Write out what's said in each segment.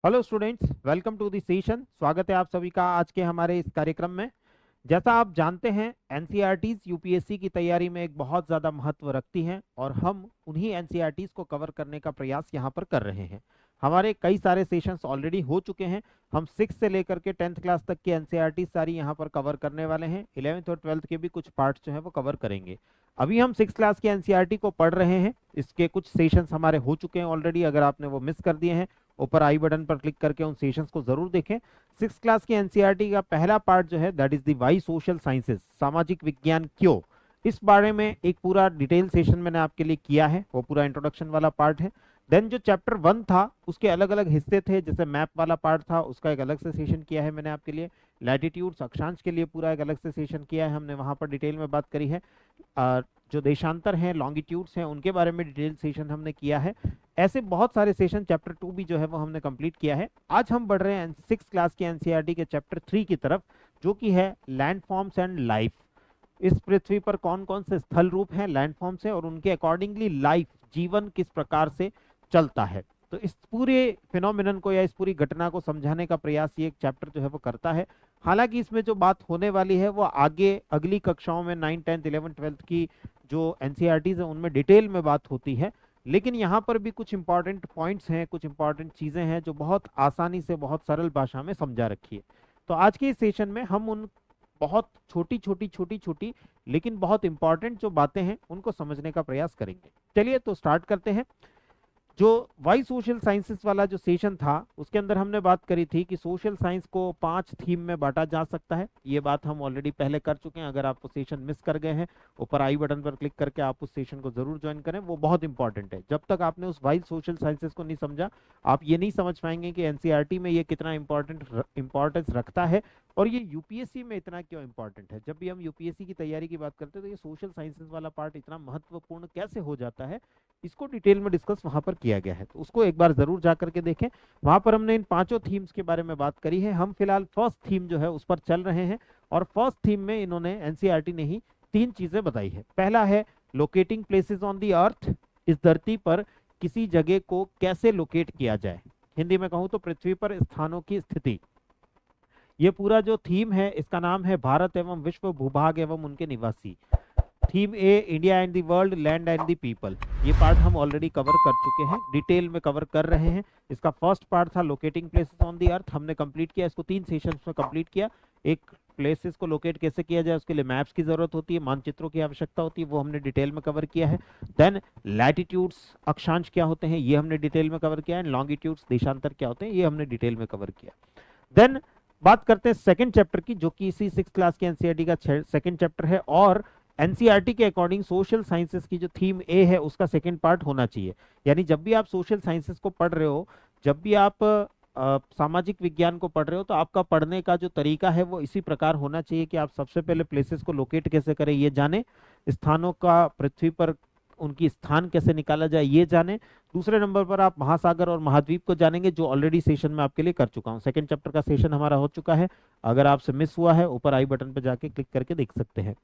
Hello students, welcome to the session. स्वागत है आप सभी का आज के हमारे इस कार्यक्रम में। जैसा आप जानते हैं, एनसीईआरटीज यूपीएससी की तैयारी में एक बहुत ज़्यादा महत्व रखती हैं और हम उन्हीं एनसीईआरटीज को कवर करने का प्रयास यहाँ पर कर रहे हैं। हमारे कई सारे सेशंस ऑलरेडी हो चुके हैं। हम 6 से लेकर के 10th क्लास तक की एनसीईआरटी सारी यहाँ पर कवर करने वाले हैं। 11th और 12th के भी कुछ पार्ट्स जो है वो कवर करेंगे। अभी हम 6 क्लास की एनसीईआरटी को पढ़ रहे हैं। इसके कुछ सेशंस हमारे हो चुके हैं ऑलरेडी। अगर आपने वो मिस कर दिए हैं, ऊपर आई बटन पर क्लिक करके उन सेशंस को जरूर देखें। 6 क्लास की एनसीईआरटी का पहला पार्ट जो है that is the why social sciences, सामाजिक विज्ञान क्यों, इस बारे में एक पूरा डिटेल सेशन मैंने आपके लिए किया है। वो पूरा इंट्रोडक्शन वाला पार्ट है। देन जो चैप्टर 1 था उसके अलग अलग हिस्से थे, जैसे मैप वाला पार्ट था, उसका एक अलग से सेशन किया है मैंने आपके लिए। लैटिट्यूड्स, अक्षांश के लिए पूरा एक अलग से सेशन किया है हमने, वहां पर डिटेल में बात करी है। जो देशांतर हैं, लॉन्गिट्यूड्स हैं, उनके बारे में डिटेल सेशन हमने किया है। ऐसे बहुत सारे सेशन, चैप्टर 2 भी जो है वो हमने कंप्लीट किया है। आज हम बढ़ रहे हैं 6 क्लास की एनसीईआरटी के चैप्टर 3 की तरफ, जो कि है लैंड फॉर्म्स एंड लाइफ। इस पृथ्वी पर कौन कौन से स्थल रूप हैं लैंड फॉर्म्स है, और उनके अकॉर्डिंगली लाइफ, जीवन किस प्रकार से चलता है। तो इस पूरे फिनोमिनन को या इस पूरी घटना को समझाने का प्रयास ये एक चैप्टर जो है वो करता है। हालांकि इसमें जो बात होने वाली है वो आगे अगली कक्षाओं में 9, 10, 11, 12 की जो एनसीईआरटीज है उनमें डिटेल में बात होती है। लेकिन यहाँ पर भी कुछ इंपॉर्टेंट पॉइंट्स हैं, कुछ इंपॉर्टेंट चीजें हैं जो बहुत आसानी से, बहुत सरल भाषा में समझा रखी है। तो आज के इस सेशन में हम उन बहुत छोटी छोटी छोटी छोटी लेकिन बहुत इंपॉर्टेंट जो बातें हैं उनको समझने का प्रयास करेंगे। चलिए तो स्टार्ट करते हैं। जो वाई सोशल साइंसेस वाला जो सेशन था उसके अंदर हमने बात करी थी कि सोशल साइंस को 5 थीम में बांटा जा सकता है। ये बात हम ऑलरेडी पहले कर चुके हैं। अगर आप वो सेशन मिस कर गए हैं, ऊपर आई बटन पर क्लिक करके आप उस सेशन को जरूर ज्वाइन करें, वो बहुत इंपॉर्टेंट है। जब तक आपने उस वाई सोशल साइंसेस को नहीं समझा, आप ये नहीं समझ पाएंगे कि एनसीईआरटी में ये कितना इंपॉर्टेंस रखता है और ये यूपीएससी में इतना क्यों इंपॉर्टेंट है। जब भी हम यूपीएससी की तैयारी की बात करते हैं तो ये सोशल साइंसेस वाला पार्ट इतना महत्वपूर्ण कैसे हो जाता है, इसको डिटेल में डिस्कस वहां पर किया गया है। तो उसको एक बार जरूर जा करके देखें। वहां पर हमने इन 5 थीम्स के बारे में बात करी है। हम फिलहाल फर्स्ट थीम जो है उस पर चल रहे हैं, और फर्स्ट थीम में इन्होंने, एनसीईआरटी ने ही 3 चीजें बताई है। पहला है लोकेटिंग प्लेसेस ऑन दी अर्थ, इस धरती पर किसी जगह को कैसे लोकेट किया जाए। हिंदी में कहूं तो पृथ्वी पर स्थानों की स्थिति। ये पूरा जो थीम है इसका नाम है भारत एवं विश्व भूभाग एवं उनके निवासी। Theme A, India and the world, land and the people. ये पार्ट हम ऑलरेडी कवर कर चुके हैं, डिटेल में कवर कर रहे हैं। इसका फर्स्ट पार्ट था locating places on the earth, हमने कंप्लीट किया। इसको 3 सेशंस में कंप्लीट किया। एक, प्लेसेस को लोकेट कैसे किया जाए उसके लिए मैप्स की जरूरत होती है, मानचित्रों की आवश्यकता होती है, वो हमने डिटेल में कवर किया है। देन लैटिट्यूड्स, अक्षांश क्या होते हैं, ये हमने डिटेल में कवर किया है। लॉन्गिट्यूड्स, देशांतर क्या होते हैं, ये हमने डिटेल में कवर किया। देन बात करते हैं सेकंड चैप्टर की, जो कि इसी 6 क्लास की एनसीईआरटी का सेकंड चैप्टर है। और एनसीईआरटी के अकॉर्डिंग सोशल साइंसेस की जो थीम ए है उसका सेकंड पार्ट होना चाहिए। यानी जब भी आप सोशल साइंसेस को पढ़ रहे हो, जब भी आप सामाजिक विज्ञान को पढ़ रहे हो, तो आपका पढ़ने का जो तरीका है वो इसी प्रकार होना चाहिए कि आप सबसे पहले प्लेसेस को लोकेट कैसे करें ये जाने, स्थानों का पृथ्वी पर उनकी स्थान कैसे निकाला जाए ये जाने। दूसरे नंबर पर आप महासागर और महाद्वीप को जानेंगे, जो ऑलरेडी सेशन में आपके लिए कर चुका हूं। सेकंड चैप्टर का सेशन हमारा हो चुका है। अगर आपसे मिस हुआ है, ऊपर आई बटन पर जाके क्लिक करके देख सकते हैं।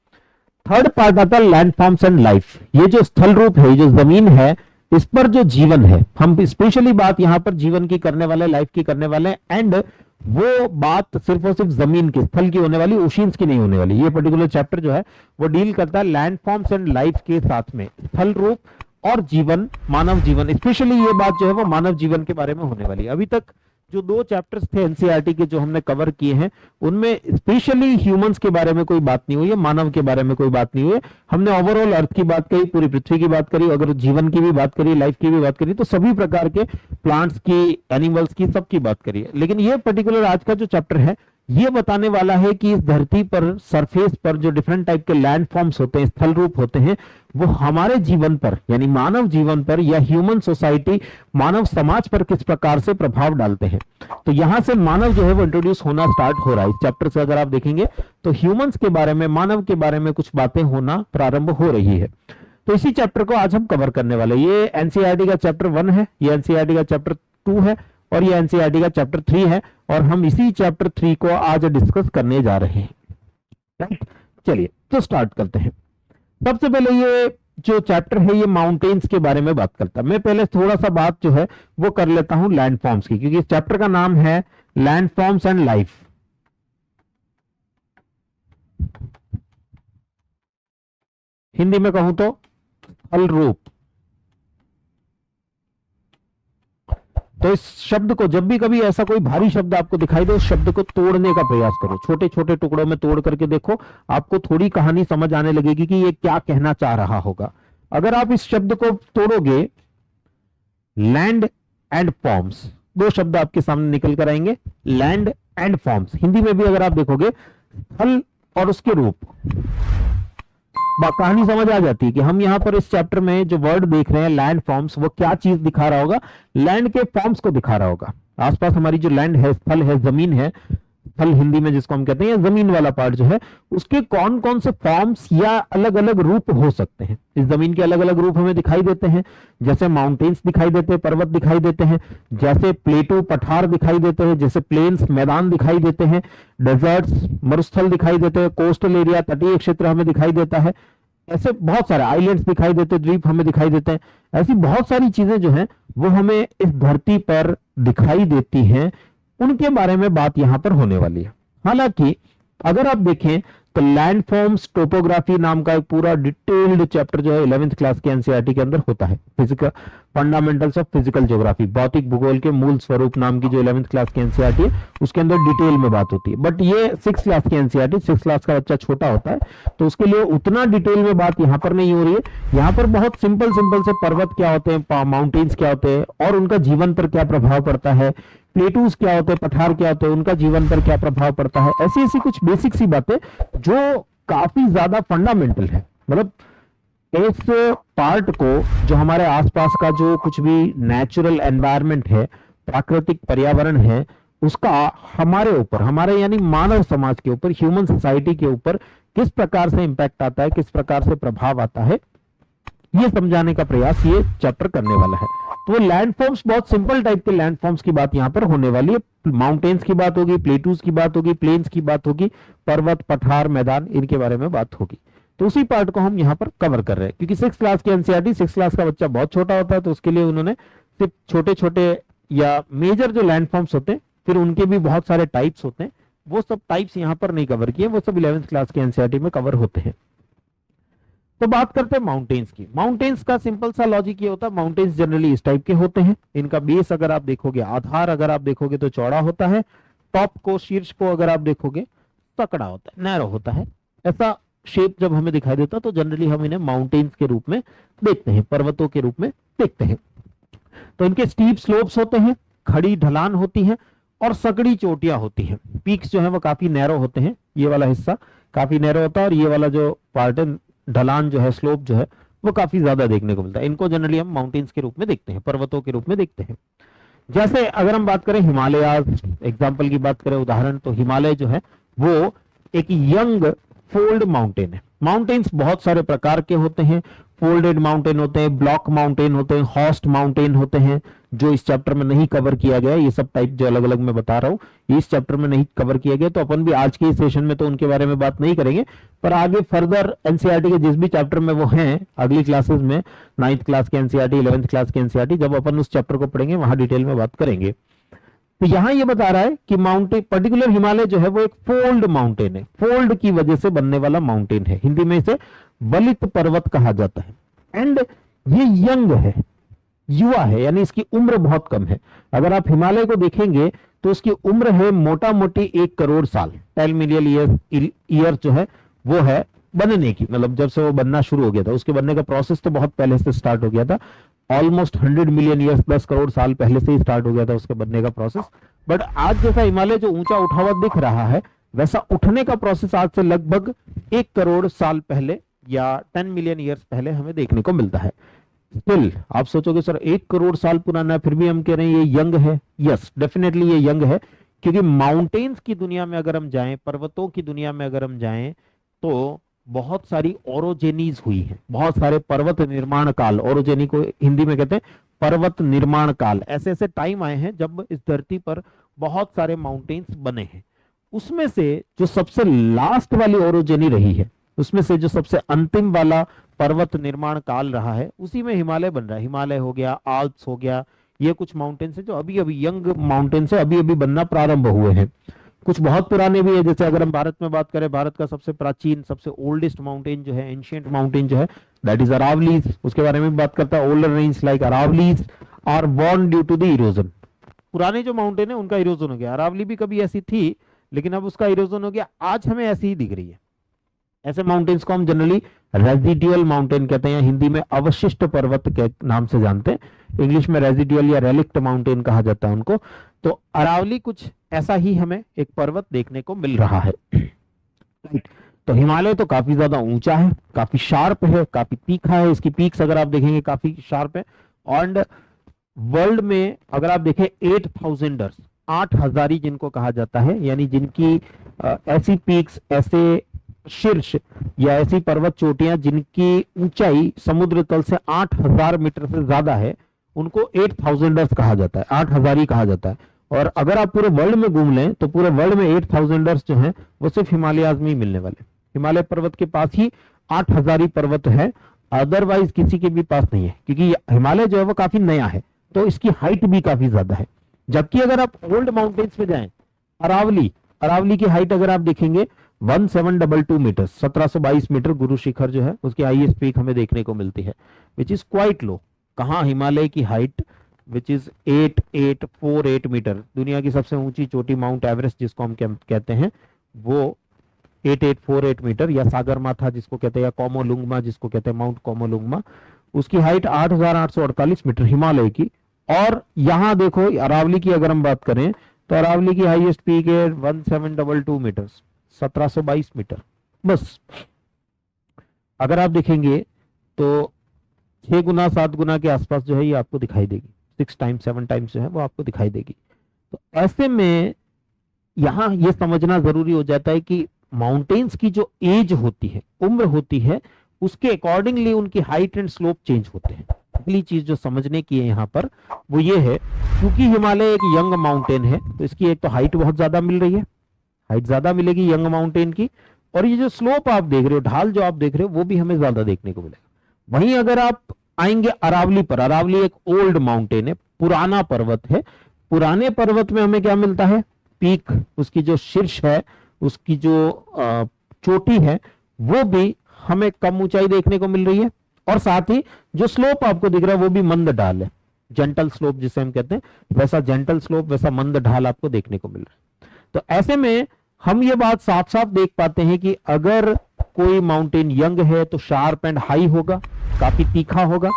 थर्ड पार्ट आता है लैंड फॉर्म्स एंड लाइफ। ये जो स्थल रूप है, जो जमीन है, इस पर जो जीवन है, हम स्पेशली बात यहां पर जीवन की करने वाले, लाइफ की करने वाले, एंड वो बात सिर्फ और सिर्फ जमीन की, स्थल की होने वाली, ओशियंस की नहीं होने वाली। ये पर्टिकुलर चैप्टर जो है वो डील करता है लैंड फॉर्म्स एंड लाइफ के साथ में, स्थल रूप और जीवन, मानव जीवन। स्पेशली ये बात जो है वो मानव जीवन के बारे में होने वाली है। अभी तक जो 2 चैप्टर्स थे एनसीईआरटी के जो हमने कवर किए हैं, उनमें स्पेशली ह्यूमंस के बारे में कोई बात नहीं हुई है, मानव के बारे में कोई बात नहीं हुई है। हमने ओवरऑल अर्थ की बात करी, पूरी पृथ्वी की बात करी, अगर जीवन की भी बात करी, लाइफ की भी बात करी, तो सभी प्रकार के प्लांट्स की, एनिमल्स की, सबकी बात करी है। लेकिन ये पर्टिकुलर आज का जो चैप्टर है ये बताने वाला है कि इस धरती पर, सरफेस पर जो डिफरेंट टाइप के लैंड फॉर्म्स होते हैं, स्थल रूप होते हैं, वो हमारे जीवन पर, यानी मानव जीवन पर या ह्यूमन सोसाइटी, मानव समाज पर किस प्रकार से प्रभाव डालते हैं। तो यहां से मानव जो है वो इंट्रोड्यूस होना स्टार्ट हो रहा है। इस चैप्टर से अगर आप देखेंगे तो ह्यूमंस के बारे में, मानव के बारे में कुछ बातें होना प्रारंभ हो रही है। तो इसी चैप्टर को आज हम कवर करने वाले। ये एनसीईआरटी का चैप्टर 1 है, ये एनसीईआरटी का चैप्टर 2 है, और ये एनसीईआरटी का चैप्टर 3 है, और हम इसी चैप्टर 3 को आज डिस्कस करने जा रहे हैं। राइट, चलिए तो स्टार्ट करते हैं। सबसे पहले ये जो चैप्टर है ये माउंटेन्स के बारे में बात करता है। मैं पहले थोड़ा सा बात जो है वो कर लेता हूं लैंडफॉर्म्स की, क्योंकि इस चैप्टर का नाम है लैंडफॉर्म्स एंड लाइफ। हिंदी में कहूं तो स्थल रूप। तो इस शब्द को जब भी कभी ऐसा कोई भारी शब्द आपको दिखाई दे, उस शब्द को तोड़ने का प्रयास करो, छोटे छोटे टुकड़ों में तोड़ करके देखो, आपको थोड़ी कहानी समझ आने लगेगी कि ये क्या कहना चाह रहा होगा। अगर आप इस शब्द को तोड़ोगे, लैंड एंड फॉर्म्स, दो शब्द आपके सामने निकल कर आएंगे, लैंड एंड फॉर्म्स। हिंदी में भी अगर आप देखोगे, स्थल और उसके रूप, कहानी समझ आ जाती है कि हम यहाँ पर इस चैप्टर में जो वर्ड देख रहे हैं लैंड फॉर्म्स, वो क्या चीज दिखा रहा होगा, लैंड के फॉर्म्स को दिखा रहा होगा। आसपास हमारी जो लैंड है, स्थल है, जमीन है, स्थल हिंदी में जिसको हम कहते हैं, जमीन वाला पार्ट जो है, उसके कौन कौन से फॉर्म्स या अलग अलग रूप हो सकते हैं। इस जमीन के अलग अलग रूप हमें दिखाई देते हैं, जैसे माउंटेन्स दिखाई देते हैं, पर्वत दिखाई देते हैं, जैसे प्लेटो पठार दिखाई देते हैं, जैसे प्लेन्स मैदान दिखाई देते हैं, डेजर्ट्स मरुस्थल दिखाई देते हैं, कोस्टल एरिया तटीय क्षेत्र हमें दिखाई देता है, ऐसे बहुत सारे आइलैंड्स दिखाई देते हैं, द्वीप हमें दिखाई देते हैं। ऐसी बहुत सारी चीजें जो हैं वो हमें इस धरती पर दिखाई देती हैं, उनके बारे में बात यहां पर होने वाली है। हालांकि अगर आप देखें तो लैंडफॉर्म्स टोपोग्राफी नाम का एक पूरा डिटेल्ड चैप्टर जो है 11th क्लास के एनसीईआरटी के अंदर होता है, physical fundamentals of physical geography, भौतिक भूगोल के मूल स्वरूप नाम की जो 11th क्लास की एनसीईआरटी है, उसके अंदर डिटेल में बात होती है। बट ये 6th क्लास की एनसीईआरटी, 6th क्लास का बच्चा छोटा होता है, तो उसके लिए उतना डिटेल में बात यहाँ पर नहीं हो रही है। यहाँ पर बहुत सिंपल सिंपल से पर्वत क्या होते हैं, माउंटेन्स क्या होते हैं और उनका जीवन पर क्या प्रभाव पड़ता है, प्लेटूज क्या होते हैं, पठार क्या होते हैं, उनका जीवन पर क्या प्रभाव पड़ता है, ऐसी ऐसी कुछ बेसिक सी बातें जो काफी ज्यादा फंडामेंटल है। मतलब इस पार्ट को, जो हमारे आसपास का जो कुछ भी नेचुरल एनवायरनमेंट है, प्राकृतिक पर्यावरण है, उसका हमारे ऊपर, हमारे यानी मानव समाज के ऊपर, ह्यूमन सोसाइटी के ऊपर किस प्रकार से इंपैक्ट आता है, किस प्रकार से प्रभाव आता है, ये समझाने का प्रयास ये चैप्टर करने वाला है। तो लैंडफॉर्म्स बहुत सिंपल टाइप के लैंडफॉर्म्स की बात यहाँ पर होने वाली है। माउंटेन्स की बात होगी, प्लेटूज की बात होगी, प्लेन्स की बात होगी, पर्वत पठार मैदान, इनके बारे में बात होगी। तो उसी पार्ट को हम यहाँ पर कवर कर रहे हैं, क्योंकि 6th क्लास की एनसीईआरटी, 6th क्लास का बच्चा बहुत छोटा होता है, तो उसके लिए उन्होंने सिर्फ छोटे छोटे या मेजर जो लैंडफॉर्म्स होते हैं, फिर उनके भी बहुत सारे टाइप्स होते हैं, वो सब टाइप्स यहाँ पर नहीं कवर किए, वो सब 11th क्लास की एनसीईआरटी में कवर होते हैं। तो बात करते हैं माउंटेन्स की। माउंटेन्स का सिंपल सा लॉजिक ये होता है, माउंटेन्स जनरली इस टाइप के होते हैं, इनका बेस अगर आप देखोगे, आधार अगर आप देखोगे तो चौड़ा होता है, टॉप को, शीर्ष को अगर आप देखोगे सकड़ा होता है, नैरो होता है। ऐसा शेप जब हमें दिखाई देता है तो जनरली हम इन्हें माउंटेन्स के रूप में देखते हैं, पर्वतों के रूप में देखते हैं। तो इनके स्टीप स्लोप्स होते हैं, खड़ी ढलान होती है और सकड़ी चोटियां होती हैं। पीक्स जो है वो काफी नैरो होते हैं, ये वाला हिस्सा काफी नैरो होता है और ये वाला जो पार्ट है, ढलान जो है, स्लोप जो है, वो काफी ज्यादा देखने को मिलता है। इनको जनरली हम माउंटेन्स के रूप में देखते हैं, पर्वतों के रूप में देखते हैं। जैसे अगर हम बात करें हिमालय, एग्जाम्पल की बात करें, उदाहरण, तो हिमालय जो है वो एक यंग फोल्ड माउंटेन है। माउंटेन्स बहुत सारे प्रकार के होते हैं, फोल्डेड माउंटेन होते हैं, ब्लॉक माउंटेन होते हैं, हॉस्ट माउंटेन होते हैं, जो इस चैप्टर में नहीं कवर किया गया। ये सब टाइप जो अलग अलग मैं बता रहा हूँ, इस चैप्टर में नहीं कवर किया गया, तो अपन भी आज के इस सेशन में तो उनके बारे में बात नहीं करेंगे, पर आगे फर्दर एनसीईआरटी के जिस भी चैप्टर में वो हैं, अगली क्लासेस में 9th क्लास के एनसीईआरटी, 11th क्लास के एनसीईआरटी, जब अपन उस चैप्टर को पढ़ेंगे वहां डिटेल में बात करेंगे। तो यहां ये बता रहा है कि माउंटेन, पर्टिकुलर हिमालय जो है वो एक फोल्ड माउंटेन है, फोल्ड की वजह से बनने वाला माउंटेन है। हिंदी में इसे बलित पर्वत कहा जाता है। एंड ये यंग है, युवा है, यानी इसकी उम्र बहुत कम है। अगर आप हिमालय को देखेंगे तो उसकी उम्र है मोटा मोटी 1 करोड़ साल, 10 मिलियन ईयर जो है वो है बनने की, मतलब जब से वो बनना शुरू हो गया था। उसके बनने का प्रोसेस तो बहुत पहले से स्टार्ट हो गया था, ऑलमोस्ट 100 मिलियन ईयर्स, 10 करोड़ साल पहले से ही स्टार्ट हो गया था उसके बनने का प्रोसेस। बट आज जैसा हिमालय जो ऊंचा उठा हुआ दिख रहा है, वैसा उठने का प्रोसेस आज से लगभग 1 करोड़ साल पहले या 10 मिलियन ईयर्स पहले हमें देखने को मिलता है। स्टिल आप सोचोगे सर 1 करोड़ साल पुराना है, फिर भी हम कह रहे हैं ये यंग है। यस, डेफिनेटली ये यंग है, क्योंकि माउंटेन्स की दुनिया में अगर हम जाएं, पर्वतों की दुनिया में अगर हम जाएं, तो बहुत सारी ओरोजेनीज हुई है, बहुत सारे पर्वत निर्माण काल, ओरोजेनी को हिंदी में कहते हैं पर्वत निर्माण काल। ऐसे ऐसे टाइम आए हैं जब इस धरती पर बहुत सारे माउंटेन्स बने हैं। उसमें से जो सबसे लास्ट वाली ओरोजेनी रही है, उसमें से जो सबसे अंतिम वाला पर्वत निर्माण काल रहा है, उसी में हिमालय बन रहा है। हिमालय हो गया, आल्प्स हो गया, ये कुछ माउंटेन्स है जो अभी अभी यंग माउंटेन्स है, अभी अभी बनना प्रारंभ हुए हैं। कुछ बहुत पुराने भी है, जैसे अगर हम भारत में बात करें, भारत का सबसे प्राचीन, सबसे ओल्डेस्ट माउंटेन जो है, एंशियंट माउंटेन जो है, दैट इज अरावलीज। उसके बारे में भी बात करता है, older range like Aravallis are born due to the erosion. पुराने जो माउंटेन है उनका इरोजन हो गया। अरावली भी कभी ऐसी थी, लेकिन अब उसका इरोजन हो गया, आज हमें ऐसी ही दिख रही है। ऐसे माउंटेन्स को हम जनरली रेजिडुअल माउंटेन कहते हैं, या हिंदी में अवशिष्ट पर्वत के नाम से जानते हैं। इंग्लिश में रेजिडुअल या रेलिक्ट माउंटेन कहा जाता है उनको। तो अरावली कुछ ऐसा ही हमें एक पर्वत देखने को मिल रहा है। राइट, तो हिमालय तो काफी ज्यादा ऊंचा है, काफी शार्प है, काफी तीखा है। इसकी पीक्स अगर आप देखेंगे काफी शार्प है। और वर्ल्ड में अगर आप देखें 8000ers, 8000 जिनको कहा जाता है, यानी जिनकी ऐसी पीक्स, ऐसे शीर्ष या ऐसी पर्वत चोटियां जिनकी ऊंचाई समुद्र तल से 8000 मीटर से ज्यादा है, उनको 8000ers कहा जाता है, 8000 ही कहा जाता है। और अगर आप पूरे वर्ल्ड में घूम लें तो पूरे वर्ल्ड में 8000ers जो हैं वो सिर्फ हिमालयाज में ही मिलने वाले। हिमालय पर्वत के पास ही 8000 पर्वत है, अदरवाइज किसी के भी पास नहीं है, क्योंकि हिमालय जो है वो काफी नया है, तो इसकी हाइट भी काफी ज्यादा है। जबकि अगर आप ओल्ड माउंटेन्स पे जाएं, अरावली की हाइट अगर आप देखेंगे 1722 मीटर, 1722 मीटर गुरु शिखर जो है उसकी हाईएस्ट पीक हमें देखने को मिलती है, विच इज क्वाइट लो। कहाँ? हिमालय की हाइट विच इज 8848 मीटर। दुनिया की सबसे ऊंची चोटी माउंट एवरेस्ट जिसको हम कहते हैं वो 8848 मीटर, या सागरमाथा जिसको कहते हैं, या कोमोलुंगमा जिसको कहते हैं, माउंट कोमोलुंगमा, उसकी हाइट 8848 मीटर हिमालय की। और यहाँ देखो अरावली की अगर हम बात करें तो अरावली की हाईएस्ट पीक है 1722 मीटर, 1722 मीटर बस। अगर आप देखेंगे तो 6 गुना 7 गुना के आसपास जो है ये आपको दिखाई देगी, 6 टाइम्स 7 टाइम्स जो है वो आपको दिखाई देगी। तो ऐसे में यहाँ ये समझना जरूरी हो जाता है कि माउंटेन्स की जो एज होती है, उम्र होती है, उसके अकॉर्डिंगली उनकी हाइट एंड स्लोप चेंज होते हैं। अगली चीज जो समझने की है यहाँ पर वो ये है, क्योंकि हिमालय एक यंग माउंटेन है तो इसकी एक तो हाइट बहुत ज्यादा मिल रही है, हाइट ज्यादा मिलेगी यंग माउंटेन की, और ये जो स्लोप आप देख रहे हो, ढाल जो आप देख रहे हो, वो भी हमें ज्यादा देखने को मिलेगा। वहीं अगर आप आएंगे अरावली पर, अरावली एक ओल्ड माउंटेन है, पुराना पर्वत है। पुराने पर्वत में हमें क्या मिलता है? पीक, उसकी जो शीर्ष है, उसकी जो चोटी है, वो भी हमें कम ऊंचाई देखने को मिल रही है, और साथ ही जो स्लोप आपको दिख रहा है वो भी मंद ढाल है, जेंटल स्लोप जिसे हम कहते हैं, वैसा जेंटल स्लोप, वैसा मंद ढाल आपको देखने को मिल रहा है। तो ऐसे में हम ये बात साफ साफ देख पाते हैं कि अगर कोई माउंटेन यंग है तो शार्प एंड हाई होगा, काफी तीखा होगा,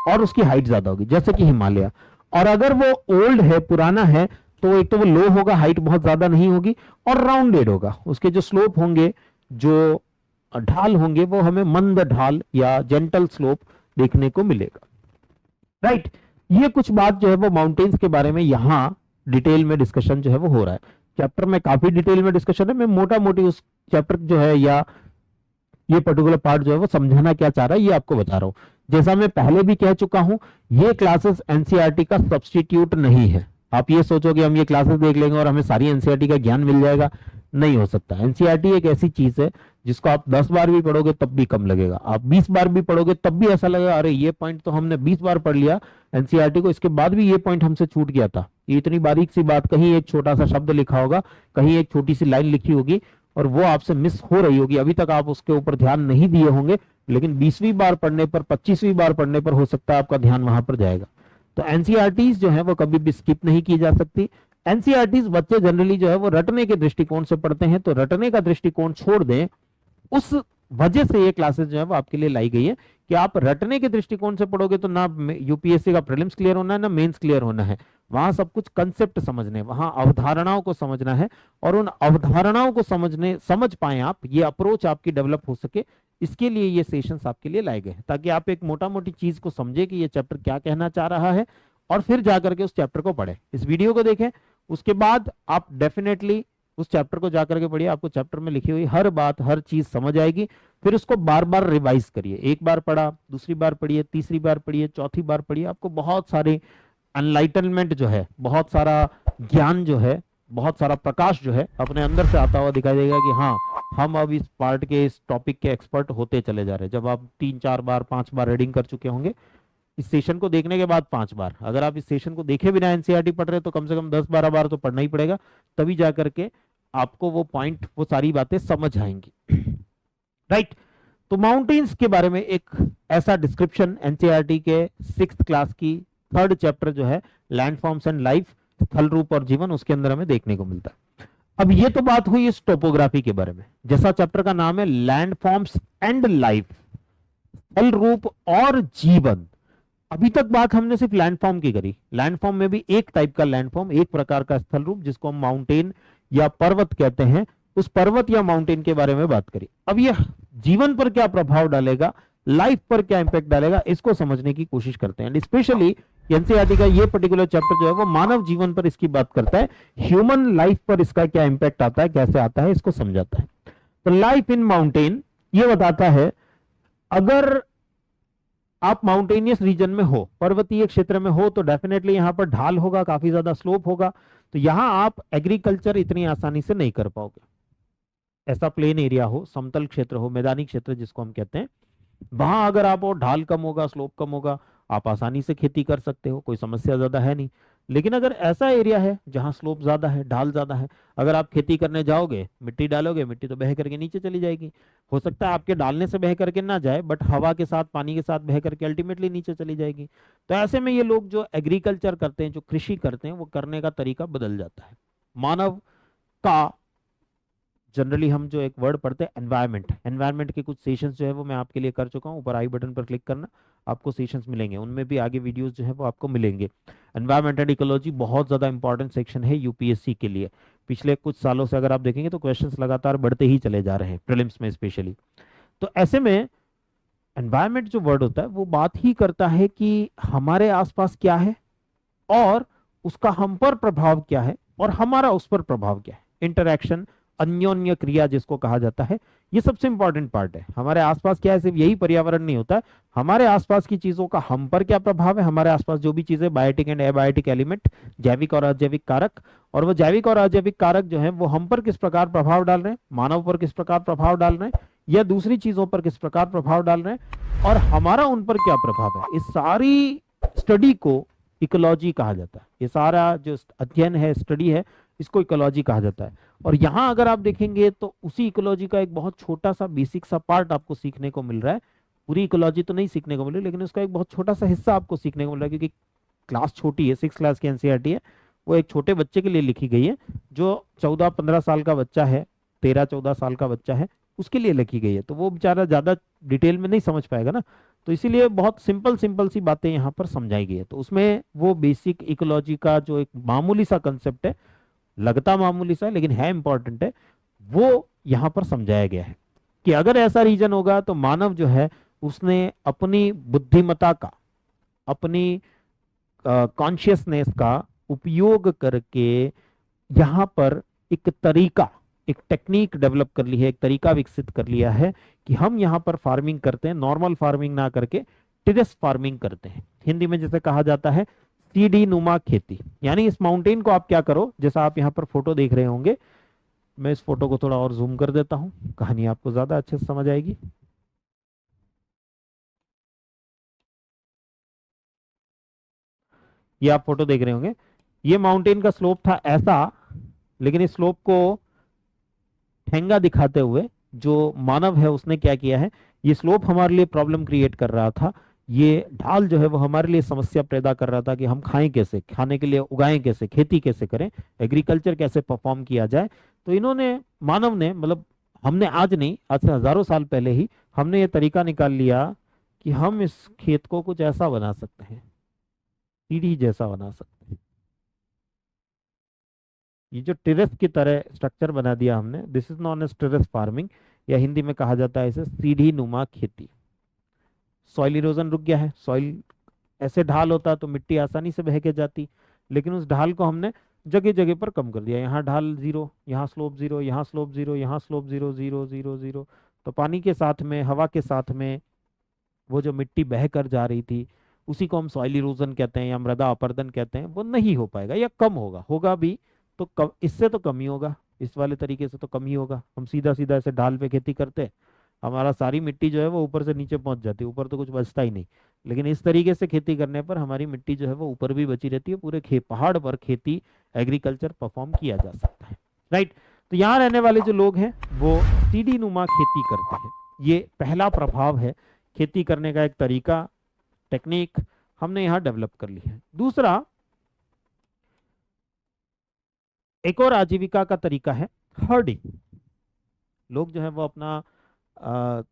और उसकी हाइट ज्यादा होगी, जैसे कि हिमालय। और अगर वो ओल्ड है, पुराना है, तो एक तो वो लो होगा, हाइट बहुत ज्यादा नहीं होगी, और राउंडेड होगा। उसके जो स्लोप होंगे, जो ढाल होंगे, वो हमें मंद ढाल या जेंटल स्लोप देखने को मिलेगा। राइट, ये कुछ बात जो है वो माउंटेन्स के बारे में यहाँ डिटेल में डिस्कशन जो है वो हो रहा है। चैप्टर में काफी डिटेल में डिस्कशन है, मैं मोटा मोटी उस चैप्टर जो है या ये पर्टिकुलर पार्ट जो है वो समझाना क्या चाह रहा है ये आपको बता रहा हूँ। जैसा मैं पहले भी कह चुका हूं, ये क्लासेस एनसीईआरटी का सब्स्टिट्यूट नहीं है। आप ये सोचोगे हम ये क्लासेस देख लेंगे और हमें सारी एनसीईआरटी का ज्ञान मिल जाएगा, नहीं हो सकता। एनसीईआरटी एक ऐसी चीज है जिसको आप 10 बार भी पढ़ोगे तब भी कम लगेगा, आप 20 बार भी पढ़ोगे तब भी ऐसा लगेगा अरे ये पॉइंट तो हमने 20 बार पढ़ लिया एनसीईआरटी को, इसके बाद भी ये पॉइंट हमसे छूट गया था। ये इतनी बारीक सी बात, कहीं एक छोटा सा शब्द लिखा होगा, कहीं एक छोटी सी लाइन लिखी होगी और वो आपसे मिस हो रही होगी, अभी तक आप उसके ऊपर ध्यान नहीं दिए होंगे, लेकिन 20वीं बार पढ़ने पर, 25वीं बार पढ़ने पर हो सकता है आपका ध्यान वहां पर जाएगा। तो एनसीईआरटीज जो है वो कभी भी स्किप नहीं की जा सकती। एनसीईआरटीज बच्चे जनरली जो है वो रटने के दृष्टिकोण से पढ़ते हैं, तो रटने का दृष्टिकोण छोड़ दें, उस वजह से ये क्लासेस जो है वो आपके लिए लाई गई है कि आप रटने के दृष्टिकोण से पढ़ोगे तो ना यूपीएससी का प्रीलिम्स क्लियर होना है ना मेंस क्लियर होना है। वहां सब कुछ कंसेप्ट समझने, वहां अवधारणाओं को समझना है, और उन अवधारणाओं को समझ पाए आप, ये अप्रोच आपकी डेवलप हो सके, इसके लिए ये सेशंस आपके लिए लाए गए हैं, ताकि आप एक मोटा मोटी चीज को समझे कि ये चैप्टर क्या कहना चाह रहा है, और फिर जाकर के उस चैप्टर को पढ़ें। इस वीडियो को देखें, उसके बाद आप डेफिनेटली उस चैप्टर को जाकर के पढ़िए, आपको चैप्टर में लिखी हुई हर बात, हर चीज समझ आएगी। फिर उसको बार बार रिवाइज करिए, एक बार पढ़ा, दूसरी बार पढ़िए, तीसरी बार पढ़िए, चौथी बार पढ़िए, आपको बहुत सारे एनलाइटनमेंट जो है, बहुत सारा ज्ञान जो है, बहुत सारा प्रकाश जो है अपने अंदर से आता हुआ दिखाई देगा कि हाँ हम अब इस पार्ट के, इस टॉपिक के एक्सपर्ट होते चले जा रहे हैं। जब आप 3 4 बार 5 बार रीडिंग कर चुके होंगे इस सेशन को देखने के बाद, 5 बार, अगर आप इस सेशन को देखे बिना एनसीईआरटी पढ़ रहे हैं तो कम से कम 10 12 बार तो पढ़ना ही पड़ेगा, तभी जा करके आपको वो पॉइंट, वो सारी बातें समझ आएंगी। राइट। तो माउंटेन्स के बारे में एक ऐसा डिस्क्रिप्शन एनसीईआरटी के 6th क्लास की 3rd चैप्टर जो है लैंडफॉर्म्स एंड लाइफ, स्थल रूप और जीवन, उसके अंदर हमें देखने को मिलता है। अब ये तो बात हुई इस टोपोग्राफी के बारे में, जैसा चैप्टर का नाम है लैंडफॉर्म्स एंड लाइफ, स्थल रूप और जीवन। अभी तक बात हमने सिर्फ लैंडफॉर्म की करी। लैंडफॉर्म में भी एक टाइप का लैंडफॉर्म, एक प्रकार का स्थल रूप जिसको हम माउंटेन या पर्वत कहते हैं, उस पर्वत या माउंटेन के बारे में बात करी। अब यह जीवन पर क्या प्रभाव डालेगा, लाइफ पर क्या इंपैक्ट डालेगा, इसको समझने की कोशिश करते हैं। स्पेशली एनसीईआरटी का ये पर्टिकुलर चैप्टर जो है वो मानव जीवन पर इसकी बात करता है, ह्यूमन लाइफ पर इसका क्या इंपैक्ट आता है, कैसे आता है, इसको समझाता है। तो लाइफ इन माउंटेन ये बताता है, अगर आप माउंटेनियस रीजन में हो, पर्वतीय क्षेत्र में हो, तो डेफिनेटली यहाँ पर ढाल होगा, काफी ज्यादा स्लोप होगा, तो यहाँ आप एग्रीकल्चर इतनी आसानी से नहीं कर पाओगे। ऐसा प्लेन एरिया हो, समतल क्षेत्र हो, मैदानी क्षेत्र जिसको हम कहते हैं, वहां अगर आप, और ढाल कम होगा, स्लोप कम होगा, आप आसानी से खेती कर सकते हो, कोई समस्या ज्यादा है नहीं। लेकिन अगर ऐसा एरिया है जहां स्लोप ज्यादा है, ढाल ज्यादा है, अगर आप खेती करने जाओगे, मिट्टी डालोगे, मिट्टी तो बह करके नीचे चली जाएगी। हो सकता है आपके डालने से बह करके ना जाए, बट हवा के साथ, पानी के साथ बह करके अल्टीमेटली नीचे चली जाएगी। तो ऐसे में ये लोग जो एग्रीकल्चर करते हैं, जो कृषि करते हैं, वो करने का तरीका बदल जाता है। मानव का, जनरली हम जो एक वर्ड पढ़ते हैं एनवायरनमेंट, एनवायरनमेंट के कुछ सेशंस जो है वो मैं आपके लिए कर चुका हूँ, ऊपर आई बटन पर क्लिक करना, आपको सेशंस मिलेंगे, उनमें भी आगे वीडियोस जो है वो आपको मिलेंगे। एनवायरनमेंट एंड इकोलॉजी बहुत ज्यादा इंपॉर्टेंट सेक्शन है यूपीएससी के लिए। पिछले कुछ सालों से अगर आप देखेंगे तो क्वेश्चंस लगातार बढ़ते ही चले जा रहे हैं, प्रीलिम्स में स्पेशली। तो ऐसे में एनवायरनमेंट जो वर्ड होता है वो बात ही करता है कि हमारे आसपास क्या है और उसका हम पर प्रभाव क्या है और हमारा उस पर प्रभाव क्या है, इंटरैक्शन, अन्योन्य क्रिया जिसको कहा जाता है, ये सबसे इंपॉर्टेंट पार्ट है। हमारे आसपास क्या है, सिर्फ यही पर्यावरण नहीं होता है, हमारे आसपास की चीजों का हम पर क्या प्रभाव है, हमारे आसपास जो भी चीजें, बायोटिक एंड एबायोटिक एलिमेंट, जैविक और अजैविक कारक, और वो जैविक और अजैविक कारक जो है वो हम पर किस प्रकार प्रभाव डाल रहे हैं, मानव पर किस प्रकार प्रभाव डाल रहे हैं, या दूसरी चीजों पर किस प्रकार प्रभाव डाल रहे हैं, और हमारा उन पर क्या प्रभाव है, इस सारी स्टडी को इकोलॉजी कहा जाता है। ये सारा जो अध्ययन है, स्टडी है, इसको इकोलॉजी कहा जाता है। और यहाँ अगर आप देखेंगे तो उसी इकोलॉजी का एक बहुत छोटा सा बेसिक सा पार्ट आपको सीखने को मिल रहा है। पूरी इकोलॉजी तो नहीं सीखने को मिल रही, लेकिन उसका एक बहुत छोटा सा हिस्सा आपको सीखने को मिल रहा है, क्योंकि क्लास छोटी है, 6th क्लास की एनसीईआरटी है, वो एक छोटे बच्चे के लिए लिखी गई है, जो 14 15 साल का बच्चा है, 13 14 साल का बच्चा है, उसके लिए लिखी गई है। तो वो बेचारा ज्यादा डिटेल में नहीं समझ पाएगा ना, तो इसीलिए बहुत सिंपल सिंपल सी बातें यहाँ पर समझाई गई है। तो उसमें वो बेसिक इकोलॉजी का जो एक मामूली सा कंसेप्ट है, लगता मामूली सा है लेकिन है इंपॉर्टेंट है, वो यहाँ पर समझाया गया है कि अगर ऐसा रीजन होगा तो मानव जो है उसने अपनी बुद्धिमत्ता का, अपनी कॉन्शियसनेस का उपयोग करके यहाँ पर एक तरीका, एक टेक्निक डेवलप कर ली है, एक तरीका विकसित कर लिया है कि हम यहाँ पर फार्मिंग करते हैं, नॉर्मल फार्मिंग ना करके टेरेस फार्मिंग करते हैं। हिंदी में जैसे कहा जाता है सीढ़ी नुमा खेती। यानी इस माउंटेन को आप क्या करो, जैसा आप यहाँ पर फोटो देख रहे होंगे, मैं इस फोटो को थोड़ा और जूम कर देता हूँ, कहानी आपको ज्यादा अच्छे से समझ आएगी। ये आप फोटो देख रहे होंगे, ये माउंटेन का स्लोप था ऐसा, लेकिन इस स्लोप को ठेंगा दिखाते हुए जो मानव है उसने क्या किया है, ये स्लोप हमारे लिए प्रॉब्लम क्रिएट कर रहा था, ये ढाल जो है वो हमारे लिए समस्या पैदा कर रहा था कि हम खाएं कैसे, खाने के लिए उगाएं कैसे, खेती कैसे करें, एग्रीकल्चर कैसे परफॉर्म किया जाए। तो इन्होंने, मानव ने, मतलब हमने आज नहीं, आज से हजारों साल पहले ही हमने ये तरीका निकाल लिया कि हम इस खेत को कुछ ऐसा बना सकते हैं, सीढ़ी जैसा बना सकते हैं। ये जो टेरेस की तरह स्ट्रक्चर बना दिया हमने, this is non as terrace farming, या हिंदी में कहा जाता है इसे सीढ़ी नुमा खेती। सॉइल इरोजन रुक गया है, सॉइल, ऐसे ढाल होता तो मिट्टी आसानी से बह के जाती, लेकिन उस ढाल को हमने जगह जगह पर कम कर दिया। यहाँ ढाल 0, यहाँ स्लोप 0, यहाँ स्लोप 0, यहाँ स्लोप 0 0 0 0, तो पानी के साथ में, हवा के साथ में वो जो मिट्टी बह कर जा रही थी, उसी को हम सॉइल इरोजन कहते हैं या मृदा अपरदन कहते हैं, वो नहीं हो पाएगा या कम होगा, होगा भी तो कम, इससे तो कम ही होगा, इस वाले तरीके से तो कम ही होगा। हम सीधा सीधा ऐसे ढाल पे खेती करते हैं, हमारा सारी मिट्टी जो है वो ऊपर से नीचे पहुंच जाती है, ऊपर तो कुछ बचता ही नहीं। लेकिन इस तरीके से खेती करने पर हमारी मिट्टी जो है वो ऊपर भी बची रहती है, पूरे पहाड़ पर खेती एग्रीकल्चर परफॉर्म किया जा सकता है, राइट। तो यहाँ रहने वाले जो लोग हैं वो सीढ़ी नुमा खेती करते हैं। ये पहला प्रभाव है, खेती करने का एक तरीका, टेक्निक हमने यहाँ डेवलप कर ली है। दूसरा, एक और आजीविका का तरीका है हर्डिंग। लोग जो है वो अपना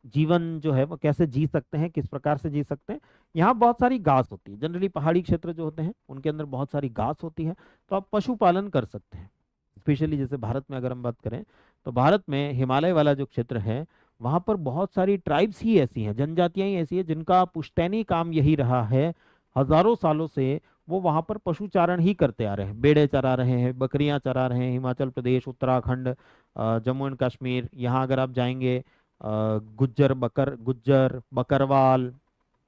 जीवन जो है वो कैसे जी सकते हैं, किस प्रकार से जी सकते हैं। यहाँ बहुत सारी घास होती है, जनरली पहाड़ी क्षेत्र जो होते हैं उनके अंदर बहुत सारी घास होती है, तो आप पशुपालन कर सकते हैं। स्पेशली जैसे भारत में अगर हम बात करें तो भारत में हिमालय वाला जो क्षेत्र है वहाँ पर बहुत सारी ट्राइब्स ही ऐसी हैं, जनजातियां ही ऐसी हैं जिनका पुश्तैनी काम यही रहा है हजारों सालों से। वो वहाँ पर पशुचारण ही करते आ रहे हैं, बेड़े चरा रहे हैं, बकरियां चरा रहे हैं। हिमाचल प्रदेश, उत्तराखंड, जम्मू एंड कश्मीर, यहाँ अगर आप जाएंगे गुज्जर, बकरवाल,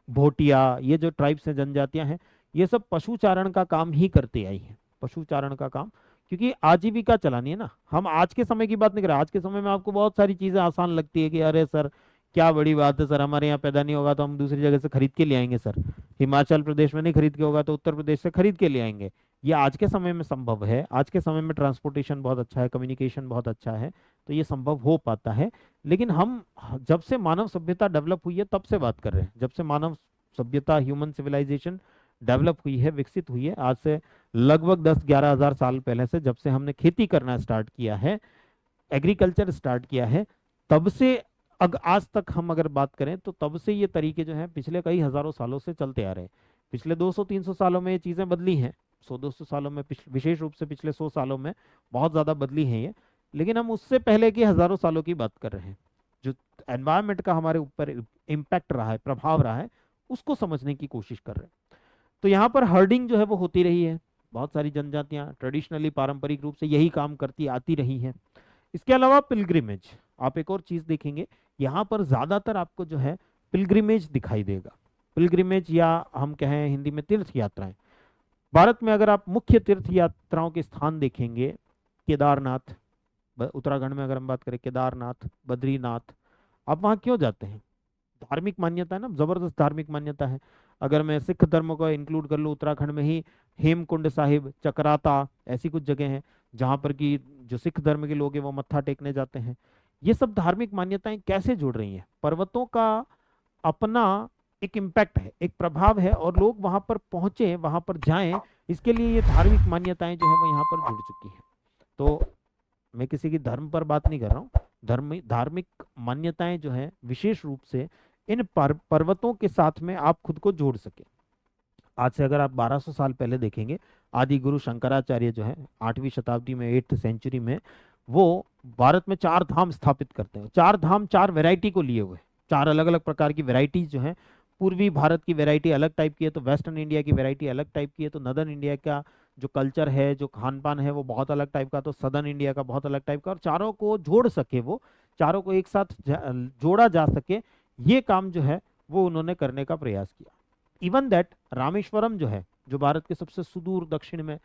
भोटिया, ये जो ट्राइब्स हैं, जनजातियां हैं, ये सब पशुचारण का काम ही करते आई हैं, पशुचारण का काम। क्योंकि आजीविका चलानी है ना। हम आज के समय की बात नहीं कर रहे, आज के समय में आपको बहुत सारी चीजें आसान लगती है कि अरे सर क्या बड़ी बात है सर, हमारे यहाँ पैदा नहीं होगा तो हम दूसरी जगह से खरीद के ले आएंगे सर, हिमाचल प्रदेश में नहीं खरीद के होगा तो उत्तर प्रदेश से खरीद के ले आएंगे। ये आज के समय में संभव है, आज के समय में ट्रांसपोर्टेशन बहुत अच्छा है, कम्युनिकेशन बहुत अच्छा है, तो ये संभव हो पाता है। लेकिन हम जब से मानव सभ्यता डेवलप हुई है तब से बात कर रहे हैं, जब से मानव सभ्यता, ह्यूमन सिविलाइजेशन डेवलप हुई है, विकसित हुई है, आज से लगभग 10-11 हजार साल पहले से, जब से हमने खेती करना स्टार्ट किया है, एग्रीकल्चर स्टार्ट किया है, तब से आज तक हम अगर बात करें तो तब से ये तरीके जो हैं पिछले कई हजारों सालों से चलते आ रहे हैं। पिछले 200-300 सालों में ये चीजें बदली हैं, 100-200 सालों में, विशेष रूप से पिछले 100 सालों में बहुत ज्यादा बदली हैं ये। लेकिन हम उससे पहले के हजारों सालों की बात कर रहे हैं। जो एनवायरमेंट का हमारे ऊपर इम्पैक्ट रहा है, प्रभाव रहा है, उसको समझने की कोशिश कर रहे हैं। तो यहाँ पर हर्डिंग जो है वो होती रही है, बहुत सारी जनजातियां ट्रेडिशनली, पारंपरिक रूप से यही काम करती आती रही हैं। इसके अलावा पिलग्रिमेज, आप एक और चीज देखेंगे, यहाँ पर ज्यादातर आपको जो है पिलग्रिमेज दिखाई देगा। पिलग्रिमेज या हम कहें हिंदी में तीर्थ यात्राएं। भारत में अगर आप मुख्य तीर्थ यात्राओं के स्थान देखेंगे, केदारनाथ, उत्तराखंड में अगर हम बात करें केदारनाथ, बद्रीनाथ, आप वहाँ क्यों जाते हैं? धार्मिक मान्यता है ना, जबरदस्त धार्मिक मान्यता है। अगर मैं सिख धर्म को इंक्लूड कर लूँ, उत्तराखंड में ही हेमकुंड साहिब, चक्राता, ऐसी कुछ जगह हैं जहाँ पर कि जो सिख धर्म के लोग हैं वो मत्था टेकने जाते हैं। ये सब धार्मिक मान्यताएं कैसे जुड़ रही हैं? पर्वतों का अपना एक इम्पैक्ट है, एक प्रभाव है, और लोग वहां पर पहुंचे, वहां पर जाएं, इसके लिए ये धार्मिक मान्यताएं जो है वो यहाँ पर जुड़ चुकी हैं। तो मैं किसी की धर्म पर बात नहीं कर रहा हूँ, धार्मिक मान्यताएं जो है विशेष रूप से इन पर्वतों के साथ में आप खुद को जोड़ सके। आज से अगर आप 1200 साल पहले देखेंगे, आदि गुरु शंकराचार्य जो है 8वीं शताब्दी में, 8th सेंचुरी में, वो भारत में 4 धाम स्थापित करते हैं। 4 धाम 4 वैरायटी को लिए हुए, 4 अलग अलग प्रकार की वैरायटीज जो है। पूर्वी भारत की वैरायटी अलग टाइप की है, तो वेस्टर्न इंडिया की वैरायटी अलग टाइप की है, तो नदर्न इंडिया का जो कल्चर है, जो खान पान है, वो बहुत अलग टाइप का, तो सदर्न इंडिया का बहुत अलग टाइप का। और चारों को जोड़ सके, वो चारों को एक साथ जोड़ा जा सके, ये काम जो है वो उन्होंने करने का प्रयास किया। इवन दैट रामेश्वरम जो है, जो भारत के सबसे सुदूर दक्षिण में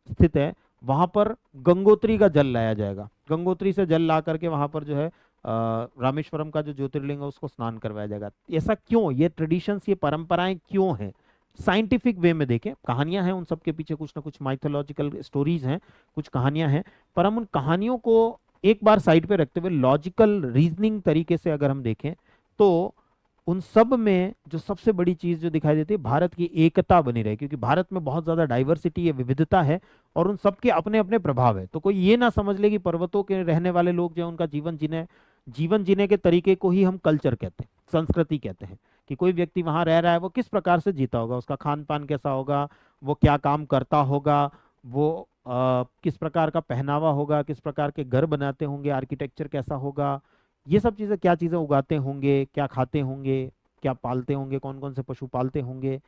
स्थित है, वहां पर गंगोत्री का जल लाया जाएगा। गंगोत्री से जल ला करके वहां पर जो है रामेश्वरम का जो ज्योतिर्लिंग है उसको स्नान करवाया जाएगा। ऐसा क्यों? ये ट्रेडिशंस, ये परंपराएं क्यों हैं? साइंटिफिक वे में देखें, कहानियां हैं उन सब के पीछे, कुछ ना कुछ माइथोलॉजिकल स्टोरीज हैं, कुछ कहानियां हैं, पर हम उन कहानियों को एक बार साइड पे रखते हुए लॉजिकल रीजनिंग तरीके से अगर हम देखें तो उन सब में जो सबसे बड़ी चीज जो दिखाई देती है, भारत की एकता बनी रहे। क्योंकि भारत में बहुत ज्यादा डाइवर्सिटी है, विविधता है, और उन सबके अपने अपने प्रभाव है। तो कोई ये ना समझ ले कि पर्वतों के रहने वाले लोग जो उनका जीवन जीने के तरीके को ही हम कल्चर कहते हैं, संस्कृति कहते हैं, कि कोई व्यक्ति वहां रह रहा है, वो किस प्रकार से जीता होगा, उसका खान पान कैसा होगा, वो क्या काम करता होगा, वो किस प्रकार का पहनावा होगा, किस प्रकार के घर बनाते होंगे, आर्किटेक्चर कैसा होगा, ये सब चीजें, क्या चीजें उगाते होंगे, क्या खाते होंगे, क्या पालते होंगे, कौन कौन से पशु पालते होंगे,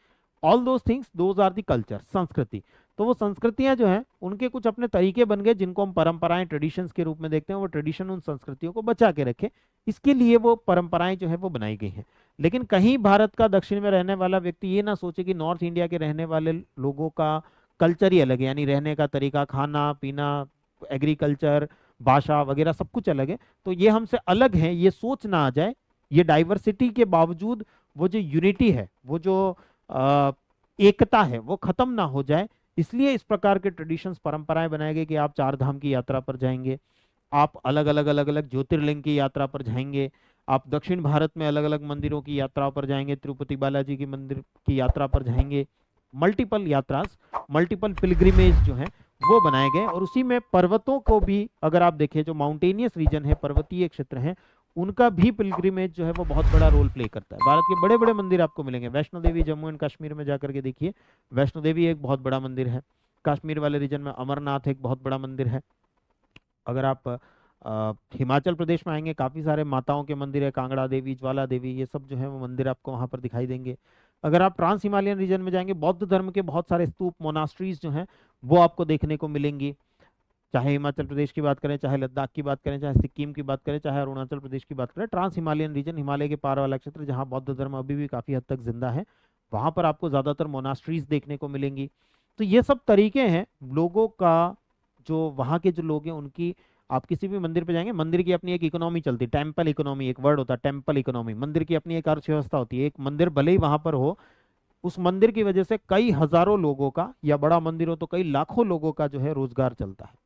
all those things, those are the culture, संस्कृति। तो वो संस्कृतियां जो हैं उनके कुछ अपने तरीके बन गए, जिनको हम परंपराएं, ट्रेडिशंस के रूप में देखते हैं। वो ट्रेडिशन उन संस्कृतियों को बचा के रखे, इसके लिए वो परंपराएं जो है वो बनाई गई हैं। लेकिन कहीं भारत का दक्षिण में रहने वाला व्यक्ति ये ना सोचे कि नॉर्थ इंडिया के रहने वाले लोगों का कल्चर ही अलग है, यानी रहने का तरीका, खाना पीना, एग्रीकल्चर, भाषा वगैरह सब कुछ अलग है, तो ये हमसे अलग है, ये सोच ना आ जाए, ये डाइवर्सिटी के बावजूद वो जो यूनिटी है, वो जो एकता है, वो खत्म ना हो जाए, इसलिए इस प्रकार के ट्रेडिशंस, परंपराएं बनाए गए कि आप चार धाम की यात्रा पर जाएंगे, आप अलग अलग ज्योतिर्लिंग की यात्रा पर जाएंगे, आप दक्षिण भारत में अलग अलग मंदिरों की यात्रा पर जाएंगे, तिरुपति बालाजी की मंदिर की यात्रा पर जाएंगे, मल्टीपल यात्रास, मल्टीपल पिलग्रिमेज जो है वो बनाए गए। और उसी में पर्वतों को भी अगर आप देखें, जो माउंटेनियस रीजन है, पर्वतीय क्षेत्र है, उनका भी पिलग्रिमेज जो है वो बहुत बड़ा रोल प्ले करता है। भारत के बड़े बड़े मंदिर आपको मिलेंगे, वैष्णो देवी जम्मू एंड कश्मीर में जाकर के देखिए, वैष्णो देवी एक बहुत बड़ा मंदिर है। कश्मीर वाले रीजन में अमरनाथ एक बहुत बड़ा मंदिर है। अगर आप हिमाचल प्रदेश में आएंगे, काफी सारे माताओं के मंदिर है, कांगड़ा देवी, ज्वाला देवी, ये सब जो है वो मंदिर आपको वहां पर दिखाई देंगे। अगर आप ट्रांस हिमालयन रीजन में जाएंगे, बौद्ध धर्म के बहुत सारे स्तूप, मोनास्ट्रीज जो हैं वो आपको देखने को मिलेंगी। चाहे हिमाचल प्रदेश की बात करें, चाहे लद्दाख की बात करें, चाहे सिक्किम की बात करें, चाहे अरुणाचल प्रदेश की बात करें, ट्रांस हिमालयन रीजन, हिमालय के पार वाला क्षेत्र जहाँ बौद्ध धर्म अभी भी काफी हद तक जिंदा है, वहां पर आपको ज्यादातर मोनास्ट्रीज देखने को मिलेंगी। तो ये सब तरीके हैं लोगों का, जो वहाँ के जो लोग हैं उनकी। आप किसी भी मंदिर पे जाएंगे, मंदिर की अपनी एक इकोनॉमी चलती है, टेम्पल इकोनॉमी एक वर्ड होता है, टेम्पल इकोनॉमी, मंदिर की अपनी एक अर्थव्यवस्था होती है। एक मंदिर भले ही वहां पर हो, उस मंदिर की वजह से कई हजारों लोगों का, या बड़ा मंदिर हो तो कई लाखों लोगों का जो है रोजगार चलता है।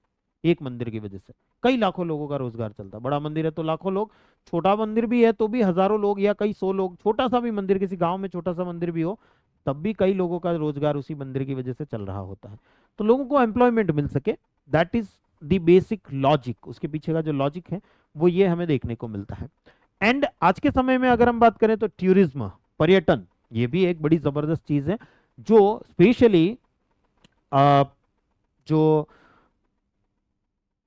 एक मंदिर की वजह से कई लाखों लोगों का रोजगार चलता है। बड़ा मंदिर है तो लाखों लोग, छोटा मंदिर भी है तो भी हजारों लोग या कई सौ लोग, छोटा सा भी मंदिर, किसी गांव में छोटा सा मंदिर भी हो तब भी कई लोगों का रोजगार उसी मंदिर की वजह से चल रहा होता है। तो लोगों को एम्प्लॉयमेंट मिल सके, that is the basic logic, उसके पीछे का जो लॉजिक है वो ये हमें देखने को मिलता है। एंड आज के समय में अगर हम बात करें तो टूरिज्म, पर्यटन, ये भी एक बड़ी जबरदस्त चीज है, जो स्पेशली जो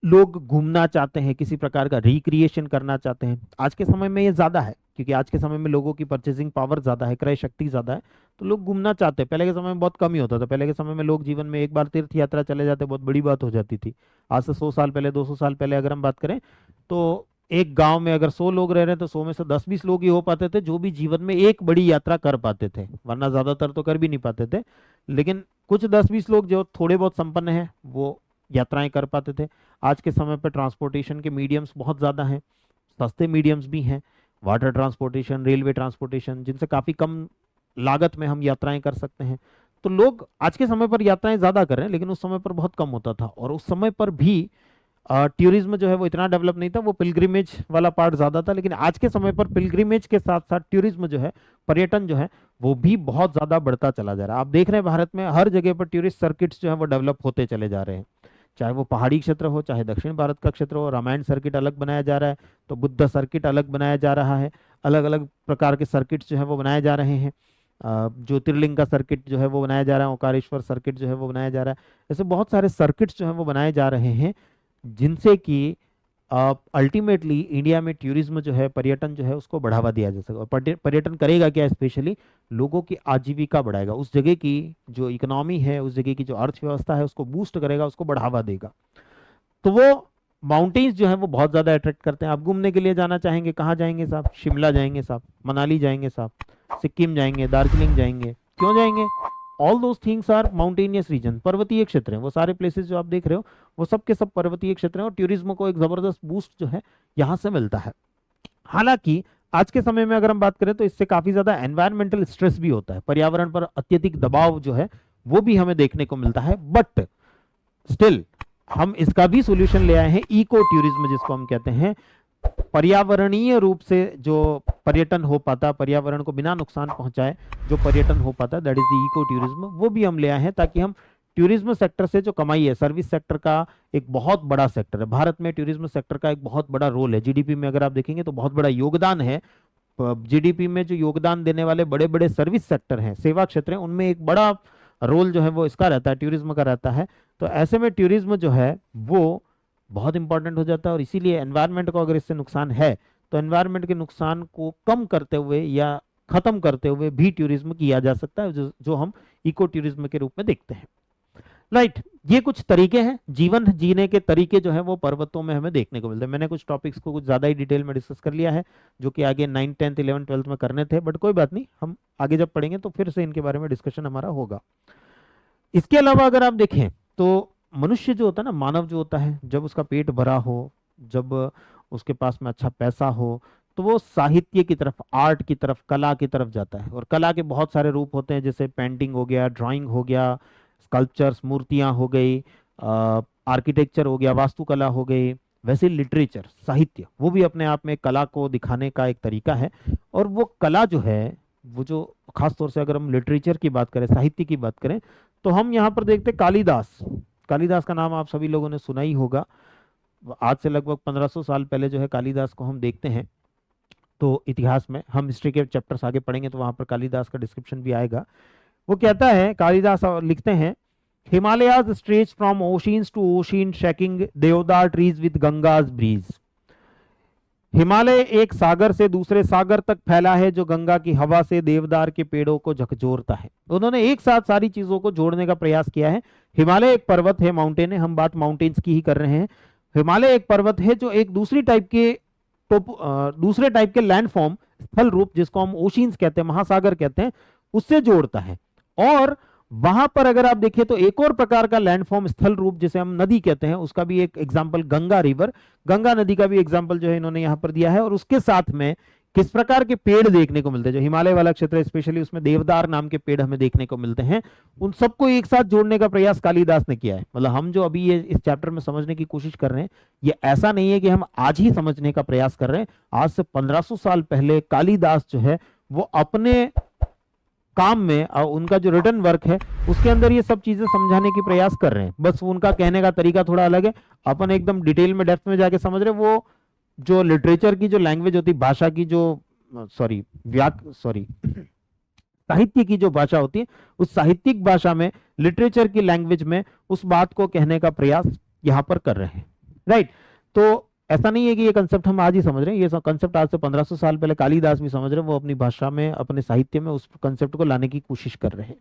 लोग घूमना चाहते हैं, किसी प्रकार का रिक्रिएशन करना चाहते हैं, आज के समय में ये ज्यादा है, क्योंकि आज के समय में लोगों की परचेसिंग पावर ज्यादा है, क्रय शक्ति ज्यादा है, तो लोग घूमना चाहते हैं। पहले के समय में बहुत कम ही होता था, पहले के समय में लोग जीवन में एक बार तीर्थ यात्रा चले जाते, बहुत बड़ी बात हो जाती थी। आज से 100 साल पहले, 200 साल पहले अगर हम बात करें, तो एक गांव में अगर 100 लोग रह रहे हैं तो 100 में से 10-20 लोग ही हो पाते थे जो भी जीवन में एक बड़ी यात्रा कर पाते थे, वरना ज्यादातर तो कर भी नहीं पाते थे। लेकिन कुछ 10-20 लोग जो थोड़े बहुत संपन्न हैं वो यात्राएं कर पाते थे। आज के समय पर ट्रांसपोर्टेशन के मीडियम्स बहुत ज़्यादा हैं, सस्ते मीडियम्स भी हैं, वाटर ट्रांसपोर्टेशन, रेलवे ट्रांसपोर्टेशन, जिनसे काफ़ी कम लागत में हम यात्राएं कर सकते हैं। तो लोग आज के समय पर यात्राएं ज़्यादा कर रहे हैं, लेकिन उस समय पर बहुत कम होता था। और उस समय पर भी टूरिज्म जो है वो इतना डेवलप नहीं था, वो पिलग्रिमेज वाला पार्ट ज़्यादा था। लेकिन आज के समय पर पिलग्रिमेज के साथ साथ टूरिज्म जो है, पर्यटन जो है, वो भी बहुत ज़्यादा बढ़ता चला जा रहा है। आप देख रहे हैं भारत में हर जगह पर टूरिस्ट सर्किट्स जो है वो डेवलप होते चले जा रहे हैं, चाहे वो पहाड़ी क्षेत्र हो, चाहे दक्षिण भारत का क्षेत्र हो। रामायण सर्किट अलग बनाया जा रहा है, तो बुद्ध सर्किट अलग बनाया जा रहा है, अलग अलग प्रकार के सर्किट्स जो है वो बनाए जा रहे हैं। ज्योतिर्लिंग का सर्किट जो है वो बनाया जा रहा है, ओंकारेश्वर सर्किट जो है वो बनाया जा रहा है। ऐसे बहुत सारे सर्किट्स जो है वो बनाए जा रहे हैं, जिनसे कि अल्टीमेटली इंडिया में टूरिज्म जो है, पर्यटन जो है, उसको बढ़ावा दिया जा सके। और पर्यटन करेगा क्या, स्पेशली लोगों की आजीविका बढ़ाएगा, उस जगह की जो इकोनॉमी है, उस जगह की जो अर्थव्यवस्था है उसको बूस्ट करेगा, उसको बढ़ावा देगा। तो वो माउंटेन्स जो है वो बहुत ज्यादा अट्रैक्ट करते हैं। आप घूमने के लिए जाना चाहेंगे, कहाँ जाएंगे साहब? शिमला जाएंगे साहब, मनाली जाएंगे साहब, सिक्किम जाएंगे, दार्जिलिंग जाएंगे, क्यों जाएंगे? All those things are mountainous region, पर्वतीय क्षेत्र हैं। वो सारे प्लेसेस जो आप देख रहे हो वो सब के सब पर्वतीय क्षेत्र हैं, और टूरिज्म को एक जबरदस्त बूस्ट जो है यहाँ से मिलता है। हालांकि आज के समय में अगर हम बात करें तो इससे काफी ज्यादा एनवायरमेंटल स्ट्रेस भी होता है, पर्यावरण पर अत्यधिक दबाव जो है वो भी हमें देखने को मिलता है। बट स्टिल हम इसका भी सोल्यूशन ले आए हैं, इको टूरिज्म जिसको हम कहते हैं। पर्यावरणीय रूप से जो पर्यटन हो पाता, पर्यावरण को बिना नुकसान पहुंचाए जो पर्यटन हो पाता, that is the eco tourism, वो भी हम ले आए हैं, ताकि हम टूरिज्म सेक्टर से जो कमाई है, सर्विस सेक्टर का एक बहुत बड़ा सेक्टर है भारत में, टूरिज्म सेक्टर का एक बहुत बड़ा रोल है। जीडीपी में अगर आप देखेंगे तो बहुत बड़ा योगदान है। जीडीपी में जो योगदान देने वाले बड़े बड़े सर्विस सेक्टर हैं, सेवा क्षेत्र हैं, उनमें एक बड़ा रोल जो है वो इसका रहता है, टूरिज्म का रहता है। तो ऐसे में टूरिज्म जो है वो बहुत इंपॉर्टेंट हो जाता है। और इसीलिए एनवायरनमेंट को अगर इससे नुकसान है तो एनवायरनमेंट के नुकसान को कम करते हुए या खत्म करते हुए भी टूरिज्म किया जा सकता है, जो हम इको टूरिज्म के रूप में देखते हैं। राइट, ये कुछ तरीके हैं, जीवन जीने के तरीके जो है वो पर्वतों में हमें देखने को मिलते हैं। मैंने कुछ टॉपिक्स को कुछ ज्यादा ही डिटेल में डिस्कस कर लिया है, जो कि आगे 9th 10th 11th 12th में करने थे, बट कोई बात नहीं, हम आगे जब पढ़ेंगे तो फिर से इनके बारे में डिस्कशन हमारा होगा। इसके अलावा अगर आप देखें तो मनुष्य जो होता है ना, मानव जो होता है, जब उसका पेट भरा हो, जब उसके पास में अच्छा पैसा हो, तो वो साहित्य की तरफ, आर्ट की तरफ, कला की तरफ जाता है। और कला के बहुत सारे रूप होते हैं, जैसे पेंटिंग हो गया, ड्राइंग हो गया, स्कल्पचर्स, मूर्तियां हो गई, आर्किटेक्चर हो गया, वास्तुकला हो गई। वैसे लिटरेचर, साहित्य, वो भी अपने आप में कला को दिखाने का एक तरीका है। और वो कला जो है, वो जो खास तौर से अगर हम लिटरेचर की बात करें, साहित्य की बात करें, तो हम यहाँ पर देखते हैं कालिदास। कालिदास का नाम आप सभी लोगों ने सुना ही होगा। आज से लगभग 1500 साल पहले जो है कालिदास को हम देखते हैं, तो इतिहास में हम हिस्ट्री के चैप्टर्स आगे पढ़ेंगे तो वहां पर कालिदास का डिस्क्रिप्शन भी आएगा। वो कहता है कालिदास, लिखते हैं, Himalayas stretch from oceans to ocean, shaking deodar trees with Ganges breeze. Himalaya एक सागर से दूसरे सागर तक फैला है, जो गंगा की हवा से देवदार के पेड़ों को झकझोरता है। उन्होंने एक साथ सारी चीजों को जोड़ने का प्रयास किया है। हिमालय एक पर्वत है, माउंटेन है, हम बात माउंटेन्स की ही कर रहे हैं। हिमालय एक पर्वत है जो एक दूसरे टाइप के लैंडफॉर्म, स्थल रूप, जिसको हम ओशियंस कहते हैं, महासागर कहते हैं, उससे जोड़ता है। और वहां पर अगर आप देखें तो एक और प्रकार का लैंडफॉर्म, स्थल रूप, जिसे हम नदी कहते हैं, उसका भी एक एग्जांपल गंगा रिवर, गंगा नदी का भी एग्जांपल जो है इन्होंने यहां पर दिया है। और उसके साथ में किस प्रकार के पेड़ देखने को मिलते हैं, जो हिमालय वाला क्षेत्र है स्पेशली, उसमें देवदार नाम के पेड़ हमें देखने को मिलते हैं। उन सबको एक साथ जोड़ने का प्रयास कालिदास ने किया है। मतलब हम जो अभी ये इस चैप्टर में समझने की कोशिश कर रहे हैं, ये ऐसा नहीं है कि हम आज ही समझने का प्रयास कर रहे हैं। आज से 1500 साल पहले कालिदास जो है वो अपने काम में, उनका जो रिटर्न वर्क है उसके अंदर ये सब चीजें समझाने की प्रयास कर रहे हैं। बस उनका कहने का तरीका थोड़ा अलग है, अपन एकदम डिटेल में, डेप्थ में जाके समझ रहे हैं। वो जो लिटरेचर की जो लैंग्वेज होती है, भाषा की जो साहित्य की जो भाषा होती है, उस साहित्यिक भाषा में, लिटरेचर की लैंग्वेज में उस बात को कहने का प्रयास यहां पर कर रहे हैं। राइट। तो ऐसा नहीं है कि ये कंसेप्ट हम आज ही समझ रहे हैं, ये कंसेप्ट आज से 1500 साल पहले कालिदास भी समझ रहे हैं। वो अपनी भाषा में, अपने साहित्य में उस कंसेप्ट को लाने की कोशिश कर रहे हैं।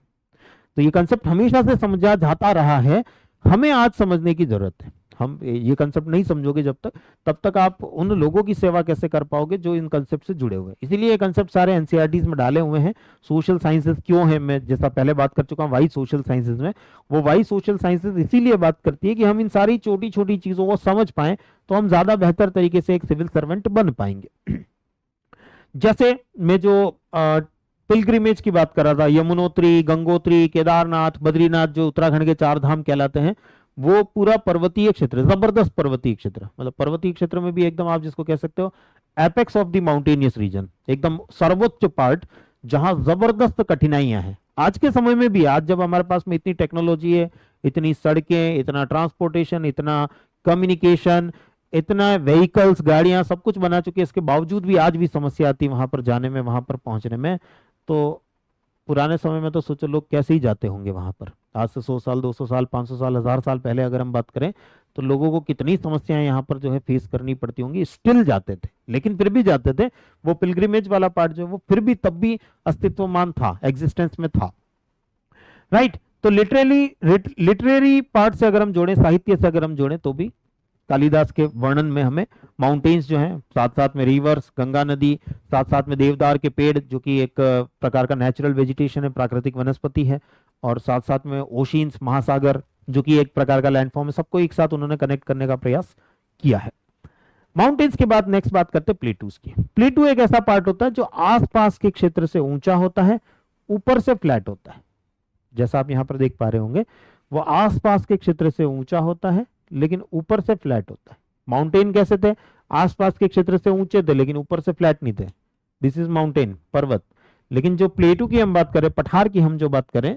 तो ये कंसेप्ट हमेशा से समझा जाता रहा है, हमें आज समझने की जरूरत है। हम ये कंसेप्ट नहीं समझोगे जब तक, तब तक आप उन लोगों की सेवा कैसे कर पाओगे जो इन कंसेप्ट से जुड़े हुए हैं। इसीलिए ये कंसेप्ट सारे एनसीईआरटीज में डाले हुए हैं। सोशल साइंसेस क्यों है, मैं जैसा पहले बात कर चुका हूं, वाई सोशल साइंसेस में, वो वाई सोशल साइंसेस इसीलिए बात करती है कि हम इन सारी छोटी छोटी चीजों को समझ पाए, तो हम ज्यादा बेहतर तरीके से एक सिविल सर्वेंट बन पाएंगे। जैसे मैं जो पिलग्रिमेज की बात कर रहा था, यमुनोत्री, गंगोत्री, केदारनाथ, बद्रीनाथ, जो उत्तराखंड के 4 धाम कहलाते हैं, वो पूरा पर्वतीय क्षेत्र, जबरदस्त पर्वतीय क्षेत्र, मतलब पर्वतीय क्षेत्र में भी एकदम आप जिसको कह सकते हो apex of the mountainous region, एकदम सर्वोच्च पार्ट, जहां जबरदस्त कठिनाइयां हैं। आज के समय में भी, आज जब हमारे पास में इतनी टेक्नोलॉजी है, इतनी सड़कें, इतना ट्रांसपोर्टेशन, इतना कम्युनिकेशन, इतना व्हीकल्स, गाड़ियां, सब कुछ बना चुके हैं, इसके बावजूद भी आज भी समस्या आती है वहां पर जाने में, वहां पर पहुंचने में। तो पुराने समय में तो सोचो लोग कैसे ही जाते होंगे वहां पर। आज से 100 साल, 200 साल, 500 साल, 1000 साल पहले अगर हम बात करें, तो लोगों को कितनी समस्याएं यहाँ पर जो है फेस करनी पड़ती होंगी। स्टिल जाते थे, लेकिन फिर भी जाते थे। वो पिलग्रिमेज वाला पार्ट जो है वो फिर भी तब भी अस्तित्वमान था, एग्जिस्टेंस में था। राइट। तो लिटरेरी पार्ट से अगर हम जोड़ें, साहित्य से अगर हम जोड़ें, तो भी कालिदास के वर्णन में हमें माउंटेन्स जो हैं, साथ साथ में रिवर्स, गंगा नदी, साथ साथ में देवदार के पेड़, जो कि एक प्रकार का नेचुरल वेजिटेशन है, प्राकृतिक वनस्पति है, और साथ साथ में ओशियंस, महासागर, जो कि एक प्रकार का लैंडफॉर्म है, सबको एक साथ उन्होंने कनेक्ट करने का प्रयास किया है। माउंटेन्स के बाद नेक्स्ट बात करते हैं प्लेटूज की। प्लेटू एक ऐसा पार्ट होता है जो आसपास के क्षेत्र से ऊंचा होता है, ऊपर से फ्लैट होता है। जैसा आप यहां पर देख पा रहे होंगे, वो आसपास के क्षेत्र से ऊंचा होता है, लेकिन ऊपर से फ्लैट होता है। माउंटेन कैसे थे, आसपास के क्षेत्र से ऊंचे थे, लेकिन ऊपर से फ्लैट नहीं थे। दिस इज माउंटेन, पर्वत। लेकिन जो प्लेटू की हम बात करें, पठार की हम जो बात करें,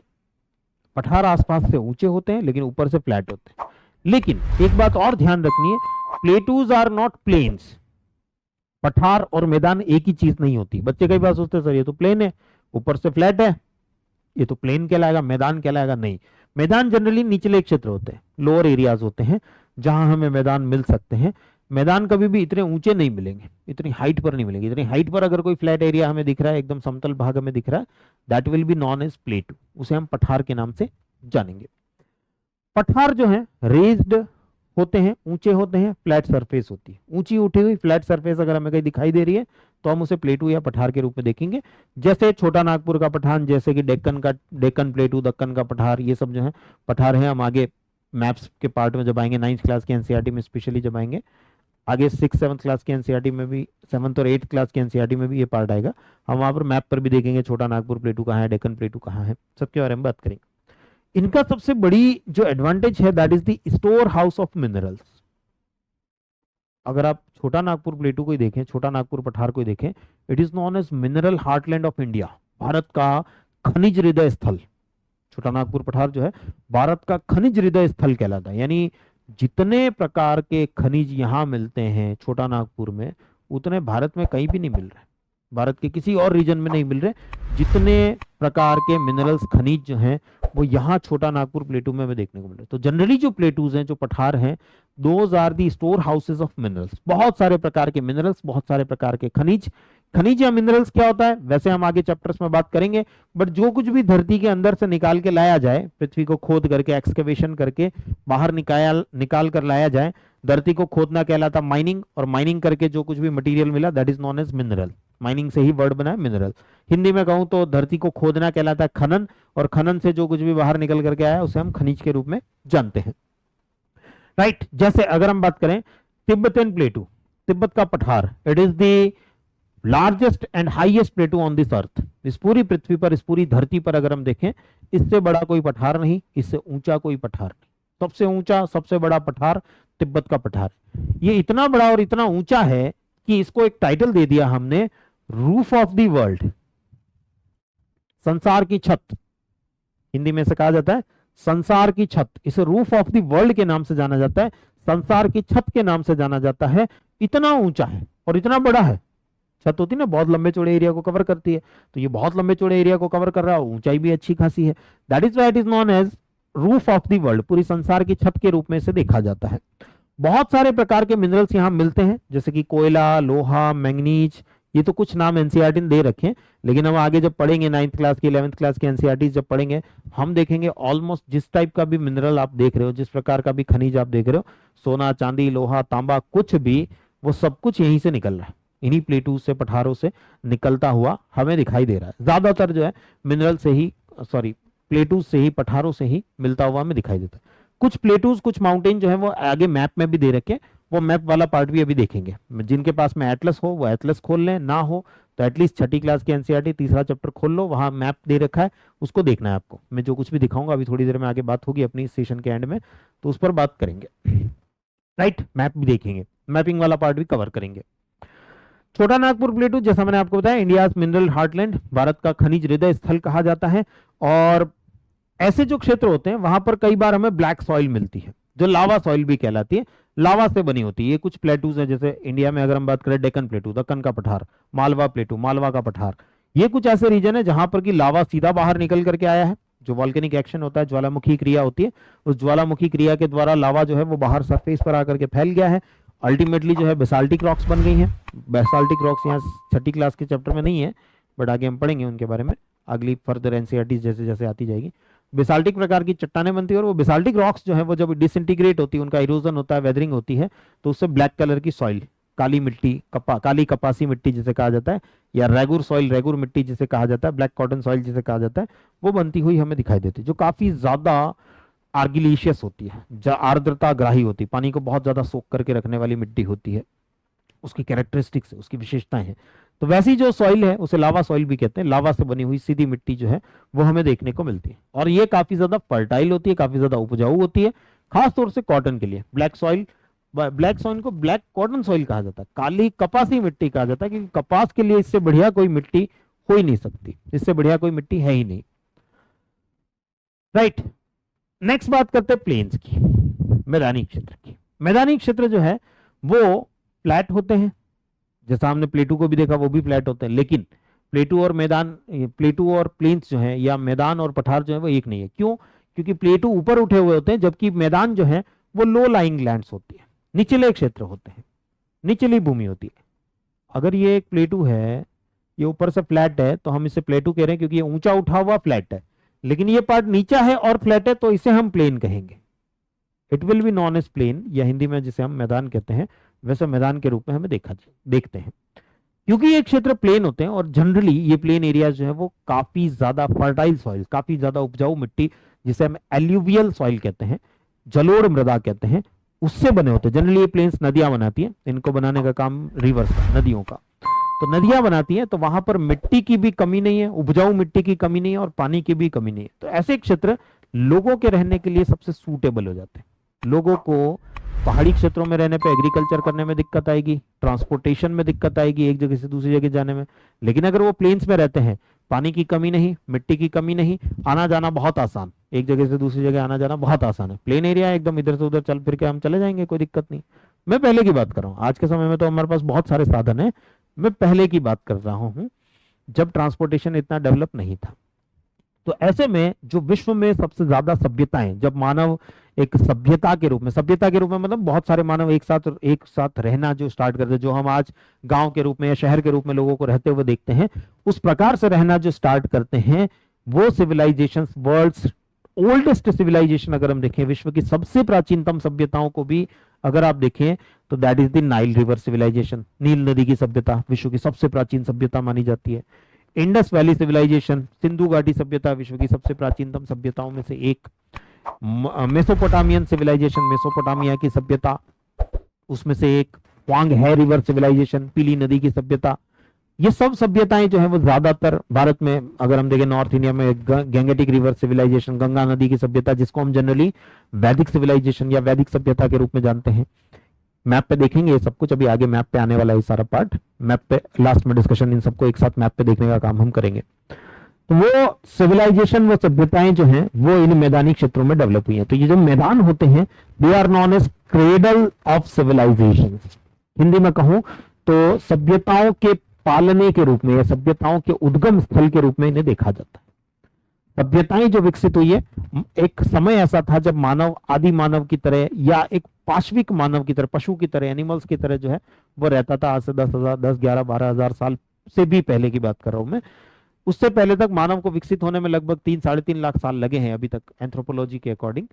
पठार आसपास से ऊंचे होते हैं, लेकिन ऊपर से फ्लैट होते हैं। लेकिन एक बात और ध्यान रखनी है, प्लेटूज आर नॉट प्लेन्स। पठार और मैदान एक ही चीज नहीं होती। बच्चे कई बार सोचते हैं सर ये तो प्लेन है, ऊपर से फ्लैट है, ये तो प्लेन कहलाएगा, मैदान कहलाएगा। नहीं, मैदान जनरली निचले क्षेत्र होते हैं, लोअर एरियाज होते हैं, जहां हमें मैदान मिल सकते हैं। मैदान कभी भी इतने ऊंचे नहीं मिलेंगे, इतनी हाइट पर नहीं मिलेंगे। इतनी हाइट पर अगर कोई फ्लैट एरिया हमें दिख रहा है, एकदम समतल भाग हमें दिख रहा है, that will be known as plateau, उसे हम पठार के नाम से जानेंगे। पठार जो है रेज्ड होते हैं, ऊंचे होते हैं, फ्लैट सरफेस होती है। ऊंची उठी हुई फ्लैट सरफेस अगर हमें कहीं दिखाई दे रही है, तो हम उसे प्लेटू या पठार के रूप में देखेंगे। जैसे छोटा नागपुर का पठान, जैसे कि डेक्कन प्लेटू, दक्कन का पठार, ये सब जो है पठार है। हम आगे मैप्स के पार्ट में जब आएंगे, 9th क्लास के एनसीईआरटी में स्पेशली जब आएंगे, आगे 6-7 क्लास की एनसीईआरटी में भी, 7th और 8th क्लास की एनसीईआरटी में भी ये पार्ट आएगा। हम वहां पर मैप पर भी देखेंगे छोटा नागपुर प्लेटू कहाँ है, डेक्कन प्लेटू कहाँ है, सबके बारे में बात करेंगे। इनका सबसे बड़ी जो एडवांटेज है that is the store house of minerals. अगर आप छोटा नागपुर प्लेटू को ही देखें, छोटा नागपुर पठार को ही देखें, it is known as mineral heartland of India, भारत का खनिज हृदय स्थल। छोटा नागपुर पठार जो है भारत का खनिज हृदय स्थल कहलाता है, यानी जितने प्रकार के खनिज यहाँ मिलते हैं छोटा नागपुर में, उतने भारत में कहीं भी नहीं मिल रहे, भारत के किसी और रीजन में नहीं मिल रहे। जितने प्रकार के मिनरल्स खनिज जो हैं वो यहाँ छोटा नागपुर प्लेटू में हमें देखने को मिल रहे। तो जनरली जो प्लेटूज हैं, जो पठार हैं, those are the storehouses of minerals. बहुत सारे प्रकार के मिनरल्स, बहुत सारे प्रकार के खनिज। खनिज या मिनरल्स क्या होता है वैसे हम आगे चैप्टर्स में बात करेंगे, बट जो कुछ भी धरती के अंदर से निकाल के लाया जाए, पृथ्वी को खोद करके एक्सकवेशन करके बाहर निकाल कर लाया जाए, धरती को खोदना कहलाता माइनिंग, और माइनिंग करके जो कुछ भी मटेरियल मिला that is non as mineral. Mining से ही वर्ड बना है मिनरल। हिंदी में कहूं तो धरती को खोदना कहलाता है खनन, और खनन से जो कुछ भी बाहर निकल करके आया उसे हम खनिज के रूप में जानते हैं, राइट। जैसे अगर हम बात करें तिब्बतन प्लेटू, तिब्बत का पठार, it is the largest and highest प्लेटू on this earth. इस पूरी पृथ्वी पर, इस पूरी धरती पर अगर हम देखें, इससे बड़ा कोई पठार नहीं, इससे ऊंचा कोई पठार नहीं। सबसे ऊंचा, सबसे बड़ा पठार तिब्बत का पठार। ये इतना बड़ा और इतना ऊंचा है कि इसको एक टाइटल दे दिया हमने, रूफ ऑफ द वर्ल्ड, संसार की छत। हिंदी में से कहा जाता है संसार की छत। इसे रूफ ऑफ द वर्ल्ड के नाम से जाना जाता है, संसार की छत के नाम से जाना जाता है। इतना ऊंचा है और इतना बड़ा है। छत होती है ना, बहुत लंबे चौड़े एरिया को कवर करती है, तो ये बहुत लंबे चौड़े एरिया को कवर कर रहा है, ऊंचाई भी अच्छी खासी है। That is why it is known as roof of the world. पूरी संसार की छत के रूप में इसे देखा जाता है। बहुत सारे प्रकार के मिनरल्स यहाँ मिलते हैं, जैसे कि कोयला, लोहा, मैंगनीज। ये तो कुछ नाम एनसीईआरटी ने दे रखे हैं, लेकिन हम आगे जब पढ़ेंगे 9th क्लास की, 11th क्लास की एनसीईआरटी जब पढ़ेंगे, हम देखेंगे ऑलमोस्ट जिस टाइप का भी मिनरल आप देख रहे हो, जिस प्रकार का भी खनिज आप देख रहे हो, सोना, चांदी, लोहा, तांबा, कुछ भी, वो सब कुछ यहीं से निकल रहा है। इन्हीं प्लेटू से, पठारों से निकलता हुआ हमें दिखाई दे रहा है। ज्यादातर जो है मिनरल से ही, सॉरी, प्लेटूज से ही, पठारों से ही मिलता हुआ हमें दिखाई देता है। कुछ प्लेटूज, कुछ माउंटेन जो है वो आगे मैप में भी दे रखे, वो मैप वाला पार्ट भी अभी देखेंगे। जिनके पास में एटलस हो वो एटलस खोल लें, ना हो तो एटलीस्ट 6ठी क्लास की एनसीईआरटी तीसरा चैप्टर खोल लो, वहां मैप दे रखा है, उसको देखना है आपको। मैं जो कुछ भी दिखाऊंगा अभी थोड़ी देर में आगे बात होगी अपनी सेशन के एंड में, तो उस पर बात करेंगे, राइट। मैप भी देखेंगे, मैपिंग वाला पार्ट भी कवर करेंगे। छोटा नागपुर प्लेटू, जैसा मैंने आपको बताया, इंडिया मिनरल हार्टलैंड, भारत का खनिज हृदय स्थल कहा जाता है। और ऐसे जो क्षेत्र होते हैं वहां पर कई बार हमें ब्लैक सॉइल मिलती है, जो लावा सॉइल भी कहलाती है, लावा से बनी होती है। ये कुछ प्लेटूज हैं, जैसे इंडिया में अगर हम बात करें डेक्कन प्लेटू, दक्कन का पठार, मालवा प्लेटू, मालवा का पठार, ये कुछ ऐसे रीजन है जहां पर की लावा सीधा बाहर निकल करके आया है। जो वॉल्केनिक एक्शन होता है, ज्वालामुखी क्रिया होती है, उस ज्वालामुखी क्रिया के द्वारा लावा जो है वो बाहर सरफेस पर आकर के फैल गया है। अल्टीमेटली जो है बेसाल्टिक रॉक्स बन गई हैं। बेसाल्टिक रॉक्स यहाँ 6ठी क्लास के चैप्टर में नहीं है, बट आगे हम पढ़ेंगे उनके बारे में, अगली फर्दर एनसीईआरटी जैसे जैसे आती जाएगी। बेसाल्टिक प्रकार की चट्टानें बनती है, और वो बेसाल्टिक रॉक्स जो है वो जब डिसइंटीग्रेट होती है, उनका इरोजन होता है, वेदरिंग होती है, तो उससे ब्लैक कलर की सॉइल, काली मिट्टी, काली कपासी मिट्टी जिसे कहा जाता है, या रेगुर सॉइल, रेगुर मिट्टी जिसे कहा जाता है, ब्लैक कॉटन सॉइल जिसे कहा जाता है, वो बनती हुई हमें दिखाई देती है, जो काफी ज्यादा आर्गिलिशियस होती है, आर्द्रता ग्राही होती है, पानी को बहुत ज्यादा सोख करके रखने वाली मिट्टी होती है। उसकी कैरेक्टरिस्टिक्स, उसकी विशेषताएं हैं। तो वैसी जो सॉइल है उसे लावा सॉइल भी कहते हैं। लावा से बनी हुई सीधी मिट्टी जो है वो हमें देखने को मिलती है, और ये काफी ज्यादा फर्टाइल होती है, काफी ज्यादा उपजाऊ होती है, खासतौर से कॉटन के लिए। ब्लैक सॉइल, ब्लैक सॉइल को ब्लैक कॉटन सॉइल कहा जाता है, काली कपासी मिट्टी कहा जाता है, क्योंकि कपास के लिए इससे बढ़िया कोई मिट्टी हो ही नहीं सकती, इससे बढ़िया कोई मिट्टी है ही नहीं, राइट। नेक्स्ट बात करते हैं प्लेन्स की, मैदानी क्षेत्र की। मैदानी क्षेत्र जो है वो फ्लैट होते हैं, जैसा हमने प्लेटू को भी देखा, वो भी फ्लैट होते हैं, लेकिन प्लेटू और मैदान, प्लेटू और प्लेन्स जो है, या मैदान और पठार जो है वो एक नहीं है। क्यों? क्योंकि प्लेटू ऊपर उठे हुए होते हैं, जबकि मैदान जो है वो लो लाइंग लैंड्स होती है, निचले क्षेत्र होते हैं, निचली भूमि होती है। अगर ये एक प्लेटू है, ये ऊपर से फ्लैट है, तो हम इसे प्लेटू कह रहे हैं क्योंकि ये ऊंचा उठा हुआ फ्लैट है, लेकिन ये पार्ट नीचा है और फ्लैट है, तो इसे हम प्लेन कहेंगे। It will be known as plain, या हिंदी में जिसे हम मैदान कहते हैं वैसे मैदान के रूप में हमें देखते हैं। क्योंकि ये क्षेत्र प्लेन होते हैं, और जनरली ये प्लेन एरिया जो है वो काफी ज्यादा फर्टाइल सॉइल, काफी ज्यादा उपजाऊ मिट्टी, जिसे हम एल्यूवियल सॉइल कहते हैं, जलोढ़ मृदा कहते हैं, उससे बने होते हैं। जनरली ये प्लेन्स नदियां बनाती हैं, इनको बनाने का काम रिवर्स का, नदियों का। तो नदियां बनाती हैं तो वहां पर मिट्टी की भी कमी नहीं है, उपजाऊ मिट्टी की कमी नहीं है और पानी की भी कमी नहीं है। तो ऐसे क्षेत्र लोगों के रहने के लिए सबसे सूटेबल हो जाते हैं। लोगों को पहाड़ी क्षेत्रों में रहने पे एग्रीकल्चर करने में दिक्कत आएगी, ट्रांसपोर्टेशन में दिक्कत आएगी एक जगह से दूसरी जगह जाने में। लेकिन अगर वो प्लेन्स में रहते हैं, पानी की कमी नहीं, मिट्टी की कमी नहीं, आना जाना बहुत आसान, एक जगह से दूसरी जगह आना जाना बहुत आसान है। प्लेन एरिया है एकदम, इधर से उधर चल फिर के हम चले जाएंगे, कोई दिक्कत नहीं। मैं पहले की बात कर रहा हूँ, आज के समय में तो हमारे पास बहुत सारे साधन है। मैं पहले की बात कर रहा हूँ जब ट्रांसपोर्टेशन इतना डेवलप नहीं था। तो ऐसे में जो विश्व में सबसे ज्यादा सभ्यताएं, जब मानव एक सभ्यता के रूप में, सभ्यता के रूप में मतलब बहुत सारे मानव एक साथ रहना जो स्टार्ट करते, जो हम आज गांव के रूप में या शहर के रूप में लोगों को रहते हुए देखते हैं, उस प्रकार से रहना जो स्टार्ट करते हैं, वो सिविलाइजेशन, वर्ल्ड्स ओल्डेस्ट सिविलाइजेशन अगर हम देखें, विश्व की सबसे प्राचीनतम सभ्यताओं को भी अगर आप देखें तो that is the Nile river civilization. नील नदी की सभ्यता विश्व की सबसे प्राचीन सभ्यता मानी जाती है। इंडस वैली सिविलाइजेशन, सिंधु घाटी सभ्यता विश्व की सबसे प्राचीनतम सभ्यताओं में से एक। मेसोपोटामियन सिविलाइजेशन, मेसोपोटामिया की सभ्यता उसमें से एक। वांग है रिवर सिविलाइजेशन, पीली नदी की सभ्यता। ये सब सभ्यताएं जो है वो ज्यादातर भारत में, अगर हम देखें नॉर्थ इंडिया में, गैंगेटिक रिवर सिविलाइजेशन, गंगा नदी की सभ्यता, जिसको हम जनरली वैदिक सिविलाइजेशन या वैदिक सभ्यता के रूप में जानते हैं। मैप पे देखेंगे ये सब कुछ, अभी आगे मैप पे आने वाला है सारा पार्ट। मैप पे लास्ट में डिस्कशन, इन सबको एक साथ मैप पे देखने का काम हम करेंगे। तो वो सिविलाइजेशन, वो सभ्यताएं जो हैं वो इन मैदानी क्षेत्रों में डेवलप हुई हैं। तो ये जो मैदान होते हैं, they are known as cradle of civilization. Hindi में कहूं तो सभ्यताओं के पालने के रूप में या सभ्यताओं के उद्गम स्थल के रूप में इन्हें देखा जाता है। सभ्यताएं जो विकसित हुई है, एक समय ऐसा था जब मानव आदि मानव की तरह या एक पाश्विक मानव की तरह, पशु की तरह, एनिमल्स की तरह जो है वो रहता था। आज से 10,000, 10, 11, 12,000 साल से भी पहले की बात कर रहा हूं मैं। उससे पहले तक मानव को विकसित होने में लगभग 3-3.5 लाख साल लगे हैं अभी तक, एंथ्रोपोलॉजी के अकॉर्डिंग।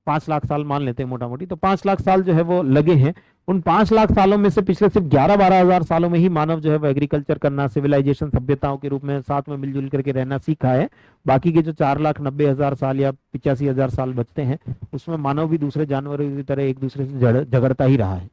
5 लाख साल मान लेते हैं मोटा मोटी, तो 5 लाख साल जो है वो लगे हैं। उन 5 लाख सालों में से पिछले सिर्फ 11-12 हजार सालों में ही मानव जो है वो एग्रीकल्चर करना, सिविलाइजेशन, सभ्यताओं के रूप में साथ में मिलजुल करके रहना सीखा है। बाकी के जो 4,90,000 साल या 85,000 साल बचते हैं, उसमें मानव भी दूसरे जानवरों की तरह एक दूसरे से झगड़ता ही रहा है।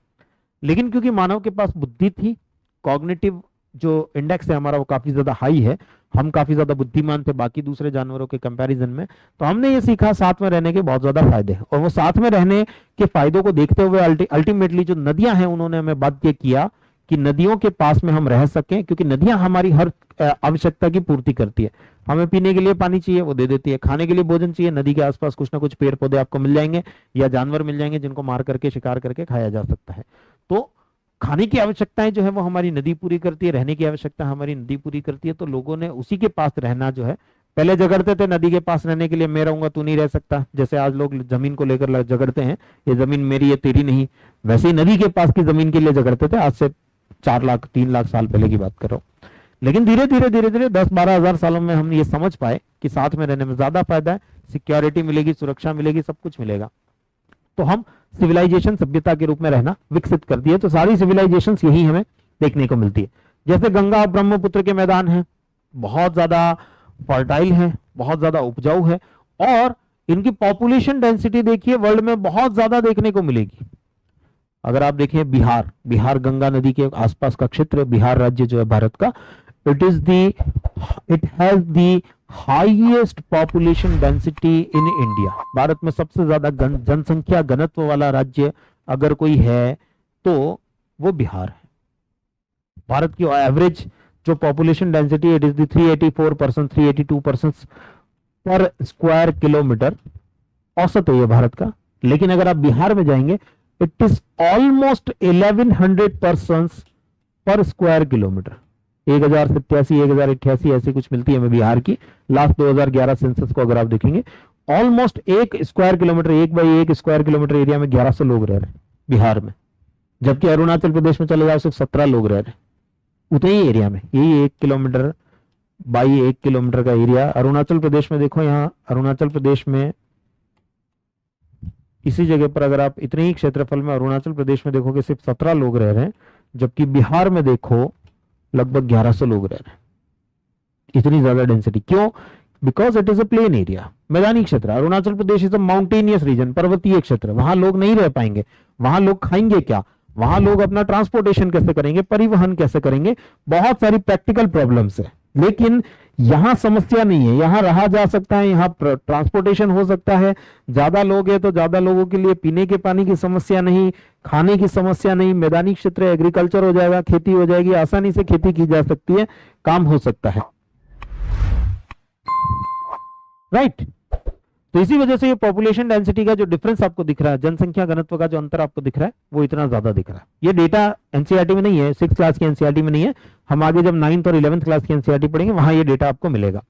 लेकिन क्योंकि मानव के पास बुद्धि थी, कॉग्निटिव जो इंडेक्स है हमारा वो काफी ज्यादा हाई है, हम काफी ज्यादा बुद्धिमान थे बाकी दूसरे जानवरों के कंपैरिजन में, तो हमने ये सीखा साथ में रहने के बहुत ज्यादा फायदे हैं। और वो साथ में रहने के फायदों को देखते हुए अल्टीमेटली जो नदियां हैं उन्होंने हमें बाध्य किया कि नदियों के पास में हम रह सकें, क्योंकि नदियां हमारी हर आवश्यकता की पूर्ति करती है। हमें पीने के लिए पानी चाहिए, वो दे देती है। खाने के लिए भोजन चाहिए, नदी के आसपास कुछ ना कुछ पेड़ पौधे आपको मिल जाएंगे या जानवर मिल जाएंगे जिनको मार करके, शिकार करके खाया जा सकता है। तो खाने की आवश्यकताएं जो है वो हमारी नदी पूरी करती है, रहने की आवश्यकता हमारी नदी पूरी करती है। तो लोगों ने उसी के पास रहना जो है, पहले झगड़ते थे नदी के पास रहने के लिए, मैं रहूंगा तू नहीं रह सकता, जैसे आज लोग जमीन को लेकर झगड़ते हैं, ये जमीन मेरी है तेरी नहीं, वैसे ही नदी के पास की जमीन के लिए झगड़ते थे। आज से 4 लाख 3 लाख साल पहले की बात कर रहा हूं। लेकिन धीरे धीरे 10-12 हजार सालों में हम ये समझ पाए कि साथ में रहने में ज्यादा फायदा है, सिक्योरिटी मिलेगी, सुरक्षा मिलेगी, सब कुछ मिलेगा। तो हम सिविलाइजेशन, सभ्यता के रूप में रहना विकसित कर दिए। तो सारी सिविलाइजेशंस यही हमें देखने को मिलती है। जैसे गंगा और ब्रह्मपुत्र के मैदान हैं, बहुत ज्यादा फर्टाइल है, बहुत ज्यादा उपजाऊ है, और इनकी पॉपुलेशन डेंसिटी देखिए वर्ल्ड में बहुत ज्यादा देखने को मिलेगी। अगर आप देखें बिहार गंगा नदी के आसपास का क्षेत्र, बिहार राज्य जो है भारत का, it has the highest population density in India. Bharat में सबसे ज्यादा जनसंख्या घनत्व वाला राज्य अगर कोई है तो वो बिहार है। भारत की एवरेज जो population density, it is the 384%, 382% पर स्क्वायर किलोमीटर औसत है ये भारत का। लेकिन अगर आप बिहार में जाएंगे, इट इज ऑलमोस्ट 1100% पर स्क्वायर किलोमीटर। 1087, 1088 ऐसी कुछ मिलती है हमें बिहार की, लास्ट 2011 सेंसस को अगर आप देखेंगे। Almost 1 square kilometre, 1/1 square kilometre area में 1100 लोग रह रहे हैं बिहार में। जबकि अरुणाचल प्रदेश में चले जाओ सिर्फ 17 लोग रह रहे हैं उतने ही एरिया में। यही 1 किलोमीटर बाई 1 किलोमीटर का एरिया। अरुणाचल प्रदेश में देखो, यहाँ अरुणाचल प्रदेश में इसी जगह पर अगर आप इतने ही क्षेत्रफल में अरुणाचल प्रदेश में देखोगे सिर्फ 17 लोग रह रहे हैं, जबकि बिहार में देखो लगभग 1100 लोग रह रहे हैं। इतनी ज्यादा डेंसिटी क्यों? Because it is a plain area, मैदानी क्षेत्र। Arunachal Pradesh is a mountainous region, पर्वतीय क्षेत्र, वहां लोग नहीं रह पाएंगे, वहां लोग खाएंगे क्या, वहां लोग अपना ट्रांसपोर्टेशन कैसे करेंगे, परिवहन कैसे करेंगे, बहुत सारी प्रैक्टिकल प्रॉब्लम्स है। लेकिन यहां समस्या नहीं है, यहां रहा जा सकता है, यहां ट्रांसपोर्टेशन हो सकता है, ज्यादा लोग है तो ज्यादा लोगों के लिए पीने के पानी की समस्या नहीं, खाने की समस्या नहीं, मैदानी क्षेत्र, एग्रीकल्चर हो जाएगा, खेती हो जाएगी, आसानी से खेती की जा सकती है, काम हो सकता है, राइट। तो इसी वजह से ये पॉपुलेशन डेंसिटी का जो डिफरेंस आपको दिख रहा है, जनसंख्या घनत्व का जो अंतर आपको दिख रहा है, वो इतना ज्यादा दिख रहा है। ये डेटा एनसीईआरटी में नहीं है, 6 क्लास की एनसीईआरटी में नहीं है, हम आगे जब 9th और 11th क्लास की एनसीईआरटी पढ़ेंगे वहां ये डेटा आपको मिलेगा।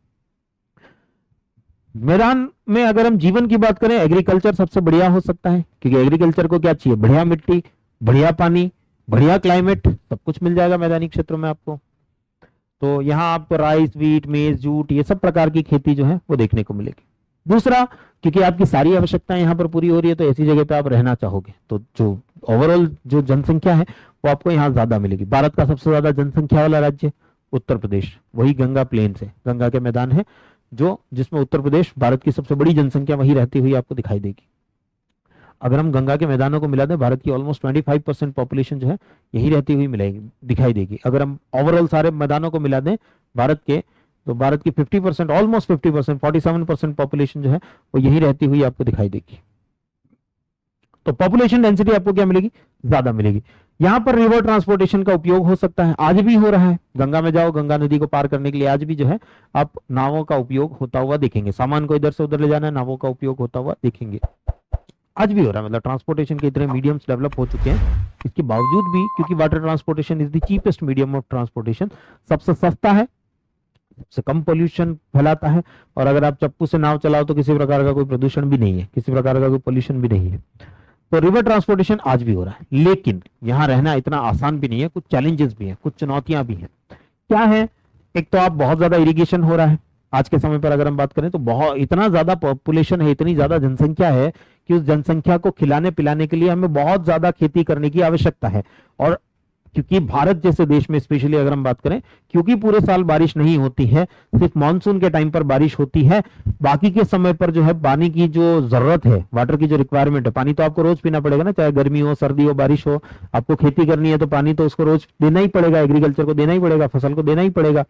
मैदान में अगर हम जीवन की बात करें, एग्रीकल्चर सबसे बढ़िया हो सकता है, क्योंकि एग्रीकल्चर को क्या चाहिए, बढ़िया मिट्टी, बढ़िया पानी, बढ़िया क्लाइमेट, सब कुछ मिल जाएगा मैदानी क्षेत्रों में आपको। तो यहाँ आपको राइस, वीट, मेज, जूट, ये सब प्रकार की खेती जो है वो देखने को मिलेगी। दूसरा, क्योंकि आपकी सारी आवश्यकताएं यहाँ पर पूरी हो रही है, तो ऐसी जगह पे आप रहना चाहोगे, तो जो ओवरऑल जो जनसंख्या है वो आपको यहाँ ज्यादा मिलेगी। भारत का सबसे ज्यादा जनसंख्या वाला राज्य उत्तर प्रदेश, वही गंगा प्लेन से, गंगा के मैदान है जो, जिसमें उत्तर प्रदेश भारत की सबसे बड़ी जनसंख्या वही रहती हुई आपको दिखाई देगी। अगर हम गंगा के मैदानों को मिला दें, भारत की ऑलमोस्ट 25% पॉपुलेशन जो है यही रहती हुई मिलेगी, दिखाई देगी। अगर हम ओवरऑल सारे मैदानों को मिला दें भारत के, तो भारत की 50%, ऑलमोस्ट 50%, 47% पॉपुलेशन जो है वो यही रहती हुई आपको दिखाई देगी। तो पॉपुलेशन डेंसिटी आपको क्या मिलेगी, ज्यादा मिलेगी। यहां पर रिवर ट्रांसपोर्टेशन का उपयोग हो सकता है, आज भी हो रहा है। गंगा में जाओ, गंगा नदी को पार करने के लिए आज भी जो है आप नावों का उपयोग होता हुआ देखेंगे, सामान को इधर से उधर ले जाना है, नावों का उपयोग होता हुआ देखेंगे, आज भी हो रहा है। मतलब ट्रांसपोर्टेशन के इतने मीडियम्स डेवलप हो चुके हैं, इसके बावजूद भी, क्योंकि water transportation is the cheapest medium of transportation, सबसे सस्ता है, सबसे कम पोल्यूशन फैलाता है, और अगर आप चप्पू से नाव चलाओ तो किसी प्रकार का कोई प्रदूषण भी नहीं है, किसी प्रकार का कोई पोल्यूशन भी नहीं है। तो रिवर ट्रांसपोर्टेशन आज भी हो रहा है, लेकिन यहाँ रहना इतना आसान भी नहीं है, कुछ चैलेंजेस भी हैं, कुछ चुनौतियां भी हैं। क्या है, एक तो आप बहुत ज्यादा इरिगेशन हो रहा है आज के समय पर, अगर हम बात करें तो बहुत, इतना ज्यादा पॉपुलेशन है, इतनी ज्यादा जनसंख्या है कि उस जनसंख्या को खिलाने पिलाने के लिए हमें बहुत ज्यादा खेती करने की आवश्यकता है। और क्योंकि भारत जैसे देश में स्पेशली अगर हम बात करें, क्योंकि पूरे साल बारिश नहीं होती है, सिर्फ मानसून के टाइम पर बारिश होती है, बाकी के समय पर जो है पानी की जो जरूरत है, वाटर की जो रिक्वायरमेंट है, पानी तो आपको रोज पीना पड़ेगा ना, चाहे गर्मी हो, सर्दी हो, बारिश हो, आपको खेती करनी है तो पानी तो उसको रोज देना ही पड़ेगा, एग्रीकल्चर को देना ही पड़ेगा, फसल को देना ही पड़ेगा।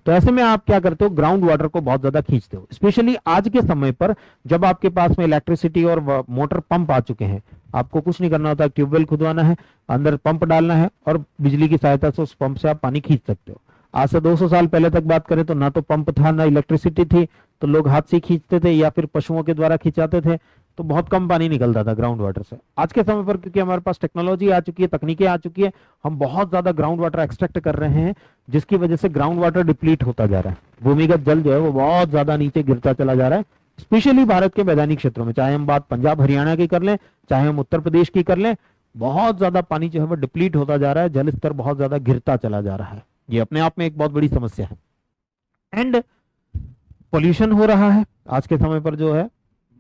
तो ऐसे में आप क्या करते हो, ग्राउंड वाटर को बहुत ज्यादा खींचते हो, स्पेशली आज के समय पर जब आपके पास में इलेक्ट्रिसिटी और मोटर पंप आ चुके हैं। आपको कुछ नहीं करना होता, ट्यूबवेल खुदवाना है, अंदर पंप डालना है और बिजली की सहायता से उस पंप से आप पानी खींच सकते हो। आज से 200 साल पहले तक बात करें तो ना तो पंप था, ना इलेक्ट्रिसिटी थी, तो लोग हाथ से खींचते थे या फिर पशुओं के द्वारा खिंचाते थे, तो बहुत कम पानी निकलता था ग्राउंड वाटर से। आज के समय पर क्योंकि हमारे पास टेक्नोलॉजी आ चुकी है, तकनीकें आ चुकी है, हम बहुत ज्यादा ग्राउंड वाटर एक्सट्रैक्ट कर रहे हैं, जिसकी वजह से ग्राउंड वाटर डिप्लीट होता जा रहा है, भूमिगत जल जो है वो बहुत ज्यादा नीचे गिरता चला जा रहा है, स्पेशली भारत के मैदानी क्षेत्रों में। चाहे हम बात पंजाब हरियाणा की कर लें, चाहे हम उत्तर प्रदेश की कर लें, बहुत ज्यादा पानी जो है वो डिप्लीट होता जा रहा है, जल स्तर बहुत ज्यादा गिरता चला जा रहा है। ये अपने आप में एक बहुत बड़ी समस्या है। एंड पोल्यूशन हो रहा है आज के समय पर, जो है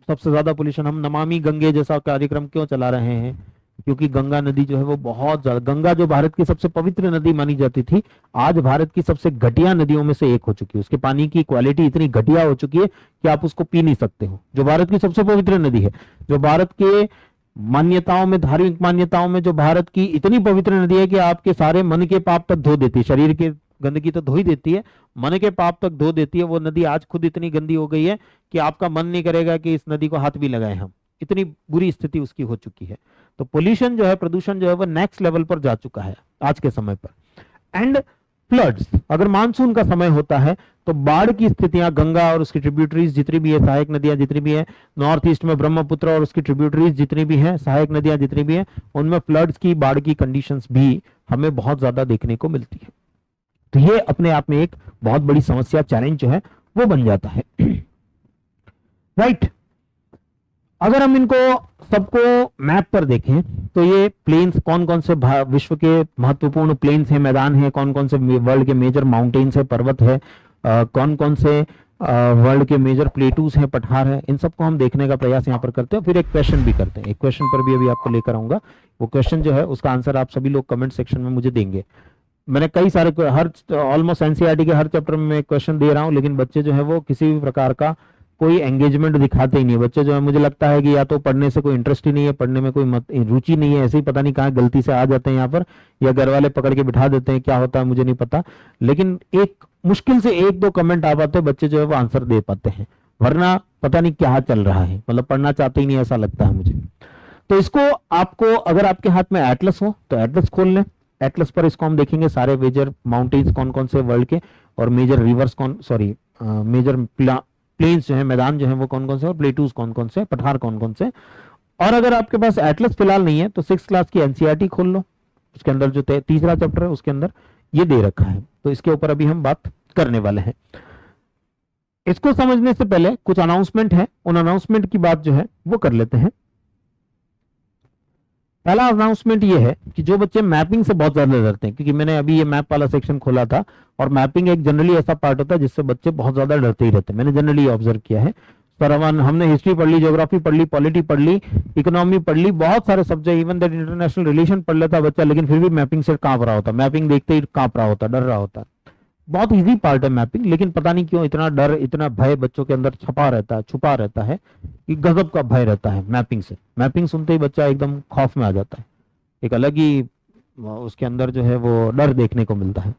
सबसे ज्यादा पोल्यूशन, हम नमामि गंगे जैसा कार्यक्रम क्यों चला रहे हैं, क्योंकि गंगा नदी जो है वो बहुत ज्यादा, गंगा जो भारत की सबसे पवित्र नदी मानी जाती थी, आज भारत की सबसे घटिया नदियों में से एक हो चुकी है। उसके पानी की क्वालिटी इतनी घटिया हो चुकी है कि आप उसको पी नहीं सकते हो। जो भारत की सबसे पवित्र नदी है, जो भारत के मान्यताओं में, धार्मिक मान्यताओं में जो भारत की इतनी पवित्र नदी है कि आपके सारे मन के पाप तक धो देती है, शरीर के गंदगी तो धो ही देती है, मन के पाप तक धो देती है, वो नदी आज खुद इतनी गंदी हो गई है कि आपका मन नहीं करेगा कि इस नदी को हाथ भी लगाए हम, इतनी बुरी स्थिति उसकी हो चुकी है। तो पोल्यूशन जो है, प्रदूषण जो है वो नेक्स्ट लेवल पर जा चुका है आज के समय पर। एंड फ्लड्स, अगर मानसून का समय होता है तो बाढ़ की स्थितियां, गंगा और उसकी ट्रिब्यूटरीज जितनी भी है, सहायक नदियां जितनी भी है, नॉर्थ ईस्ट में ब्रह्मपुत्र और उसकी ट्रिब्यूटरीज जितनी भी हैं, सहायक नदियां जितनी भी हैं, उनमें फ्लड्स की, बाढ़ की कंडीशंस भी हमें बहुत ज्यादा देखने को मिलती है। तो ये अपने आप में एक बहुत बड़ी समस्या, चैलेंज जो है वो बन जाता है। राइट। अगर हम इनको सबको मैप पर देखें तो ये प्लेन्स, कौन कौन से विश्व के महत्वपूर्ण प्लेन्स हैं, मैदान हैं, कौन कौन से वर्ल्ड के मेजर माउंटेन्स है, पर्वत है, कौन कौन से वर्ल्ड के मेजर प्लेटूज हैं, पठार है, इन सबको हम देखने का प्रयास यहाँ पर करते हैं। फिर एक क्वेश्चन भी करते हैं, एक क्वेश्चन पर भी अभी आपको लेकर आऊंगा। वो क्वेश्चन जो है उसका आंसर आप सभी लोग कमेंट सेक्शन में मुझे देंगे। मैंने कई सारे हर ऑलमोस्ट एनसीईआरटी के हर चैप्टर में क्वेश्चन दे रहा हूँ, लेकिन बच्चे जो है वो किसी भी प्रकार का कोई एंगेजमेंट दिखाते ही नहीं है। बच्चे जो है मुझे लगता है कि या तो पढ़ने से कोई इंटरेस्ट ही नहीं है, पढ़ने में कोई रुचि नहीं है, ऐसे ही पता नहीं कहाँ गलती से आ जाते हैं यहाँ पर, या घर वाले पकड़ के बिठा देते हैं, क्या होता है मुझे नहीं पता। लेकिन एक मुश्किल से एक दो कमेंट आ पाते हैं, बच्चे जो है वो आंसर दे पाते हैं, वरना पता नहीं क्या चल रहा है, मतलब पढ़ना चाहते ही नहीं, ऐसा लगता है मुझे। तो इसको आपको, अगर आपके हाथ में एटलस हो तो एटलस खोल लें। एटलस पर इसको हम देखेंगे सारे मेजर माउंटेन्स कौन कौन से वर्ल्ड के, और मेजर रिवर्स मेजर प्लेन्स जो है, मैदान जो है वो कौन कौन से, और प्लेटूज कौन कौन से, पठार कौन कौन से। और अगर आपके पास एटलस फिलहाल नहीं है तो 6th क्लास की एनसीईआरटी खोल लो, उसके अंदर जो तीसरा चैप्टर है उसके अंदर ये दे रखा है, तो इसके ऊपर अभी हम बात करने वाले हैं। इसको समझने से पहले कुछ अनाउंसमेंट है, उन अनाउंसमेंट की बात जो है वो कर लेते हैं। पहला अनाउंसमेंट ये है कि जो बच्चे मैपिंग से बहुत ज्यादा डरते हैं, क्योंकि मैंने अभी ये मैप वाला सेक्शन खोला था, और मैपिंग एक जनरली ऐसा पार्ट होता है जिससे बच्चे बहुत ज्यादा डरते ही रहते हैं, मैंने जनरली ऑब्जर्व किया है। पर हमने हिस्ट्री पढ़ ली, ज्योग्राफी पढ़ ली, पॉलिटी पढ़ ली, इकोनॉमी पढ़ ली, बहुत सारे subject, even that international relation पढ़ लेता बच्चा, लेकिन फिर भी मैपिंग से कांप रहा होता, मैपिंग देखते ही कांप रहा होता, डर रहा होता। बहुत इजी पार्ट है मैपिंग, लेकिन पता नहीं क्यों इतना डर, इतना भय बच्चों के अंदर छुपा रहता है कि गजब का भय रहता है मैपिंग से। मैपिंग सुनते ही बच्चा एकदम खौफ में आ जाता है, एक अलग ही उसके अंदर जो है वो डर देखने को मिलता है।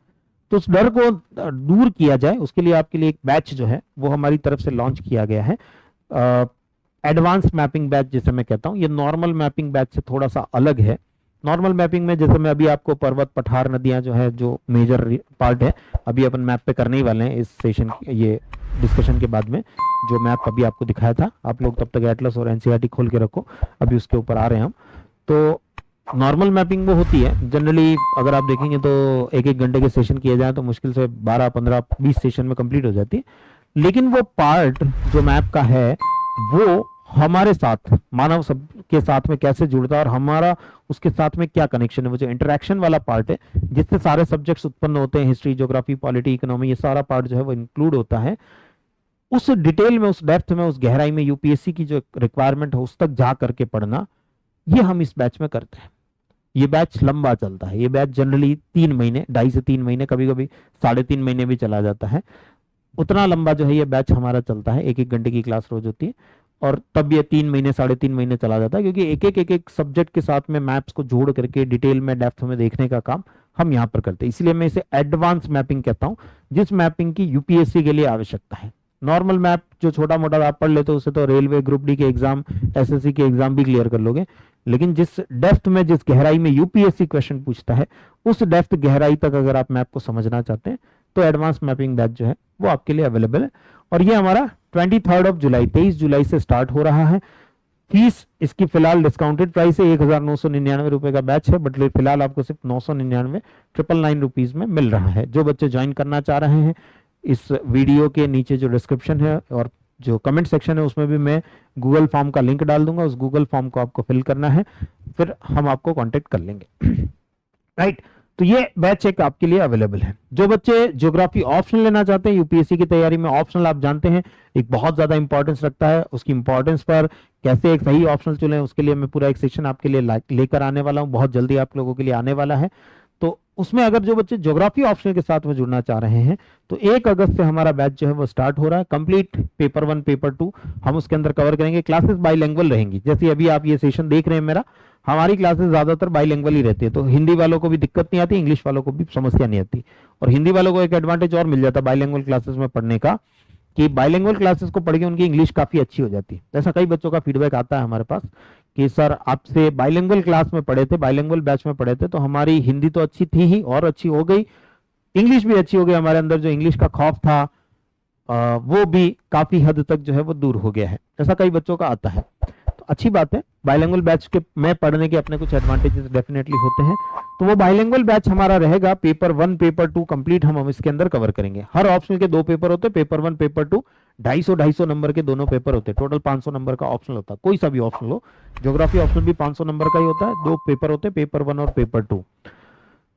तो उस डर को दूर किया जाए, उसके लिए आपके लिए एक बैच जो है वो हमारी तरफ से लॉन्च किया गया है, एडवांस मैपिंग बैच जिसे मैं कहता हूँ। ये नॉर्मल मैपिंग बैच से थोड़ा सा अलग है। नॉर्मल मैपिंग में जैसे मैं अभी आपको पर्वत, पठार, नदियां जो है, जो मेजर पार्ट है, अभी अपन मैप पे करने ही वाले हैं इस सेशन, ये डिस्कशन के बाद में। जो मैप अभी आपको दिखाया था, आप लोग तब तक एटलस और एनसीईआरटी खोल के रखो, अभी उसके ऊपर आ रहे हैं हम। तो नॉर्मल मैपिंग वो होती है जनरली, अगर आप देखेंगे तो 1-1 घंटे के सेशन किए जाए तो मुश्किल से 12, 15, 20 सेशन में कंप्लीट हो जाती है। लेकिन वो पार्ट जो मैप का है वो हमारे साथ, मानव सब के साथ में कैसे जुड़ता है और हमारा उसके साथ में क्या कनेक्शन है, वो जो इंटरेक्शन वाला पार्ट है जिससे सारे सब्जेक्ट्स उत्पन्न होते हैं, हिस्ट्री, ज्योग्राफी, पॉलिटी, इकोनॉमी, ये सारा पार्ट जो है वो इंक्लूड होता है। उस डिटेल में, उस डेप्थ में, उस गहराई में यूपीएससी की जो रिक्वायरमेंट है उस तक जा करके पढ़ना, ये हम इस बैच में करते हैं। ये बैच लंबा चलता है, ये बैच जनरली 3 महीने, 2.5 से 3 महीने, कभी कभी 3.5 महीने भी चला जाता है। उतना लंबा जो है ये बैच हमारा चलता है, 1-1 घंटे की क्लास रोज होती है, और तब ये 3 महीने, 3.5 महीने चला जाता है, क्योंकि एक-एक सब्जेक्ट के साथ में मैप्स को जोड़ करके डिटेल में, डेप्थ में देखने का काम हम यहाँ पर करते हैं। इसलिए मैं इसे एडवांस मैपिंग कहता हूँ, जिस मैपिंग की यूपीएससी के लिए आवश्यकता है। नॉर्मल मैप जो छोटा मोटा आप पढ़ लेते हो उससे तो रेलवे, ग्रुप डी के एग्जाम, एसएससी के एग्जाम भी क्लियर कर लोगे, लेकिन जिस डेप्थ में, जिस गहराई में यूपीएससी क्वेश्चन पूछता है, उस डेप्थ गहराई तक अगर आप मैप को समझना चाहते हैं तो एडवांस मैपिंग बैच जो है वो आपके लिए अवेलेबल है। और ये हमारा 23 जुलाई 23 जुलाई से स्टार्ट हो रहा है। फीस इसकी फिलहाल डिस्काउंटेड प्राइस है, 1999 रुपए का बैच है, बट फिलहाल आपको सिर्फ 999 999 रुपीज में मिल रहा है। जो बच्चे ज्वाइन करना चाह रहे हैं, इस वीडियो के नीचे जो डिस्क्रिप्शन है और जो कमेंट सेक्शन है उसमें भी मैं गूगल फॉर्म का लिंक डाल दूंगा, उस गूगल फॉर्म को आपको फिल करना है, फिर हम आपको कांटेक्ट कर लेंगे। राइट, तो ये बैच एक आपके लिए अवेलेबल है। जो बच्चे ज्योग्राफी ऑप्शनल लेना चाहते हैं, यूपीएससी की तैयारी में ऑप्शनल आप जानते हैं एक बहुत ज्यादा इंपॉर्टेंस रखता है, उसकी इंपॉर्टेंस पर कैसे एक सही ऑप्शनल चुने उसके लिए मैं पूरा एक सेक्शन आपके लिए लेकर आने वाला हूं, बहुत जल्दी आप लोगों के लिए आने वाला है। तो उसमें अगर जो बच्चे ज्योग्राफी ऑप्शनल के साथ में जुड़ना चाह रहे हैं तो 1 अगस्त से हमारा बैच जो है वो स्टार्ट हो रहा है। कंप्लीट पेपर 1, पेपर 2 हम उसके अंदर कवर करेंगे। क्लासेस बाईलैंग्वेज रहेंगी, जैसे अभी आप ये सेशन देख रहे हैं मेरा, हमारी क्लासेस ज्यादातर बाईलैंग्वेज ही रहती है, तो हिंदी वालों को भी दिक्कत नहीं आती, इंग्लिश वालों को भी समस्या नहीं आती। और हिंदी वालों को एक एडवांटेज और मिल जाता है बाईलैंग्वेज क्लासेस में पढ़ने का, कि बाईलैंग्वेज क्लासेस को पढ़ के उनकी इंग्लिश काफी अच्छी हो जाती है। ऐसा कई बच्चों का फीडबैक आता है हमारे पास कि सर आपसे बाईलैंग्वेज क्लास में पढ़े थे, बाईलैंग्वेज बैच में पढ़े थे, तो हमारी हिंदी तो अच्छी थी ही और अच्छी हो गई, इंग्लिश भी अच्छी हो गई, हमारे अंदर जो इंग्लिश का खौफ था वो भी काफी हद तक जो है वो दूर हो गया है। ऐसा कई बच्चों का आता है, तो अच्छी बात है। बाइलिंगुअल बैच के में पढ़ने के अपने कुछ एडवांटेजेस डेफिनेटली होते हैं। तो वो बाइलिंगुअल बैच हमारा रहेगा, पेपर 1 पेपर 2 कंप्लीट हम इसके अंदर कवर करेंगे। हर ऑप्शनल के 2 पेपर होते हैं, पेपर 1 पेपर 2, 250 नंबर के दोनों पेपर होते हैं, टोटल 500 नंबर का ऑप्शनल होता है, कोई सा भी ऑप्शनल हो। ज्योग्राफी ऑप्शनल भी 500 नंबर का ही होता है, 2 पेपर होते हैं, पेपर 1 और पेपर 2।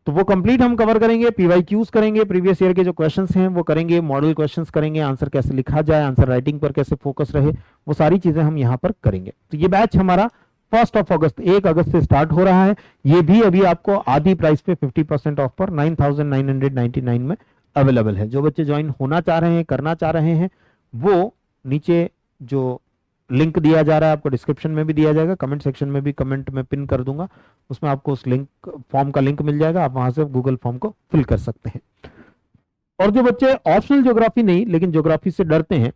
तो वो कंप्लीट हम कवर करेंगे, पीवाईक्यूज करेंगे, प्रीवियस ईयर के जो क्वेश्चंस हैं वो करेंगे, मॉडल क्वेश्चंस करेंगे, आंसर कैसे लिखा जाए, आंसर राइटिंग पर कैसे फोकस रहे, वो सारी चीजें हम यहाँ पर करेंगे। तो ये बैच हमारा 1 अगस्त 1 अगस्त से स्टार्ट हो रहा है। ये भी अभी आपको आधी प्राइस पे 50% ऑफ पर 9,999 में अवेलेबल है। जो बच्चे ज्वाइन होना चाह रहे हैं, करना चाह रहे हैं, वो नीचे जो लिंक दिया जा रहा है आपको डिस्क्रिप्शन में भी दिया जाएगा, कमेंट सेक्शन में भी कमेंट में पिन कर दूंगा, उसमें आपको उस लिंक फॉर्म का लिंक मिल जाएगा, आप वहां से गूगल फॉर्म को फिल कर सकते हैं। और जो बच्चे ऑप्शनल ज्योग्राफी नहीं लेकिन ज्योग्राफी से डरते हैं,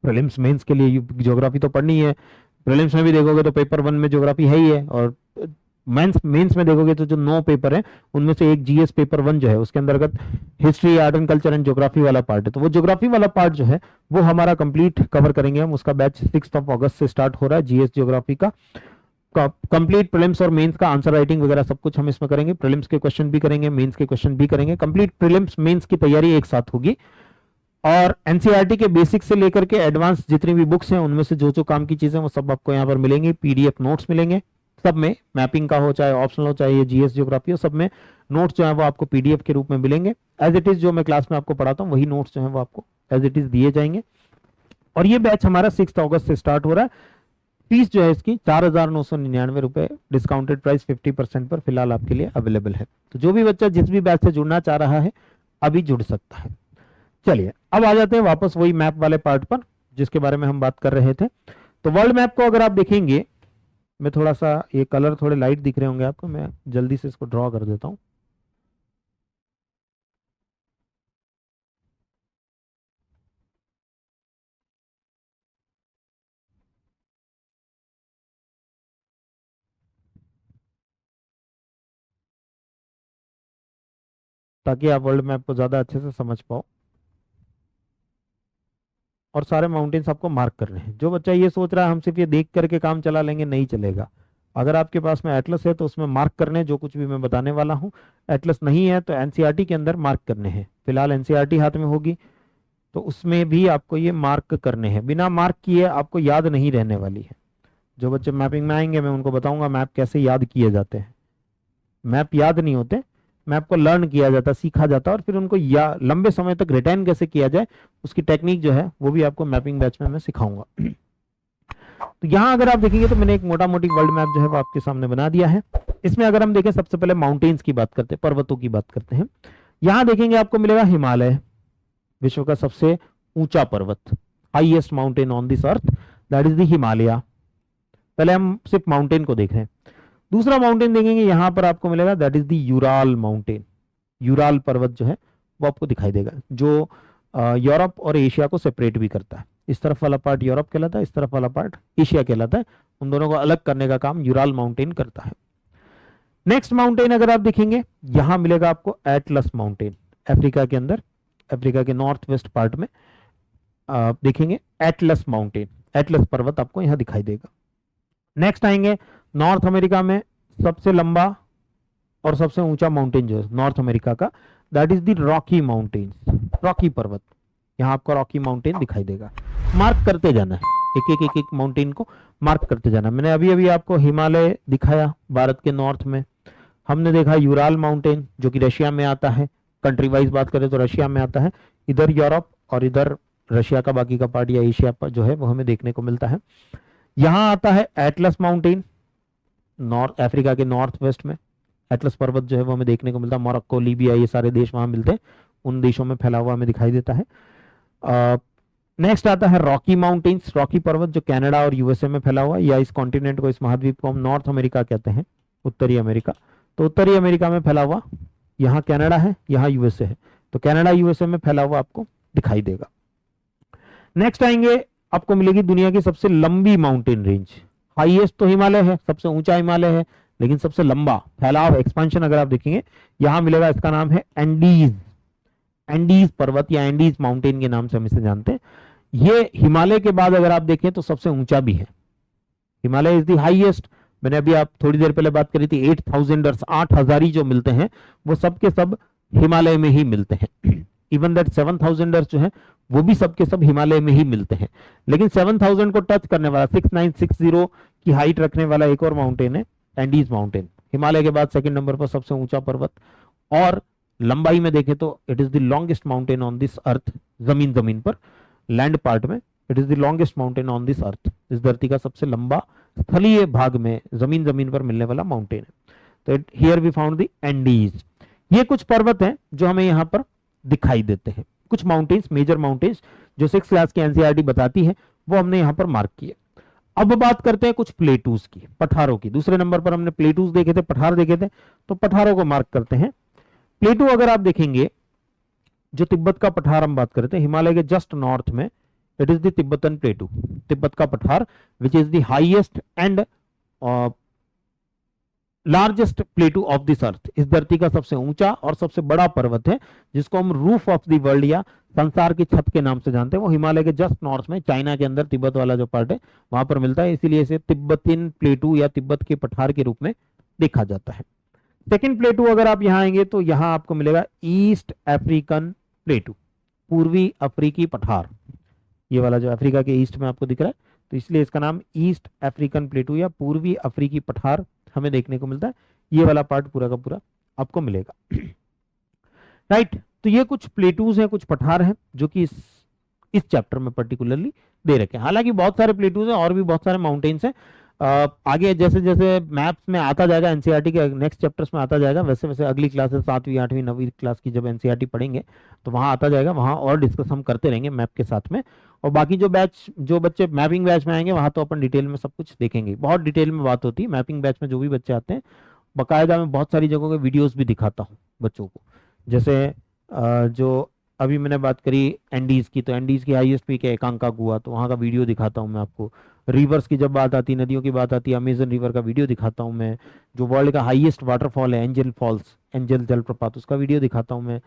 प्रीलिम्स मेंस के लिए ज्योग्राफी तो पढ़नी है, प्रीलिम्स में भी देखोगे तो पेपर 1 में ज्योग्राफी है ही है, और मेंस में देखोगे तो जो 9 पेपर है उनमें से एक जीएस पेपर 1 जो है उसके अंतर्गत history, art and culture and geography वाला पार्ट है। तो वो ज्योग्राफी वाला पार्ट जो है वो हमारा कंप्लीट कवर करेंगे हम। उसका बैच 6 अगस्त से स्टार्ट हो रहा है, जीएस ज्योग्राफी का कंप्लीट प्रीलिम्स और मेंस का आंसर राइटिंग वगैरह सब कुछ हम इसमें करेंगे। प्रीलिम्स के क्वेश्चन भी करेंगे, मेंस के क्वेश्चन भी करेंगे, कंप्लीट प्रीलिम्स मेंस की तैयारी एक साथ होगी। और एनसीईआरटी के बेसिक से लेकर के एडवांस जितनी भी बुक्स हैं उनमें से जो जो काम की चीजें वो सब आपको यहाँ पर मिलेंगी, पीडीएफ नोट्स मिलेंगे, सब में मैपिंग का हो चाहे ऑप्शनल हो चाहे ये जीएस ज्योग्राफी हो, सब में नोट्स जो है वो आपको पीडीएफ के रूप में मिलेंगे। एज इट इज जो मैं क्लास में आपको पढ़ाता हूँ वही नोट्स जो है वो आपको एज इट इज दिए जाएंगे। और ये बैच हमारा 6 अगस्त से स्टार्ट हो रहा है। फीस जो है इसकी 4,999 रुपए, डिस्काउंटेड प्राइस 50% पर फिलहाल आपके लिए अवेलेबल है। तो जो भी बच्चा जिस भी बैच से जुड़ना चाह रहा है अभी जुड़ सकता है। चलिए अब आ जाते हैं वापस वही मैप वाले पार्ट पर जिसके बारे में हम बात कर रहे थे। तो वर्ल्ड मैप को अगर आप देखेंगे, मैं थोड़ा सा ये कलर थोड़े लाइट दिख रहे होंगे आपको, मैं जल्दी से इसको ड्रॉ कर देता हूं। ताकि आप वर्ल्ड मैप को ज्यादा अच्छे से समझ पाओ। और सारे माउंटेन्स आपको मार्क करने हैं। जो बच्चा ये सोच रहा है हम सिर्फ ये देख करके काम चला लेंगे, नहीं चलेगा। अगर आपके पास में एटलस है तो उसमें मार्क करने, जो कुछ भी मैं बताने वाला हूँ। एटलस नहीं है तो एनसीईआरटी के अंदर मार्क करने हैं। फिलहाल एनसीईआरटी हाथ में होगी तो उसमें भी आपको ये मार्क करने हैं, बिना मार्क किए आपको याद नहीं रहने वाली है। जो बच्चे मैपिंग में आएंगे मैं उनको बताऊंगा मैप कैसे याद किए जाते हैं। मैप याद नहीं होते, मैप को लर्न किया जाता, सीखा जाता, और फिर उनको या लंबे समय तक रिटेन कैसे किया जाए उसकी टेक्निक जो है वो भी आपको मैपिंग बैच में मैं सिखाऊंगा। तो यहाँ अगर आप देखेंगे तो मैंने एक मोटा मोटी वर्ल्ड मैप जो है वो आपके सामने बना दिया है। इसमें अगर हम देखें सबसे पहले माउंटेन्स की बात करते हैं, पर्वतों की बात करते हैं। यहाँ देखेंगे आपको मिलेगा हिमालय, विश्व का सबसे ऊंचा पर्वत, highest mountain on this earth, that is the Himalaya. पहले हम सिर्फ माउंटेन को देख रहे हैं। दूसरा माउंटेन देखेंगे यहां पर आपको मिलेगा, that is the Ural mountain. Ural पर्वत जो है वो आपको दिखाई देगा, जो यूरोप और एशिया को सेपरेट भी करता है। इस तरफ वाला पार्ट यूरोप कहलाता है, इस तरफ वाला पार्ट एशिया कहलाता है। उन दोनों को अलग करने का काम यूराल माउंटेन करता है। नेक्स्ट माउंटेन अगर आप देखेंगे यहां मिलेगा आपको एटलस माउंटेन, अफ्रीका के अंदर, अफ्रीका के नॉर्थ वेस्ट पार्ट में आप देखेंगे एटलस माउंटेन, एटलस पर्वत आपको यहां दिखाई देगा। नेक्स्ट आएंगे नॉर्थ अमेरिका में सबसे लंबा और सबसे ऊंचा माउंटेन जो है नॉर्थ अमेरिका का, that is the Rocky mountain, Rocky पर्वत। यहां आपको रॉकी माउंटेन दिखाई देगा। मार्क करते जाना है, एक माउंटेन को मार्क करते जाना। मैंने अभी अभी आपको हिमालय दिखाया भारत के नॉर्थ में, हमने देखा यूराल माउंटेन जो कि रशिया में आता है, कंट्री वाइज बात करें तो रशिया में आता है, इधर यूरोप और इधर रशिया का बाकी का पार्ट या एशिया पर जो है वो हमें देखने को मिलता है। यहां आता है एटलस माउंटेन, नॉर्थ अफ्रीका के नॉर्थ वेस्ट में एटलस पर्वत जो है वो हमें देखने को मिलता है। मोरक्को, लीबिया, ये सारे देश वहां मिलते हैं, उन देशों में फैला हुआ हमें दिखाई देता है। नेक्स्ट आता है रॉकी माउंटेन्स, रॉकी पर्वत जो कनाडा और यूएसए में फैला हुआ है, या इस कॉन्टिनेंट को, इस महाद्वीप को हम नॉर्थ अमेरिका कहते हैं, उत्तरी अमेरिका। तो उत्तरी अमेरिका में फैला हुआ, यहाँ कनाडा है, यहाँ यूएसए है, तो कनाडा यूएसए में फैला हुआ आपको दिखाई देगा। नेक्स्ट आएंगे, आपको मिलेगी दुनिया की सबसे लंबी माउंटेन रेंज। हाईएस्ट तो हिमालय है, सबसे ऊंचा हिमालय है, लेकिन सबसे लंबा फैलाव, एक्सपांशन अगर आप देखेंगे यहां मिलेगा, इसका नाम है एंडीज, एंडीज पर्वत या एंडीज माउंटेन के नाम से हम इसे जानते हैं। ये हिमालय के बाद अगर आप देखें तो सबसे ऊंचा भी है। Himalaya is the highest. मैंने अभी आप थोड़ी देर पहले बात करी थी 8,000ers, 8,000 जो मिलते हैं वो सब के सब हिमालय में ही मिलते हैं। इवन दैट 7,000ers जो है वो भी सब के सब हिमालय में ही मिलते हैं। लेकिन 7,000 को टच करने वाला 6960 की हाइट रखने वाला एक और माउंटेन है, एंडीज माउंटेन। हिमालय के बाद सेकंड नंबर पर सबसे ऊंचा पर्वत, और लंबाई में देखें तो it is the longest mountain on this अर्थ, जमीन पर लैंड पार्ट में it is the longest mountain on this earth, इस धरती का सबसे लंबा स्थलीय भाग में जमीन पर मिलने वाला माउंटेन है। तो here we found the Andes. ये कुछ पर्वत हैं जो हमें यहाँ पर दिखाई देते हैं, कुछ माउंटेन्स, मेजर माउंटेन्स जो 6th क्लास की एनसीईआरटी बताती है, वो हमने यहाँ पर मार्क किए। अब बात करते हैं कुछ प्लेटूज की, पठारों की। दूसरे नंबर पर हमने प्लेटूज देखे थे, पठार देखे थे, तो पठारों को मार्क करते हैं। प्लेटू अगर आप देखेंगे, जो तिब्बत का पठार हम बात करते हैं, हिमालय के जस्ट नॉर्थ में, it is the Tibetan प्लेटू, Tibet का पठार, which is the highest and largest प्लेटू of this earth. इस धरती का सबसे ऊंचा और सबसे बड़ा पर्वत है, जिसको हम रूफ ऑफ द वर्ल्ड या संसार की छत के नाम से जानते हैं। वो हिमालय के जस्ट नॉर्थ में, चाइना के अंदर तिब्बत वाला जो पार्ट है वहां पर मिलता है, इसीलिए इसे तिब्बतिन प्लेटू या तिब्बत के पठार के रूप में देखा जाता है। सेकेंड प्लेटू अगर आप यहाँ आएंगे तो यहाँ आपको मिलेगा ईस्ट अफ्रीकन प्लेटू, पूर्वी अफ्रीकी पठार। ये वाला जो अफ्रीका के ईस्ट में आपको दिख रहा है, तो इसलिए इसका नाम ईस्ट अफ्रीकन प्लेटू या पूर्वी अफ्रीकी पठार हमें देखने को मिलता है। ये वाला पार्ट पूरा का पूरा आपको मिलेगा। राइट, तो ये कुछ प्लेटूज हैं, कुछ पठार हैं जो कि इस चैप्टर में पर्टिकुलरली दे रखे हैं। हालांकि बहुत सारे प्लेटूज हैं और भी बहुत सारे माउंटेन्स हैं। आगे जैसे जैसे मैप्स में आता जाएगा, एनसीईआरटी के नेक्स्ट चैप्टर्स में आता जाएगा, वैसे वैसे अगली क्लासेस 7वीं 8वीं 9वीं क्लास की जब एनसीईआरटी पढ़ेंगे तो वहां आता जाएगा, वहां और डिस्कस हम करते रहेंगे मैप के साथ में। और बाकी जो बच्चे मैपिंग बैच में आएंगे वहां तो अपन डिटेल में सब कुछ देखेंगे, बहुत डिटेल में बात होती है। मैपिंग बैच में जो भी बच्चे आते हैं, बाकायदा मैं बहुत सारी जगहों के वीडियोस भी दिखाता हूँ बच्चों को। जैसे जो अभी मैंने बात करी एंडीज की, तो एंडीज की हाईएस्ट पीक है एकांकागुआ, तो वहाँ का वीडियो दिखाता हूँ मैं आपको। रिवर्स की जब बात आती है, नदियों की बात आती है, अमेजन रिवर का वीडियो दिखाता हूँ मैं। जो वर्ल्ड का हाईएस्ट वाटरफॉल है एंजल फॉल्स, एंजल जलप्रपात, उसका वीडियो दिखाता हूँ मैं।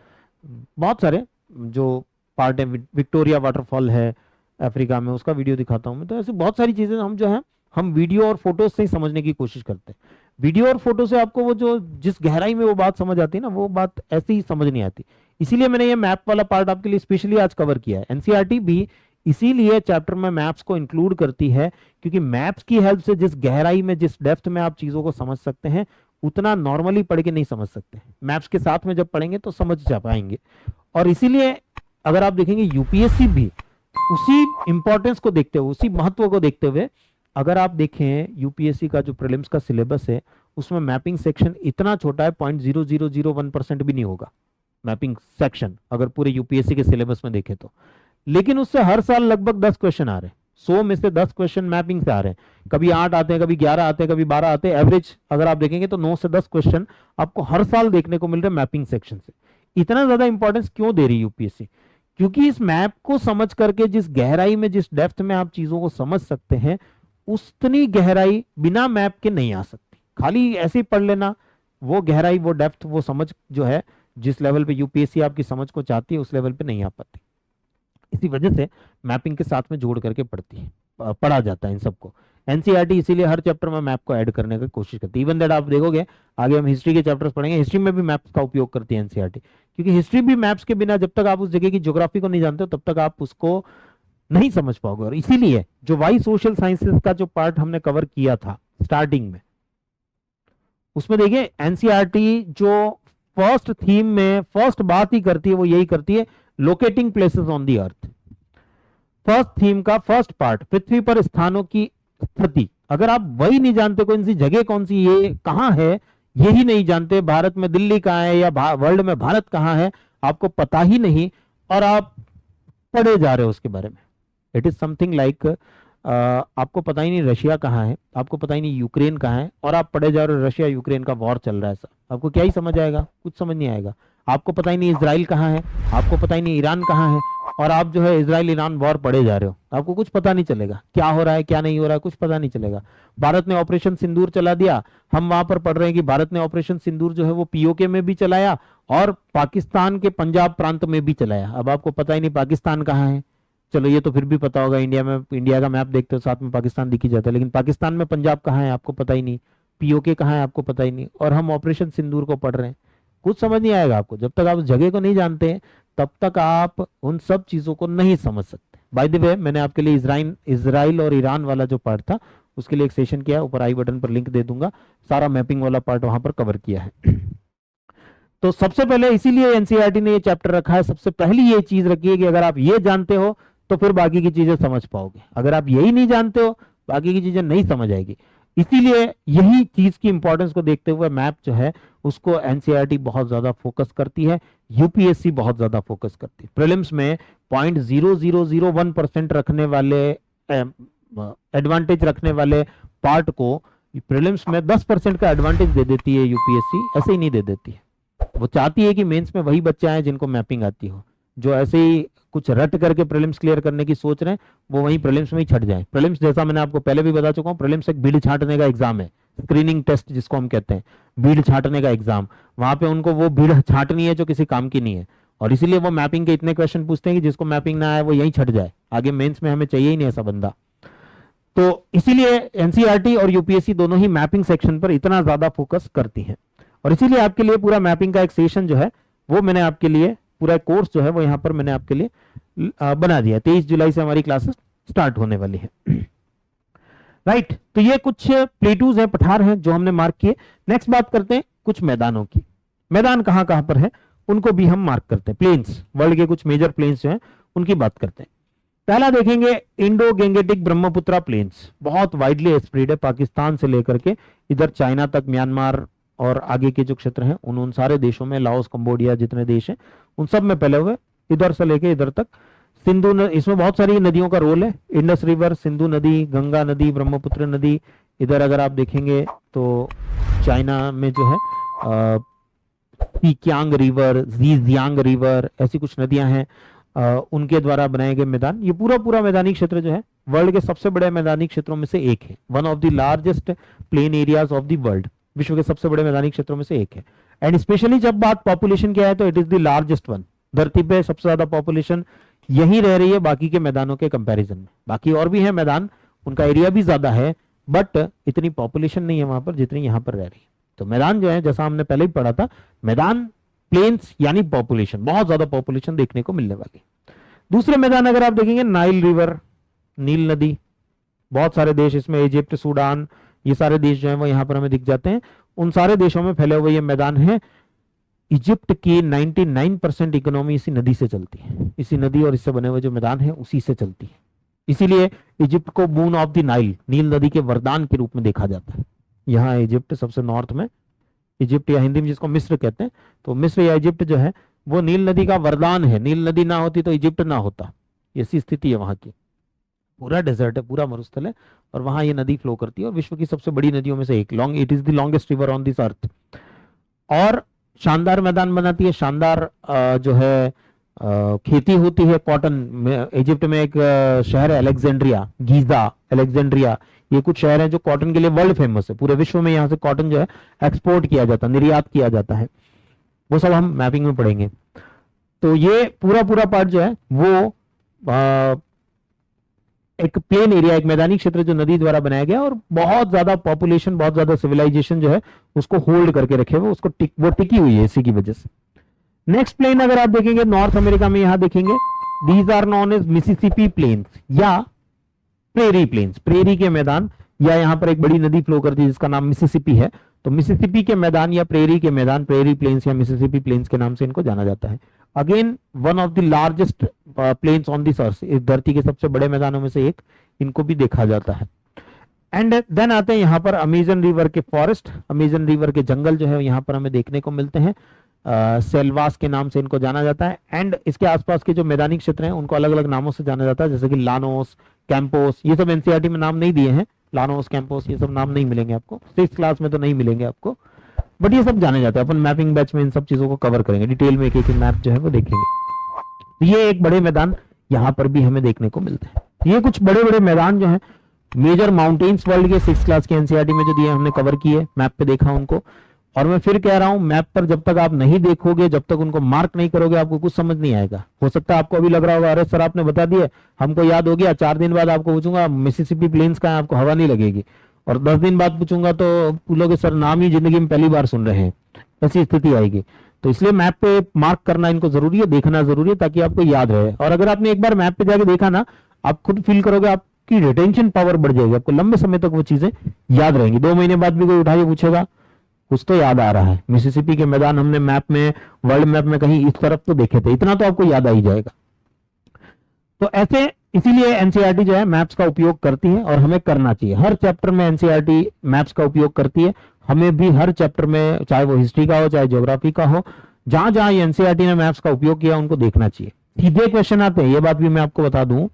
बहुत सारे जो पार्ट है, विक्टोरिया वाटरफॉल है अफ्रीका में, उसका वीडियो दिखाता हूँ मैं। तो ऐसे बहुत सारी चीजें हम जो है हम वीडियो और फोटोज से ही समझने की कोशिश करते हैं। वीडियो और फोटो से आपको वो जो जिस गहराई में वो बात समझ आती है ना, वो बात ऐसे ही समझ नहीं आती। इसीलिए मैंने ये मैप वाला पार्ट आपके लिए स्पेशली आज कवर किया है। एनसीईआरटी भी इसीलिए चैप्टर में मैप्स को इंक्लूड करती है, क्योंकि मैप्स की हेल्प से जिस गहराई में, जिस डेप्थ में आप चीजों को समझ सकते हैं, उतना नॉर्मली पढ़ के नहीं समझ सकते। मैप्स के साथ में जब पढ़ेंगे तो समझ जा पाएंगे। और इसीलिए अगर आप देखेंगे यूपीएससी भी उसी इंपॉर्टेंस को देखते हुए, उसी महत्व को देखते हुए, अगर आप देखें यूपीएससी का जो प्रीलिम्स का सिलेबस है उसमें मैपिंग सेक्शन इतना छोटा है, 0.0001% भी नहीं होगा मैपिंग सेक्शन अगर पूरे यूपीएससी के सिलेबस में देखें तो। लेकिन उससे हर साल लगभग 10 क्वेश्चन आ रहे हैं, 100 में से 10 क्वेश्चन मैपिंग से आ रहे हैं। कभी 8 आते हैं, कभी 11 आते हैं, कभी 12 आते हैं। एवरेज अगर आप देखेंगे तो 9 से 10 क्वेश्चन आपको हर साल देखने को मिल रहे हैं मैपिंग सेक्शन से। इतना ज्यादा इंपॉर्टेंस क्यों दे रही है यूपीएससी? क्योंकि इस मैप को समझ करके जिस गहराई में, जिस डेप्थ में आप चीजों को समझ सकते हैं, उतनी गहराई बिना मैप के नहीं आ सकती। खाली ऐसे ही पढ़ लेना, वो गहराई, वो डेप्थ, वो समझ जो है जिस लेवल पे यूपीएससी आपकी समझ को चाहती है उस लेवल पे नहीं आ पाती। इसी वजह से मैपिंग के साथ में जोड़ करके पढ़ा जाता है इन सबको। एनसीईआरटी इसीलिए हर चैप्टर में मैप को ऐड करने की कोशिश करती है। इवन दैट आप देखोगे आगे हम हिस्ट्री के चैप्टर्स पढ़ेंगे, हिस्ट्री में भी मैप्स का उपयोग करती है एनसीईआरटी, क्योंकि हिस्ट्री भी मैप्स के बिना, जब तक आप उस जगह की ज्योग्राफी को नहीं जानते हो तब तक आप उसको नहीं समझ पाओगे। और इसीलिए जो वाई सोशल साइंसेस का जो पार्ट हमने कवर किया था स्टार्टिंग में, उसमें देखिए एनसीईआरटी जो फर्स्ट थीम में फर्स्ट बात ही करती है वो यही करती है, locating places on the earth. First theme का फर्स्ट पार्ट, पृथ्वी पर स्थानों की स्थिति। अगर आप वही नहीं जानते कौन सी जगह, कौन सी, ये कहां है, यही नहीं जानते, भारत में दिल्ली कहां है या वर्ल्ड में भारत कहां है, आपको पता ही नहीं और आप पढ़े जा रहे हो उसके बारे में। इट इज समथिंग लाइक आपको पता ही नहीं रशिया कहाँ है, आपको पता ही नहीं यूक्रेन कहाँ है, और आप पढ़े जा रहे हो रशिया यूक्रेन का वॉर चल रहा है। सर आपको क्या ही समझ आएगा? कुछ समझ नहीं आएगा। आपको पता ही नहीं इजराइल कहाँ है, आपको पता ही नहीं ईरान कहाँ है, और आप जो है इजराइल ईरान वॉर पढ़े जा रहे हो, आपको कुछ पता नहीं चलेगा क्या हो रहा है क्या नहीं हो रहा है, कुछ पता नहीं चलेगा। भारत ने ऑपरेशन सिंदूर चला दिया, हम वहां पर पढ़ रहे हैं कि भारत ने ऑपरेशन सिंदूर जो है वो पीओके में भी चलाया और पाकिस्तान के पंजाब प्रांत में भी चलाया। अब आपको पता ही नहीं पाकिस्तान कहाँ है। चलो ये तो फिर भी पता होगा, इंडिया में, इंडिया का मैप देखते हो साथ में पाकिस्तान दिख ही जाता है, लेकिन पाकिस्तान में पंजाब कहाँ है आपको पता ही नहीं, पीओके कहाँ है आपको पता ही नहीं, और हम ऑपरेशन सिंदूर को पढ़ रहे हैं। कुछ समझ नहीं आएगा आपको जब तक आप उस जगह को नहीं जानते हैं, तब तक आप उन सब चीजों को नहीं समझ सकते। बाय द वे मैंने आपके लिए इजराइल और ईरान वाला जो पार्ट था उसके लिए एक सेशन किया, ऊपर आई बटन पर लिंक दे दूंगा, सारा मैपिंग वाला पार्ट वहां पर कवर किया है। तो सबसे पहले इसीलिए एनसीईआरटी ने ये चैप्टर रखा है, सबसे पहली ये चीज रखी है कि अगर आप ये जानते हो तो फिर बाकी की चीजें समझ पाओगे। अगर आप यही नहीं जानते हो, बाकी की चीजें नहीं समझ आएगी। इसीलिए यही चीज की इंपॉर्टेंस को देखते हुए मैप जो है उसको एनसीईआरटी बहुत ज्यादा फोकस करती है, यूपीएससी बहुत ज्यादा फोकस करती है। प्रीलिम्स में 0.0001% रखने वाले, एडवांटेज रखने वाले पार्ट को प्रीलिम्स में 10% का एडवांटेज दे देती है यूपीएससी, ऐसे ही नहीं दे देती है। वो चाहती है कि मेंस में वही बच्चे आए जिनको मैपिंग आती हो। जो ऐसे ही कुछ रट करके प्रीलिम्स क्लियर करने की सोच रहे हैं वो वहीं प्रीलिम्स में ही छट जाए। प्रीलिम्स जैसा मैंने आपको पहले भी बता चुका हूं, प्रीलिम्स एक भीड़ छांटने का एग्जाम है, स्क्रीनिंग टेस्ट जिसको हम कहते हैं, भीड़ छांटने का एग्जाम। वहां पे उनको वो भीड़ छांटनी है जो किसी काम की नहीं है, और इसीलिए वो मैपिंग के इतने क्वेश्चन पूछते हैं कि जिसको मैपिंग ना आए वो यहीं छट जाए, आगे मेंस में हमें चाहिए ही नहीं ऐसा बंदा। तो इसीलिए एनसीईआरटी और यूपीएससी दोनों ही मैपिंग सेक्शन पर इतना ज्यादा फोकस करती हैं, और इसीलिए आपके लिए पूरा मैपिंग का एक सेशन जो है वो मैंने आपके लिए, पूरा कोर्स जो है वो यहाँ पर मैंने आपके लिए बना दिया। 23 जुलाई से हमारी क्लासेस स्टार्ट होने वाली है। राइट, तो ये कुछ प्लेटूज हैं, पठार हैं जो हमने मार्क किए। नेक्स्ट बात करते हैं कुछ मैदानों की। मैदान कहाँ कहाँ पर है उनको भी हम मार्क करते हैं। प्लेन्स, वर्ल्ड के कुछ मेजर प्लेन्स जो हैं उनकी बात करते हैं। पहला देखेंगे इंडो गेंगेटिक ब्रह्मपुत्रा प्लेन्स, बहुत वाइडली स्प्रेड है, पाकिस्तान से लेकर के इधर चाइना तक, म्यांमार और आगे के जो क्षेत्र हैं उन सारे देशों में, लाओस, कंबोडिया, जितने देश हैं उन सब में फैले हुए, इधर से लेके इधर तक। सिंधु इसमें बहुत सारी नदियों का रोल है, इंडस रिवर, सिंधु नदी, गंगा नदी, ब्रह्मपुत्र नदी। इधर अगर आप देखेंगे तो चाइना में जो है पीक्यांग रिवर, जीजियांग रिवर, ऐसी कुछ नदियां हैं, उनके द्वारा बनाए गए मैदान। ये पूरा पूरा मैदानी क्षेत्र जो है वर्ल्ड के सबसे बड़े मैदानी क्षेत्रों में से एक है, one of the largest plain areas of the world, विश्व के सबसे बड़े मैदानी क्षेत्रों में से एक है। एंड स्पेशली जब बात पॉपुलेशन की है तो it is the largest one. धरती पे सबसे ज्यादा पॉपुलेशन यही रह रही है बाकी के मैदानों के कंपैरिजन में। बाकी और भी है मैदान, उनका एरिया भी ज्यादा है, बट इतनी पॉपुलेशन नहीं है वहां पर जितनी यहां पर रह रही है। तो मैदान जो है, जैसा हमने पहले ही पढ़ा था, मैदान प्लेन्स यानी पॉपुलेशन, बहुत ज्यादा पॉपुलेशन देखने को मिलने वाली। दूसरे मैदान अगर आप देखेंगे, नाइल रिवर, नील नदी, बहुत सारे देश इसमें, इजिप्ट, सूडान, ये सारे देश जो हैं वो यहाँ पर हमें दिख जाते हैं। उन सारे देशों में फैले हुए ये मैदान है। इजिप्ट की 99% इकोनॉमी इसी नदी से चलती है, इसी नदी और इससे बने हुए जो मैदान है उसी से चलती है। इसीलिए इजिप्ट को बून ऑफ द नाइल, नील नदी के वरदान के रूप में देखा जाता है। यहाँ इजिप्ट सबसे नॉर्थ में, इजिप्ट या हिंदी में जिसको मिस्र कहते हैं, तो मिस्र या इजिप्ट जो है वो नील नदी का वरदान है। नील नदी ना होती तो इजिप्ट ना होता, ऐसी स्थिति है वहां की। पूरा डेजर्ट है, पूरा मरुस्थल है, और वहां ये नदी फ्लो करती है, और विश्व की सबसे बड़ी नदियों में से एक, it is the longest river on this अर्थ। और शानदार मैदान बनाती है, शानदार जो है खेती होती है कॉटन। इजिप्ट में एक शहर है अलेक्जेंड्रिया, गीजा, अलेक्जेंड्रिया, ये कुछ शहर हैं जो कॉटन के लिए वर्ल्ड फेमस है। पूरे विश्व में यहाँ से कॉटन जो है एक्सपोर्ट किया जाता है, निर्यात किया जाता है। वो सब हम मैपिंग में पढ़ेंगे। तो ये पूरा पूरा पार्ट जो है वो एक प्लेन एरिया, एक मैदानी क्षेत्र जो नदी द्वारा बनाया गया, और बहुत ज्यादा पॉपुलेशन, बहुत ज्यादा सिविलाइजेशन जो है उसको होल्ड करके रखे हुए, उसको वो टिकी हुई है इसी की वजह से। नेक्स्ट प्लेन अगर आप देखेंगे नॉर्थ अमेरिका में, यहां देखेंगे these are known as Mississippi plains या प्रेरी प्लेन्स, प्रेरी के मैदान, या यहाँ पर एक बड़ी नदी फ्लो करती है जिसका नाम मिसिसिपी है, तो मिसिसिपी के मैदान या प्रेरी के मैदान, प्रेरी प्लेन्स या मिसिसिपी प्लेन्स के नाम से इनको जाना जाता है। Again one of the largest plains on this earth, इस धरती के सबसे बड़े मैदानों में से एक, इनको भी देखा जाता है। एंड देन आते हैं यहाँ पर अमेजन रिवर के फॉरेस्ट, अमेजन रिवर के जंगल जो है यहाँ पर हमें देखने को मिलते हैं, सेल्वास के नाम से इनको जाना जाता है। एंड इसके आसपास के जो मैदानी क्षेत्र हैं उनको अलग अलग नामों से जाना जाता है, जैसे कि लानोस, कैंपोस, ये सब एनसीईआरटी में नाम नहीं दिए हैं, लानोस, कैंपोस, ये सब नाम नहीं मिलेंगे आपको, 6th क्लास में तो नहीं मिलेंगे आपको, बट ये सब जाने जाते हैं। अपन मैपिंग बैच में इन सब चीजों को कवर करेंगे, डिटेल में एक एक मैप जो है वो देखेंगे। तो ये एक बड़े मैदान यहाँ पर भी हमें देखने को मिलते हैं। ये कुछ बड़े बड़े मैदान जो है, मेजर माउंटेन्स वर्ल्ड के 6th क्लास के एनसीईआरटी में जो दिए हमने कवर किए, मैप पे देखा उनको। और मैं फिर कह रहा हूं, मैप पर जब तक आप नहीं देखोगे, जब तक उनको मार्क नहीं करोगे, आपको कुछ समझ नहीं आएगा। हो सकता है आपको अभी लग रहा होगा अरे सर आपने बता दिया, हमको याद हो गया, 4 दिन बाद आपको पूछूंगा मिसिसिपी प्लेन्स का है, आपको हवा नहीं लगेगी, और 10 दिन बाद पूछूंगा तो बोलोगे सर नाम ही जिंदगी में पहली बार सुन रहे हैं, ऐसी स्थिति आएगी। तो इसलिए मैप पे मार्क करना इनको जरूरी है, देखना जरूरी है, ताकि आपको याद रहे। और अगर आपने एक बार मैप पे जाके देखा ना, आप खुद फील करोगे, आपकी रिटेंशन पावर बढ़ जाएगी, आपको लंबे समय तक वो चीजें याद रहेंगी। 2 महीने बाद भी कोई उठा के पूछेगा, कुछ तो याद आ रहा है, मिसिसिपी के मैदान हमने मैप में, वर्ल्ड मैप में कहीं इस तरफ तो देखे थे, इतना तो आपको याद आ ही जाएगा। तो ऐसे इसीलिए एनसीईआरटी जो है मैप्स का उपयोग करती है और हमें करना चाहिए। हर चैप्टर में एनसीईआरटी मैप्स का उपयोग करती है, हमें भी हर चैप्टर में, चाहे वो हिस्ट्री का हो चाहे ज्योग्राफी का हो, जहां जहां एनसीईआरटी ने मैप्स का उपयोग किया उनको देखना चाहिए। सीधे क्वेश्चन आते हैं, ये बात भी मैं आपको बता दूं,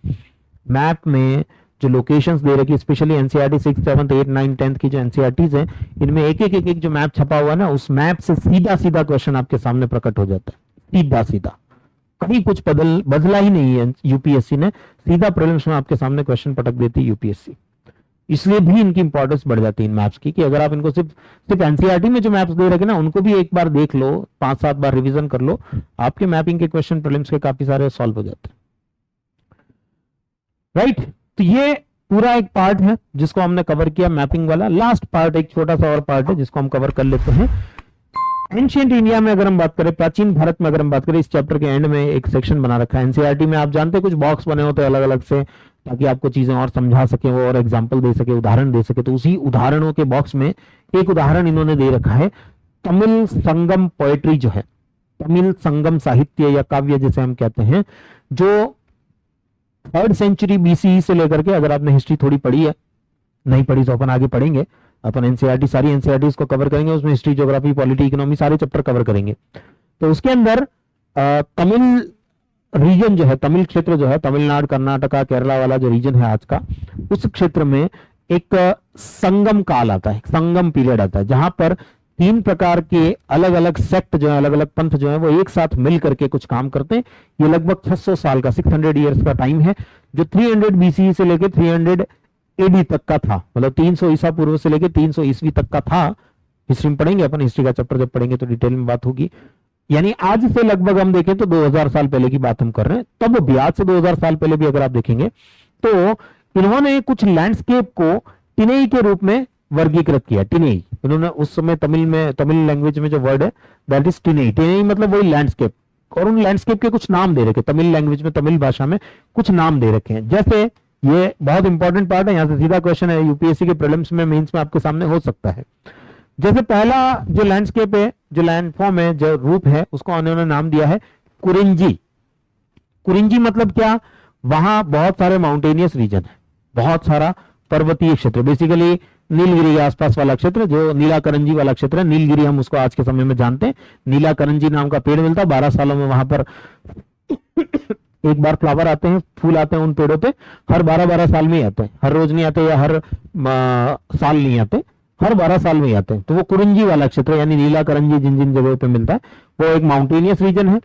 मैप में जो लोकेशंस दे रखी, स्पेशली एनसीईआरटी 6, 7, 8, 9, 10 की जो एनसीईआरटीज हैं, इनमें एक एक जो मैप छपा हुआ है ना, उस मैप से सीधा सीधा क्वेश्चन आपके सामने प्रकट हो जाता है, सीधा सीधा, कभी कुछ बदला ही नहीं है। यूपीएससी ने सीधा प्रीलिम्स में आपके सामने क्वेश्चन पटक देती है यूपीएससी। इसलिए भी इनकी इंपॉर्टेंस बढ़ जाती है इन मैप्स की, कि अगर आप इनको सिर्फ एनसीईआरटी में जो मैप्स दे रखे ना, उनको भी एक बार देख लो, 5-7 बार रिवीजन कर लो, आपके मैपिंग के क्वेश्चन प्रीलिम्स के काफी सारे सॉल्व हो जाते हैं। राइट, तो ये पूरा एक पार्ट है जिसको हमने कवर किया, मैपिंग वाला। लास्ट पार्ट, एक छोटा सा और पार्ट है जिसको हम कवर कर लेते हैं। एंशिएंट इंडिया में अगर हम बात करें, प्राचीन भारत में अगर हम बात करें, इस चैप्टर के एंड में एक सेक्शन बना रखा है एनसीईआरटी में। आप जानते हैं कुछ बॉक्स बने होते हैं अलग अलग से, ताकि आपको चीजें और समझा सके, वो और एग्जाम्पल दे सके, उदाहरण दे सके। तो उसी उदाहरणों के बॉक्स में एक उदाहरण इन्होंने दे रखा है, तमिल संगम पोएट्री जो है, तमिल संगम साहित्य या काव्य जिसे हम कहते हैं, जो 3rd सेंचुरी बीसीई से लेकर के, अगर आपने हिस्ट्री थोड़ी पढ़ी है, नहीं पढ़ी तो अपन आगे पढ़ेंगे, अपन एनसीईआरटी सारी एनसीईआरटी को कवर करेंगे, उसमें हिस्ट्री, ज्योग्राफी, पॉलिटी, इकोनॉमी सारे चैप्टर कवर करेंगे। तो उसके अंदर तमिल रीजन जो है, तमिल क्षेत्र जो है, तमिलनाडु, कर्नाटका, केरला वाला जो रीजन है आज का, उस क्षेत्र में एक संगम काल आता है, संगम पीरियड आता है, जहां पर 3 प्रकार के अलग अलग सेक्ट जो है, अलग अलग पंथ जो है, वो एक साथ मिल करके कुछ काम करते हैं। ये लगभग 600 साल का, 600 ईयर्स का टाइम है, जो 300 बीसीई से लेकर 300 एडी तक का था, मतलब 300 ईसा पूर्व से लेकर 300 ईस्वी तक का था। हिस्ट्री में पढ़ेंगे अपन, हिस्ट्री का चैप्टर जब पढ़ेंगे तो डिटेल में बात होगी। यानी आज से लगभग हम देखें तो 2000 साल पहले की बात हम कर रहे हैं। तब भी, आज से 2000 साल पहले भी अगर आप देखेंगे तो इन्होंने कुछ लैंडस्केप को टिनेई के रूप में वर्गीकृत किया। टिनेई, इन्होंने उस समय तमिल में, तमिल लैंग्वेज में जो वर्ड है दैट इज टिनेई। टिनेई मतलब वही लैंडस्केप, और उन लैंडस्केप के कुछ नाम दे रखे, तमिल लैंग्वेज में, तमिल भाषा में कुछ नाम दे रखे हैं। जैसे, ये बहुत इंपॉर्टेंट पार्ट है, यहां से सीधा क्वेश्चन है यूपीएससी के प्रीलिम्स में, मेंस में आपके सामने हो सकता है। जैसे पहला जो लैंडस्केप है, जो लैंडफॉर्म है, जो रूप है, उसको उन्होंने नाम दिया है कुरिंजी। कुरिंजी मतलब क्या? वहां बहुत सारे माउंटेनियस रीजन है, बहुत सारा पर्वतीय क्षेत्र, बेसिकली नीलगिरी के आसपास वाला क्षेत्र, जो नीलाकरंजी वाला क्षेत्र है। नीलगिरी हम उसको आज के समय में जानते हैं, नीलाकरंजी नाम का पेड़ मिलता है, 12 सालों में वहां पर एक बार फ्लावर आते हैं, फूल आते हैं उन पेड़ों पे, हर 12-12 साल में ही आते हैं, हर रोज नहीं आते या हर साल नहीं आते, हर 12 साल में ही आते हैं। तो वो कुरिंजी वाला क्षेत्र, यानी नीलाकरंजी जिन जिन जगहों पे मिलता है, वो एक माउंटेनियस रीजन है।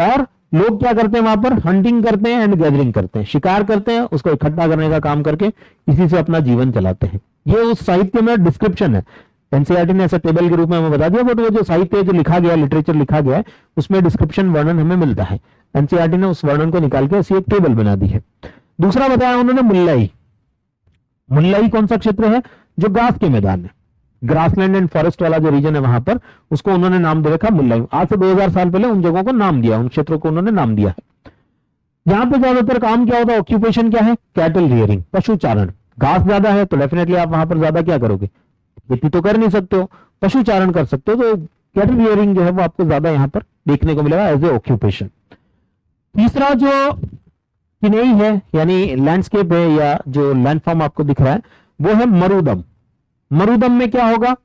और लोग क्या करते हैं वहां पर? हंटिंग करते हैं एंड गैदरिंग करते हैं, शिकार करते हैं, उसको इकट्ठा करने का काम करके इसी से अपना जीवन चलाते हैं। ये उस साहित्य में डिस्क्रिप्शन है, एनसीईआरटी ने ऐसे टेबल के रूप में हमें बता दिया, बट वो जो साहित्य जो लिखा गया, लिटरेचर लिखा गया है, उसमें डिस्क्रिप्शन, वर्णन हमें मिलता है। एनसीईआरटी ने उस वर्णन को निकाल के ऐसी एक टेबल बना दी है। दूसरा बताया उन्होंने मुल्लाई। मुल्लाई कौन सा क्षेत्र है? जो घास के मैदान है, ग्रासलैंड एंड फॉरेस्ट वाला जो रीजन है वहां पर, उसको उन्होंने नाम दे रखा मुल्लाई। आज से 2000 साल पहले उन जगहों को नाम दिया, उन क्षेत्रों को उन्होंने नाम दिया है। यहाँ पे ज्यादातर काम क्या होता है? ऑक्यूपेशन क्या है? कैटल रियरिंग, पशुचारण। घास ज्यादा है तो डेफिनेटली आप वहां पर ज्यादा क्या करोगे? खेती तो कर नहीं सकते हो, पशुचारण कर सकते हो, तो कैटल रियरिंग जो है वो आपको ज्यादा यहाँ पर देखने को मिलेगा एज ए ऑक्यूपेशन। तीसरा जो किनेई है, यानी लैंडस्केप है, या जो लैंडफॉर्म आपको दिख रहा है, वो है मरुदम। मरुदम में क्या होगा?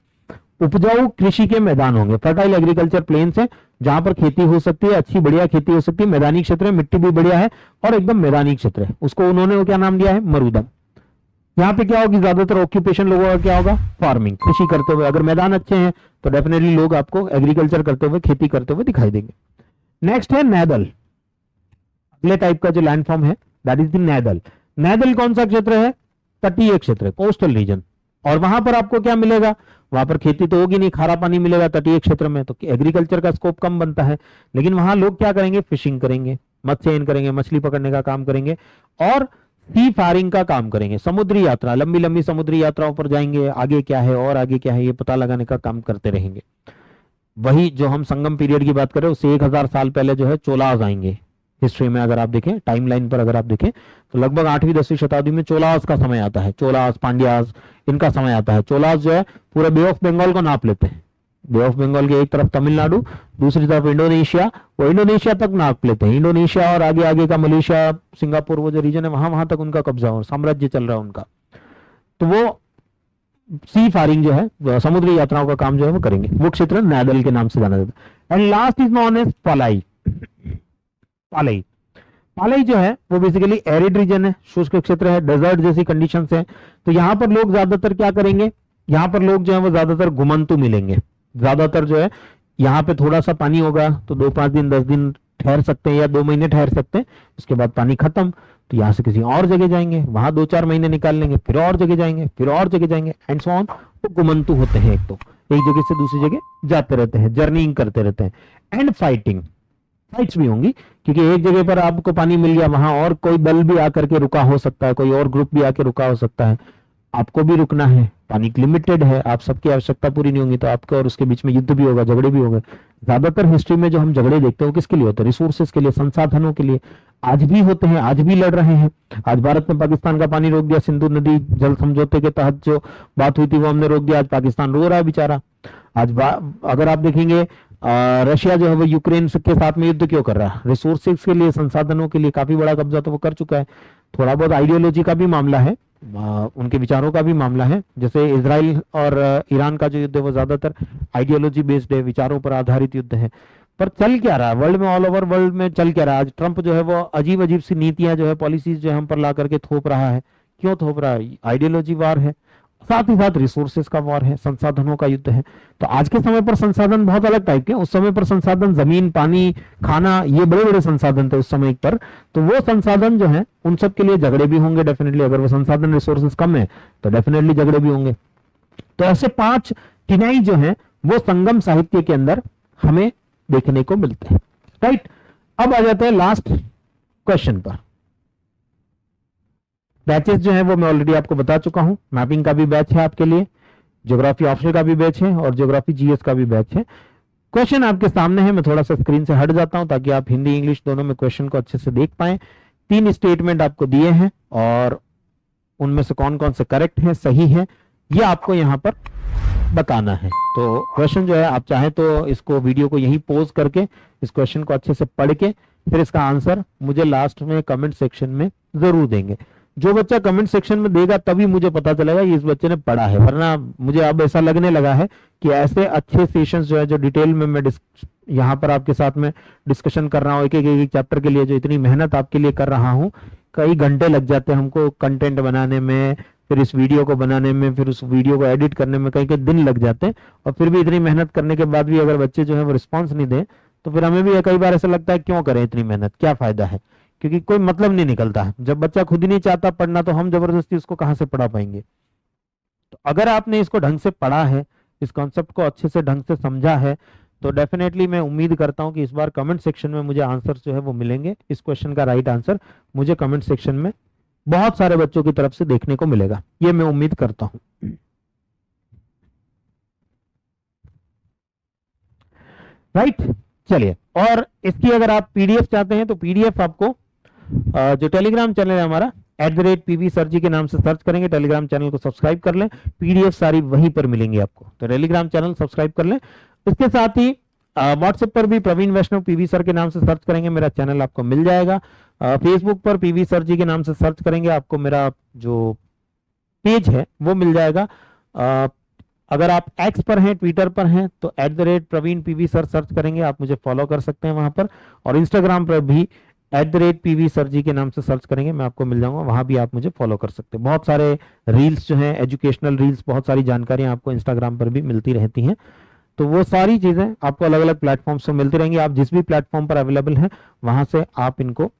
उपजाऊ कृषि के मैदान होंगे, फर्टाइल एग्रीकल्चर प्लेन्स है, जहां पर खेती हो सकती है, अच्छी बढ़िया खेती हो सकती है, मैदानी क्षेत्र है, मिट्टी भी बढ़िया है और एकदम मैदानी क्षेत्र है, उसको उन्होंने वो क्या नाम दिया है? मरुदम। यहाँ पे क्या होगी? ज्यादातर ऑक्यूपेशन लोगों का क्या होगा? फार्मिंग, कृषि करते हुए। अगर मैदान अच्छे हैं तो डेफिनेटली लोग आपको एग्रीकल्चर करते हुए, खेती करते हुए दिखाई देंगे। नेक्स्ट है नैदल। अगले टाइप का जो लैंडफॉर्म है दैट इज द नैदल। नैदल कौन सा क्षेत्र है? तटीय क्षेत्र, कोस्टल रीजन। और वहां पर आपको क्या मिलेगा? वहां पर खेती तो होगी नहीं, खारा पानी मिलेगा तटीय क्षेत्र में, तो एग्रीकल्चर का स्कोप कम बनता है। लेकिन वहां लोग क्या करेंगे? फिशिंग करेंगे, मत्स्यन करेंगे, मछली पकड़ने का काम करेंगे, और सी फायरिंग का काम करेंगे। समुद्री यात्रा, लंबी लंबी समुद्री यात्राओं पर जाएंगे, आगे क्या है और आगे क्या है ये पता लगाने का काम करते रहेंगे। वही जो हम संगम पीरियड की बात करें, उससे 1000 साल पहले जो है चोलाज आएंगे। हिस्ट्री में अगर आप देखें, टाइमलाइन पर अगर आप देखें, तो लगभग 8वीं-10वीं शताब्दी में चोलाज का समय आता है, चोलाज, पांड्याज, इनका समय आता है। चोलाज जो है पूरे बे ऑफ बंगाल को नाप लेते हैं, बे ऑफ बंगाल के एक तरफ तमिलनाडु, दूसरी तरफ इंडोनेशिया, वो इंडोनेशिया तक नाप लेते हैं, इंडोनेशिया और आगे आगे का मलेशिया, सिंगापुर, वो जो रीजन है वहां वहां तक उनका कब्जा और साम्राज्य चल रहा है उनका। तो वो सी फारिंग जो है, समुद्री यात्राओं का काम जो है वो करेंगे, वो क्षेत्र नादल के नाम से जाना जाता है। एंड लास्ट इज नॉन एज पालाई। पालाई, पालाई जो है वो बेसिकली एरिड रीजन है, शुष्क क्षेत्र है, डेजर्ट जैसी कंडीशंस है। तो यहाँ पर लोग ज्यादातर क्या करेंगे, यहाँ पर लोग जो है वो ज्यादातर घुमंतु मिलेंगे, ज्यादातर जो है यहाँ पे थोड़ा सा पानी होगा तो 2-5 दिन 10 दिन ठहर सकते हैं या 2 महीने ठहर सकते हैं, उसके बाद पानी खत्म, तो यहाँ से किसी और जगह जाएंगे, वहां 2-4 महीने निकाल लेंगे, फिर और जगह जाएंगे, फिर और जगह जाएंगे, एंड सो ऑन। तो घुमंतु होते हैं, एक तो एक जगह से दूसरी जगह जाते रहते हैं, जर्निंग करते रहते हैं। एंड फाइटिंग, फाइट्स भी होंगी, क्योंकि एक जगह पर आपको पानी मिल गया, वहां और कोई दल भी आकर के रुका हो सकता है, कोई और ग्रुप भी आके रुका हो सकता है, आपको भी रुकना है, पानी लिमिटेड है, आप सबकी आवश्यकता पूरी नहीं होगी, तो आपके और उसके बीच में युद्ध भी होगा, झगड़े भी होंगे। ज्यादातर हिस्ट्री में जो हम झगड़े देखते हैं वो किसके लिए होते हैं, रिसोर्सेज के लिए, संसाधनों के लिए। आज भी होते हैं, आज भी लड़ रहे हैं। आज भारत ने पाकिस्तान का पानी रोक दिया, सिंधु नदी जल समझौते के तहत जो बात हुई थी वो हमने रोक दिया, आज पाकिस्तान रो रहा है बेचारा। आज अगर आप देखेंगे रशिया जो है वो यूक्रेन के साथ में युद्ध क्यों कर रहा है, रिसोर्सेज के लिए, संसाधनों के लिए, काफी बड़ा कब्जा तो वो कर चुका है। थोड़ा बहुत आइडियोलॉजी का भी मामला है, उनके विचारों का भी मामला है, जैसे इजराइल और ईरान का जो युद्ध है वो ज्यादातर आइडियोलॉजी बेस्ड है, विचारों पर आधारित युद्ध है। पर चल क्या रहा है वर्ल्ड में, ऑल ओवर वर्ल्ड में चल क्या रहा है, आज ट्रंप जो है वो अजीब अजीब सी नीतियां जो है, पॉलिसीज जो है हम पर ला करके थोप रहा है। क्यों थोप रहा है, आइडियोलॉजी वार है, साथ ही साथ रिसोर्सेज का वार है, संसाधनों का युद्ध है। तो आज के समय पर संसाधन बहुत अलग टाइप के, उस समय पर संसाधन जमीन, पानी, खाना, ये बड़े बड़े संसाधन थे उस समय पर। तो वो संसाधन जो है उन सब के लिए झगड़े भी होंगे डेफिनेटली, अगर वो संसाधन रिसोर्सेज कम है तो डेफिनेटली झगड़े भी होंगे। तो ऐसे 5 टिनाई जो है वो संगम साहित्य के अंदर हमें देखने को मिलते हैं। राइट, अब आ जाते हैं लास्ट क्वेश्चन पर। बैचेस जो है वो मैं ऑलरेडी आपको बता चुका हूं, मैपिंग का भी बैच है आपके लिए, ज्योग्राफी ऑप्शनल का भी बैच है और ज्योग्राफी जीएस का भी बैच है। क्वेश्चन आपके सामने है, मैं थोड़ा सा स्क्रीन से हट जाता हूं ताकि आप हिंदी इंग्लिश दोनों में क्वेश्चन को अच्छे से देख पाएं। 3 स्टेटमेंट आपको दिए हैं और उनमें से कौन कौन से करेक्ट है, सही है, ये आपको यहाँ पर बताना है। तो क्वेश्चन जो है आप चाहें तो इसको वीडियो को यहीं पोज करके इस क्वेश्चन को अच्छे से पढ़ के फिर इसका आंसर मुझे लास्ट में कमेंट सेक्शन में जरूर देंगे। जो बच्चा कमेंट सेक्शन में देगा तभी मुझे पता चलेगा ये इस बच्चे ने पढ़ा है, वरना मुझे अब ऐसा लगने लगा है कि ऐसे अच्छे सेशंस जो है, जो डिटेल में मैं यहाँ पर आपके साथ में डिस्कशन कर रहा हूँ, एक एक चैप्टर के लिए जो इतनी मेहनत आपके लिए कर रहा हूँ, कई घंटे लग जाते हैं हमको कंटेंट बनाने में, फिर इस वीडियो को बनाने में, फिर उस वीडियो को एडिट करने में कई कई दिन लग जाते हैं। और फिर भी इतनी मेहनत करने के बाद भी अगर बच्चे जो है वो रिस्पॉन्स नहीं दें तो फिर हमें भी कई बार ऐसा लगता है क्यों करें इतनी मेहनत, क्या फायदा है, क्योंकि कोई मतलब नहीं निकलता है। जब बच्चा खुद ही नहीं चाहता पढ़ना तो हम जबरदस्ती उसको कहाँ से पढ़ा पाएंगे। तो अगर आपने इसको ढंग से पढ़ा है, इस कॉन्सेप्ट को अच्छे से ढंग से समझा है, तो डेफिनेटली मैं उम्मीद करता हूं कि इस बार कमेंट सेक्शन में मुझे आंसर जो है वो मिलेंगे। इस क्वेश्चन का राइट आंसर मुझे कमेंट सेक्शन में बहुत सारे बच्चों की तरफ से देखने को मिलेगा, ये मैं उम्मीद करता हूं। राइट, चलिए, और इसकी अगर आप पीडीएफ चाहते हैं तो पीडीएफ आपको जो टेलीग्राम चैनल है हमारा @PV सर जी के नाम से सर्च करेंगे, टेलीग्राम चैनल को सब्सक्राइब कर लें, पीडीएफ सारी वहीं पर मिलेंगी आपको, तो टेलीग्राम चैनल सब्सक्राइब कर लें। इसके साथ ही व्हाट्सएप पर भी प्रवीण वैष्णव पीवी सर के नाम से सर्च करेंगे, मेरा चैनल आपको मिल जाएगा। फेसबुक पर पीवी सर जी के नाम से सर्च करेंगे, आपको मेरा जो पेज है वो मिल जाएगा। अगर आप एक्स पर हैं, ट्विटर पर हैं, तो @प्रवीण पीवी सर सर्च करेंगे, आप मुझे फॉलो कर सकते हैं वहां पर। और इंस्टाग्राम पर भी @PV सर जी के नाम से सर्च करेंगे, मैं आपको मिल जाऊंगा, वहां भी आप मुझे फॉलो कर सकते हैं। बहुत सारे रील्स जो हैं, एजुकेशनल रील्स, बहुत सारी जानकारियां आपको इंस्टाग्राम पर भी मिलती रहती हैं। तो वो सारी चीजें आपको अलग अलग प्लेटफॉर्म से मिलती रहेंगी। आप जिस भी प्लेटफॉर्म पर अवेलेबल हैं वहां से आप इनको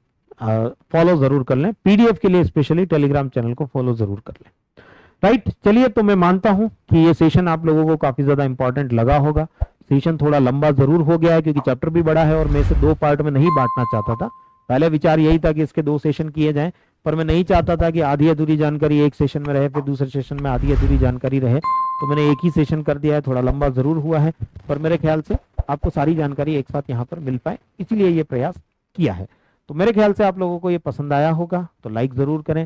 फॉलो जरूर कर लें। पीडीएफ के लिए स्पेशली टेलीग्राम चैनल को फॉलो जरूर कर लें। राइट, चलिए, तो मैं मानता हूं कि ये सेशन आप लोगों को काफी ज्यादा इंपॉर्टेंट लगा होगा। सेशन थोड़ा लंबा जरूर हो गया है क्योंकि चैप्टर भी बड़ा है और मैं इसे 2 पार्ट में नहीं बांटना चाहता था। पहले विचार यही था कि इसके 2 सेशन किए जाएं, पर मैं नहीं चाहता था कि आधी अधूरी जानकारी एक सेशन में रहे, फिर दूसरे सेशन में आधी अधूरी जानकारी रहे, तो मैंने एक ही सेशन कर दिया है। थोड़ा लंबा जरूर हुआ है, पर मेरे ख्याल से आपको सारी जानकारी एक साथ यहाँ पर मिल पाए, इसलिए ये प्रयास किया है। तो मेरे ख्याल से आप लोगों को ये पसंद आया होगा, तो लाइक जरूर करें।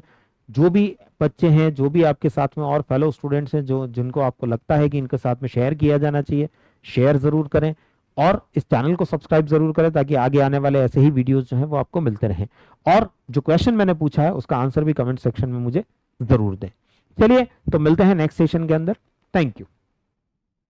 जो भी बच्चे हैं, जो भी आपके साथ में और फेलो स्टूडेंट्स हैं, जो जिनको आपको लगता है कि इनके साथ में शेयर किया जाना चाहिए, शेयर जरूर करें और इस चैनल को सब्सक्राइब जरूर करें ताकि आगे आने वाले ऐसे ही वीडियोस जो हैं वो आपको मिलते रहें। और जो क्वेश्चन मैंने पूछा है उसका आंसर भी कमेंट सेक्शन में मुझे जरूर दें। चलिए तो मिलते हैं नेक्स्ट सेशन के अंदर। Thank you.